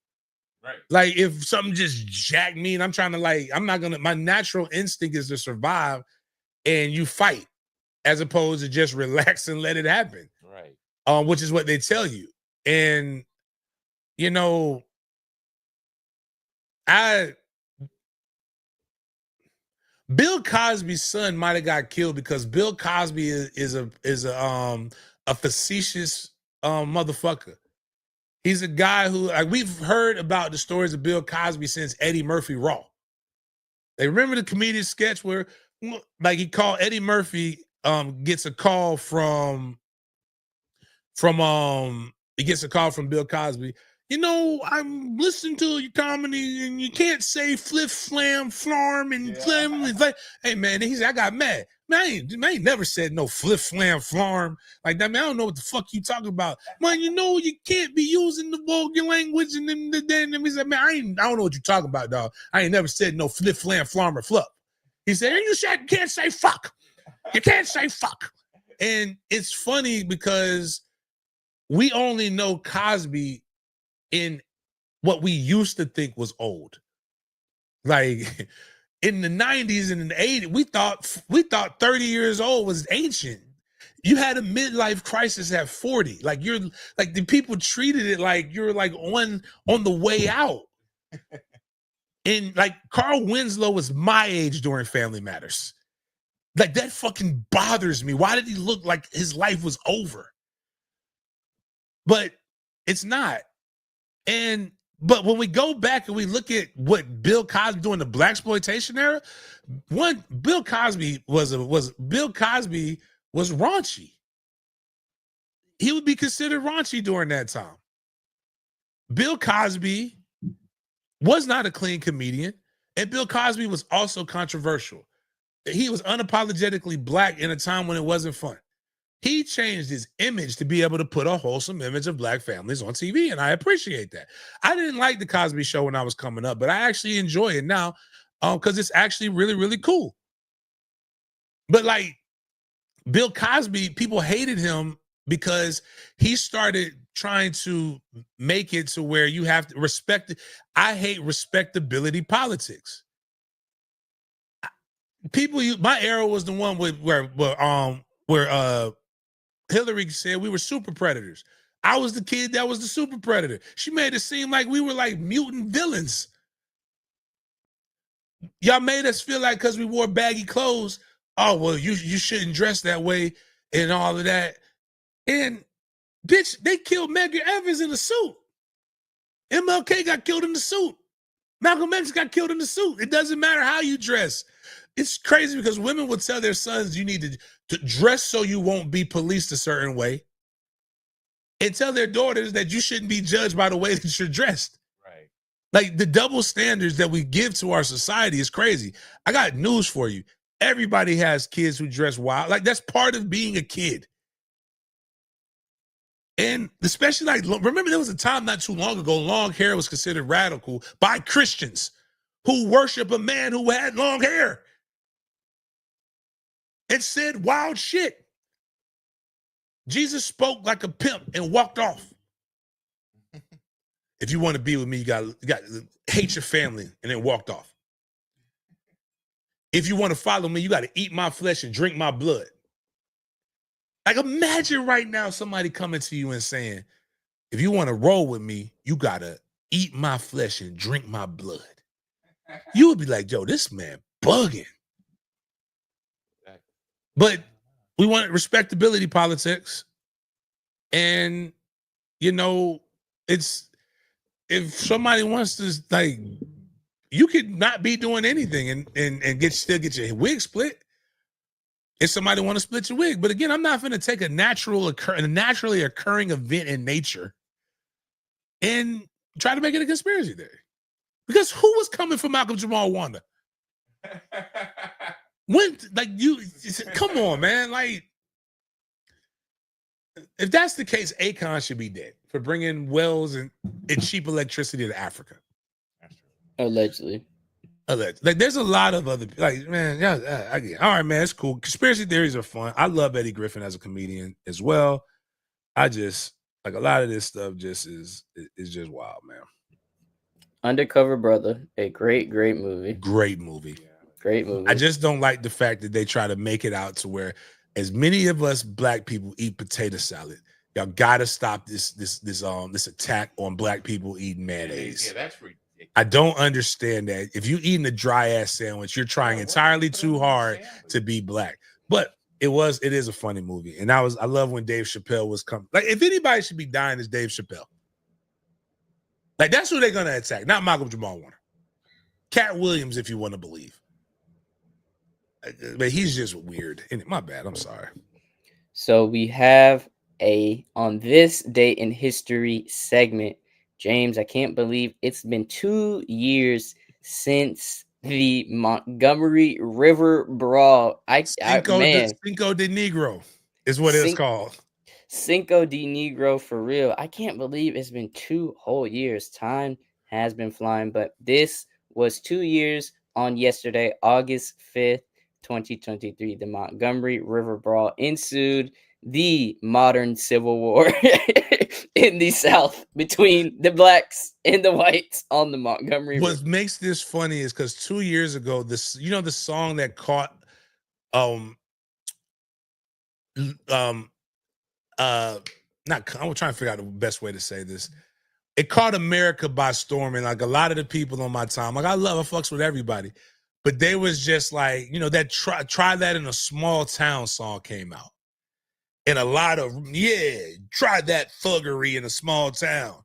Right. Like if something just jacked me and I'm trying to my natural instinct is to survive, and you fight as opposed to just relax and let it happen. Right. Which is what they tell you. And Bill Cosby's son might have got killed because Bill Cosby is a facetious motherfucker. He's a guy who, like, we've heard about the stories of Bill Cosby since Eddie Murphy Raw. They remember the Comedic sketch where, like, he called Eddie Murphy, gets a call from Bill Cosby. I'm listening to your comedy, and you can't say flip, flam, flarm, and flam. Hey, man, I got mad. Man, I ain't never said no flip, flam, flarm. Like that, man, I don't know what the fuck you talking about. Man, you can't be using the vulgar language. And then he said, man, I don't know what you're talking about, dog. I ain't never said no flip, flam, flarm, or flup. He said, you can't say fuck. You can't say fuck. And it's funny because we only know Cosby in what we used to think was old. Like in the 90s and in the 80s, we thought 30 years old was ancient. You had a midlife crisis at 40. Like the people treated it like you're like on the way out. And like Carl Winslow was my age during Family Matters. Like that fucking bothers me. Why did he look like his life was over? But it's not. But when we go back and we look at what Bill Cosby during the blaxploitation era, Bill Cosby was raunchy. He would be considered raunchy during that time. Bill Cosby was not a clean comedian, and Bill Cosby was also controversial. He was unapologetically black in a time when it wasn't fun. He changed his image to be able to put a wholesome image of black families on TV, and I appreciate that. I didn't like the Cosby Show when I was coming up, but I actually enjoy it now because it's actually really, really cool. But like Bill Cosby, people hated him because he started trying to make it to where you have to respect it. I hate respectability politics. My era was the one where Hillary said we were super predators. I was the kid that was the super predator. She made it seem like we were like mutant villains. Y'all made us feel like because we wore baggy clothes, oh, well, you shouldn't dress that way and all of that. And Bitch, they killed Medgar Evers in a suit. MLK got killed in the suit. Malcolm X got killed in the suit. It doesn't matter how you dress. It's crazy because women will tell their sons you need to dress so you won't be policed a certain way, and tell their daughters that you shouldn't be judged by the way that you're dressed. Right. Like the double standards that we give to our society is crazy. I got news for you. Everybody has kids who dress wild. Like that's part of being a kid. And especially like, remember there was a time not too long ago, long hair was considered radical by Christians who worship a man who had long hair and said wild shit. Jesus spoke like a pimp and walked off. If you want to be with me, you got to hate your family and then walked off. If you want to follow me, you got to eat my flesh and drink my blood. Like imagine right now somebody coming to you and saying, if you want to roll with me, you got to eat my flesh and drink my blood. You would be like, yo, this man bugging. But we want respectability politics. And, you know, it's, if somebody wants to, like, you could not be doing anything and still get your wig split. If somebody want to split your wig. But again, I'm not going to take a naturally occurring event in nature and try to make it a conspiracy theory. Because who was coming for Malcolm Jamal Warner? When, like, come on, man. Like, if that's the case, Akon should be dead for bringing wells and cheap electricity to Africa. Allegedly. Like, there's a lot of other, like, man, yeah, I get it. All right, man, it's cool. Conspiracy theories are fun. I love Eddie Griffin as a comedian as well. I just, like, a lot of this stuff just is just wild, man. Undercover Brother, a great movie. Great movie. Great movie. I just don't like the fact that they try to make it out to where as many of us black people eat potato salad. Y'all gotta stop this attack on black people eating mayonnaise. Yeah, that's ridiculous. I don't understand that. If you're eating a dry ass sandwich, you're trying entirely too hard to be black. But it is a funny movie. And I love when Dave Chappelle was coming. Like, if anybody should be dying, it's Dave Chappelle. Like, that's who they're gonna attack, not Malcolm Jamal Warner. Cat Williams, if you want to believe. But he's just weird. My bad. I'm sorry. So we have on this day in history segment. James, I can't believe it's been 2 years since the Montgomery River Brawl. Cinco de Negro is what it's called. Cinco de Negro for real. I can't believe it's been 2 whole years. Time has been flying, but this was 2 years on yesterday, August 5th, 2023. The Montgomery River Brawl ensued the modern Civil War in the South between the blacks and the whites on the Montgomery River. What makes this funny is because 2 years ago, the song that caught I'm trying to figure out the best way to say this. It caught America by storm, and like a lot of the people on my time, like I fucks with everybody, but they was just like, you know, that try that in a small town song came out. And a lot of, try that thuggery in a small town.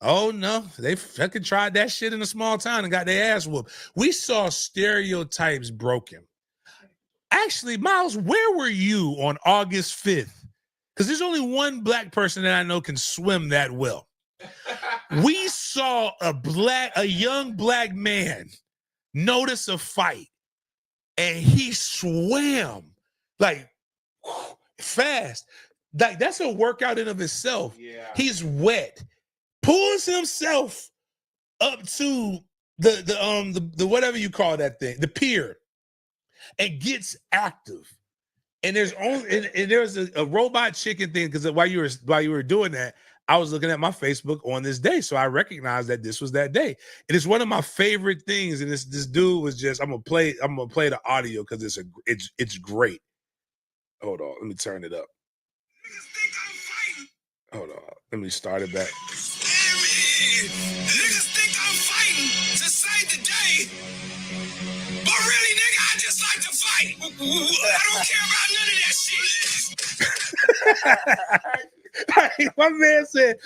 Oh, no, they fucking tried that shit in a small town and got their ass whooped. We saw stereotypes broken. Actually, Miles, where were you on August 5th? Because there's only one black person that I know can swim that well. We saw a young black man notice a fight, and he swam like fast. Like, that's a workout in of itself. Yeah. He's wet, pulls himself up to the whatever you call that thing, the pier, and gets active. And there's a robot chicken thing, because while you were doing that, I was looking at my Facebook on this day, so I recognized that this was that day. And it's one of my favorite things. And this dude was just, I'm gonna play the audio because it's great. Hold on, let me turn it up. Hold on, let me start it back. Niggas think I'm fighting to save the day, but really, nigga, I just like to fight. I don't care about none of that shit. Like, my man said,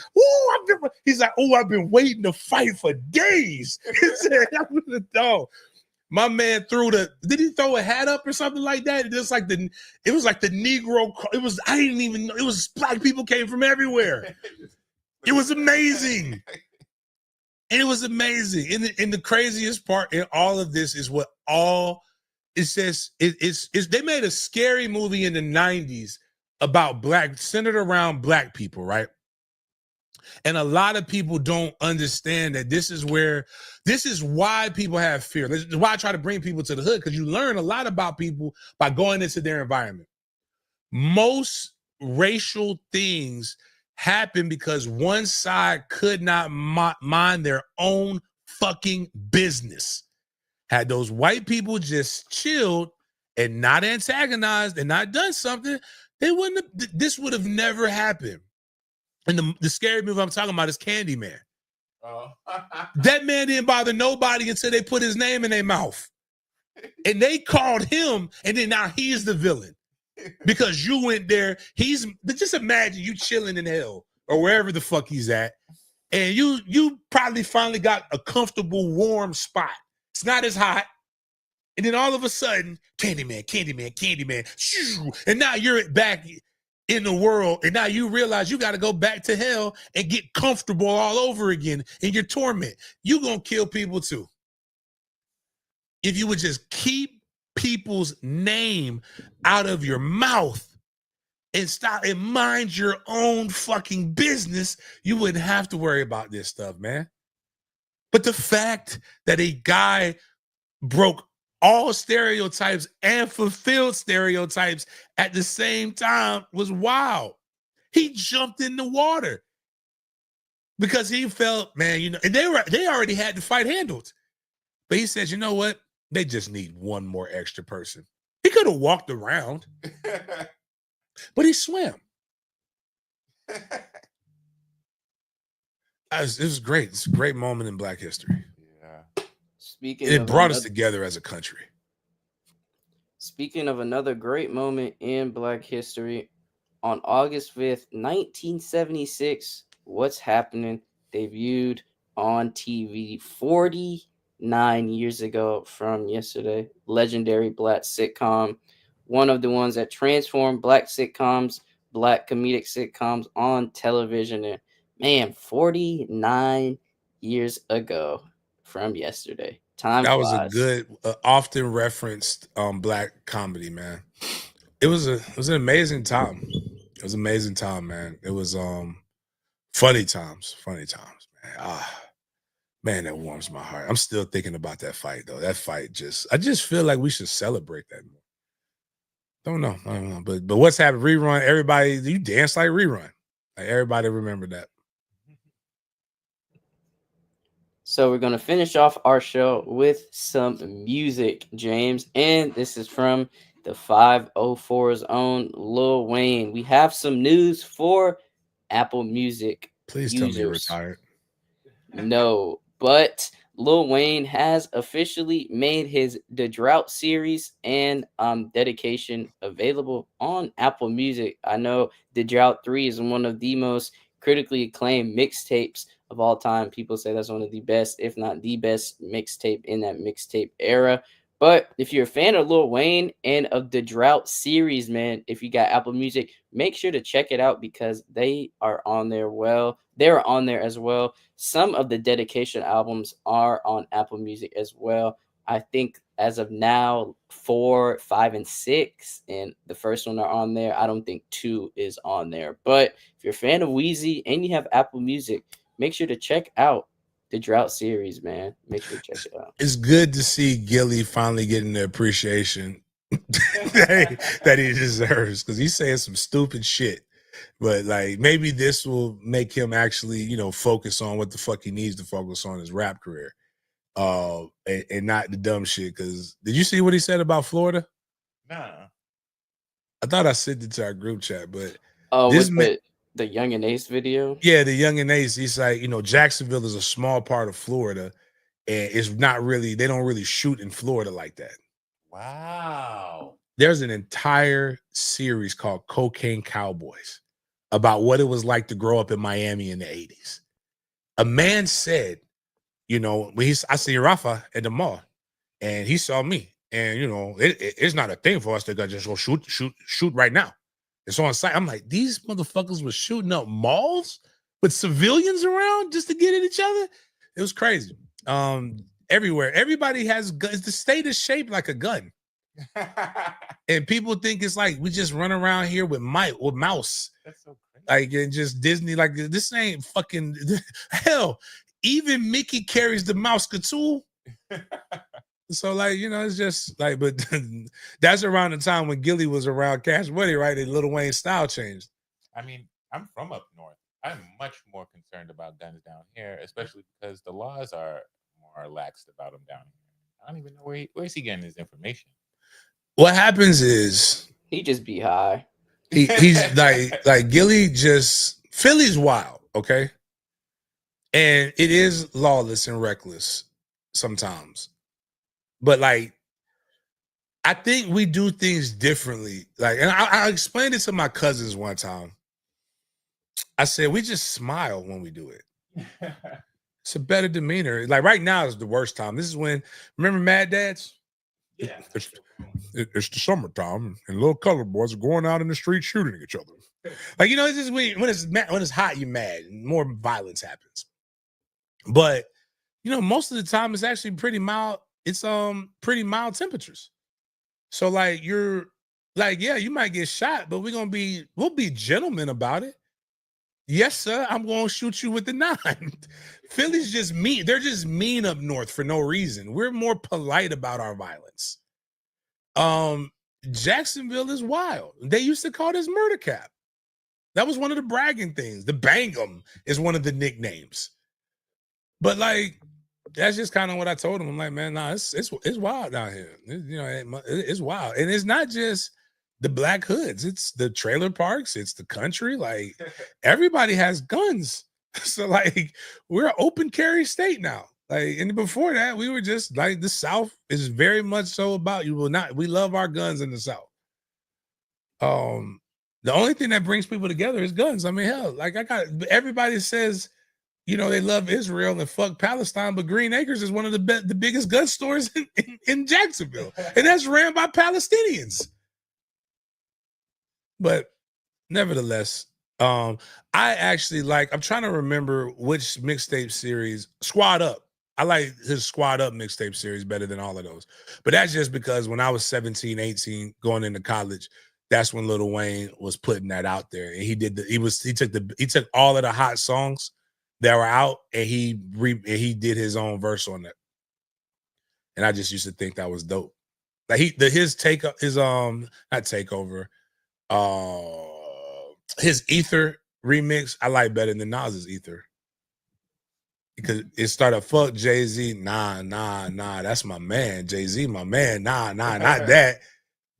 he's like, I've been waiting to fight for days. He said, dog. My man did he throw a hat up or something like that? It was like the Negro, I didn't even know, it was black people came from everywhere. It was amazing. And it was amazing. And the craziest part in all of this is what it says, they made a scary movie in the 90s about centered around black people, right? And a lot of people don't understand that this is why people have fear. This is why I try to bring people to the hood, because you learn a lot about people by going into their environment. Most racial things happen because one side could not mind their own fucking business. Had those white people just chilled and not antagonized and not done something, this would have never happened. And the scary movie I'm talking about is Candyman. Oh. That man didn't bother nobody until they put his name in their mouth. And they called him, and then now he's the villain. Because you went there, just imagine you chilling in hell or wherever the fuck he's at, and you probably finally got a comfortable, warm spot. It's not as hot. And then all of a sudden, Candyman, and now you're back in the world, and now you realize you got to go back to hell and get comfortable all over again in your torment. You're going to kill people too. If you would just keep people's name out of your mouth and stop and mind your own fucking business, you wouldn't have to worry about this stuff, man. But the fact that a guy broke all stereotypes and fulfilled stereotypes at the same time was wild. He jumped in the water because he felt, man, and they already had the fight handled. But he said, you know what? They just need one more extra person. He could have walked around, but he swam. It was great. It's a great moment in Black history. It brought us together as a country. Speaking of another great moment in Black history, on August 5th, 1976, What's Happening debuted on TV 49 years ago from yesterday. Legendary Black sitcom, one of the ones that transformed Black sitcoms, Black comedic sitcoms on television. And man, 49 years ago from yesterday. Time that flies. Was a good, often referenced Black comedy, man. It was an amazing time. It was an amazing time, man. It was funny times, man. Man, that warms my heart. I'm still thinking about that fight, though. That fight I just feel like we should celebrate that more. I don't know. But What's Happened, rerun, everybody, you dance like rerun. Like everybody remember that. So we're going to finish off our show with some music, James. And this is from the 504's own Lil Wayne. We have some news for Apple Music Please users. Tell me you're retired. No, but Lil Wayne has officially made his The Drought series and dedication available on Apple Music. I know The Drought 3 is one of the most critically acclaimed mixtapes of all time. People say that's one of the best, if not the best mixtape in that mixtape era. But if you're a fan of Lil Wayne and of the Drought series, man, if you got Apple Music, make sure to check it out because they are on there. They're on there as well. Some of the dedication albums are on Apple Music as well. I think as of now, 4, 5, and 6, and the first one are on there. I don't think 2 is on there. But if you're a fan of Weezy and you have Apple Music, make sure to check out the Drought series, man. Make sure to check it out. It's good to see Gilly finally getting the appreciation that he deserves because he's saying some stupid shit. But like maybe this will make him actually, focus on what the fuck he needs to focus on his rap career. And not the dumb shit. Because did you see what he said about Florida? Nah. I thought I sent it to our group chat, but the Young and Ace video? Yeah, the Young and Ace. He's like, Jacksonville is a small part of Florida, and it's not really, they don't really shoot in Florida like that. Wow. There's an entire series called Cocaine Cowboys about what it was like to grow up in Miami in the 80s. A man said, you know, I see Rafa at the mall, and he saw me, and you know, it's not a thing for us to just go shoot right now. It's on site. I'm like, these motherfuckers were shooting up malls with civilians around just to get at each other. It was crazy. Everywhere, everybody has guns. The state is shaped like a gun, and people think it's like we just run around here with mouse. That's so crazy. Like and just Disney. Like this ain't fucking hell. Even Mickey carries the mouse tool. So like, you know, it's just like, but that's around the time when Gilly was around Cash Money, right? And Lil Wayne's style changed. I mean, I'm from up north. I'm much more concerned about guns down here, especially because the laws are more laxed about them down here. I don't even know where's he getting his information. What happens is he just be high. He's like Gilly just Philly's wild, okay? And it is lawless and reckless sometimes. But like, I think we do things differently. Like, and I explained it to my cousins one time. I said, we just smile when we do it. It's a better demeanor. Like right now is the worst time. This is when, remember Mad Dads? Yeah. It's the summertime and little colored boys are going out in the street shooting at each other. Like, you know, it's just when it's hot, you're mad and more violence happens. But, you know, most of the time it's actually pretty mild. It's pretty mild temperatures. So like you're like, yeah, you might get shot, but we'll be gentlemen about it. Yes, sir, I'm gonna shoot you with the 9. Philly's just mean. They're just mean up north for no reason. We're more polite about our violence. Jacksonville is wild. They used to call this murder cap. That was one of the bragging things. The Bangum is one of the nicknames. But like, that's just kind of what I told him. I'm like, man, nah, it's wild down here. It's wild, and it's not just the black hoods. It's the trailer parks. It's the country. Like everybody has guns. So like we're an open carry state now. Like, and before that, we were just like the South is very much so about you will not. We love our guns in the South. The only thing that brings people together is guns. I mean, hell, like everybody says, you know, they love Israel and fuck Palestine, but Green Acres is one of the biggest gun stores in Jacksonville, and that's ran by Palestinians. But nevertheless, I actually I'm trying to remember which mixtape series, Squad Up. I like his Squad Up mixtape series better than all of those. But that's just because when I was 17, 18, going into college, that's when Lil Wayne was putting that out there. And he took all of the hot songs that were out and he did his own verse on that. And I just used to think that was dope. Like his Ether remix I like better than Nas's Ether. Because it started fuck Jay-Z, nah, that's my man. Jay-Z, my man, nah, not that.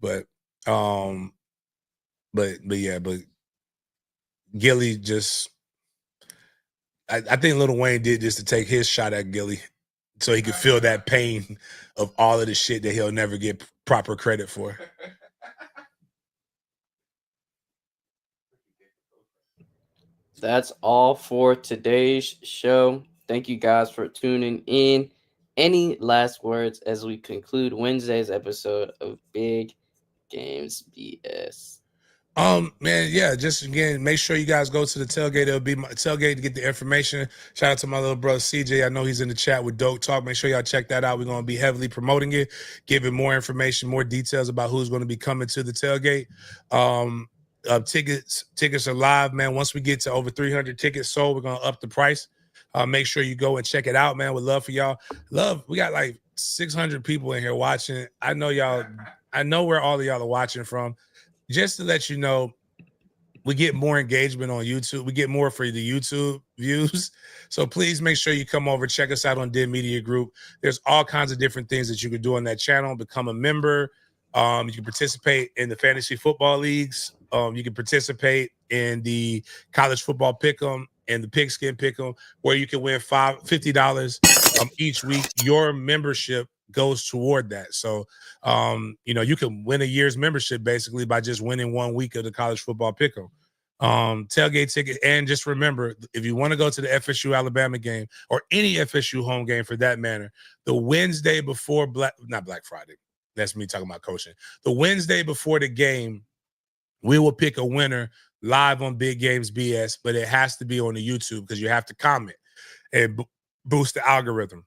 But Gilly just I think Lil Wayne did just to take his shot at Gilly so he could feel that pain of all of the shit that he'll never get proper credit for. That's all for today's show. Thank you guys for tuning in. Any last words as we conclude Wednesday's episode of Big Games BS? Man, yeah, just again, make sure you guys go to the tailgate. It'll be my tailgate to get the information. Shout out to my little brother CJ. I know he's in the chat with Dope Talk. Make sure y'all check that out. We're going to be heavily promoting it, giving more information, more details about who's going to be coming to the tailgate. Tickets are live, man. Once we get to over 300 tickets sold, we're going to up the price. Make sure you go and check it out, man. We'd love for y'all. We got like 600 people in here watching. I know where all of y'all are watching from. Just to let you know, we get more engagement on YouTube. We get more for the YouTube views. So please make sure you come over, check us out on Den Media Group. There's all kinds of different things that you can do on that channel. Become a member. You can participate in the fantasy football leagues. You can participate in the college football pick'em and the pigskin pick'em, where you can win $50 each week. Your membership goes toward that. So, you can win a year's membership basically by just winning 1 week of the college football pick'em. tailgate ticket. And just remember, if you want to go to the FSU Alabama game or any FSU home game for that matter, the Wednesday before not Black Friday. That's me talking about coaching. The Wednesday before the game, we will pick a winner live on Big Games BS, but it has to be on the YouTube because you have to comment and boost the algorithm.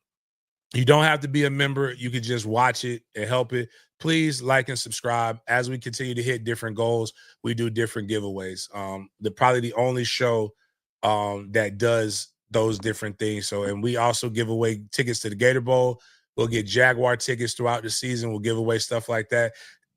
You don't have to be a member. You can just watch it and help it. Please like and subscribe. As we continue to hit different goals, we do different giveaways. Probably the only show that does those different things. So, and we also give away tickets to the Gator Bowl. We'll get Jaguar tickets throughout the season. We'll give away stuff like that.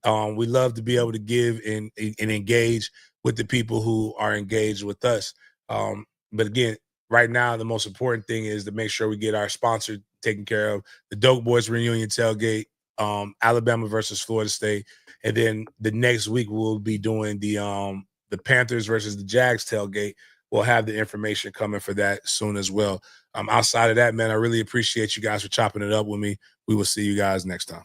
We love to be able to give and engage with the people who are engaged with us. But again, right now, the most important thing is to make sure we get our sponsor taken care of. The Dope Boys reunion tailgate, Alabama versus Florida State. And then the next week, we'll be doing the Panthers versus the Jags tailgate. We'll have the information coming for that soon as well. Outside of that, man, I really appreciate you guys for chopping it up with me. We will see you guys next time.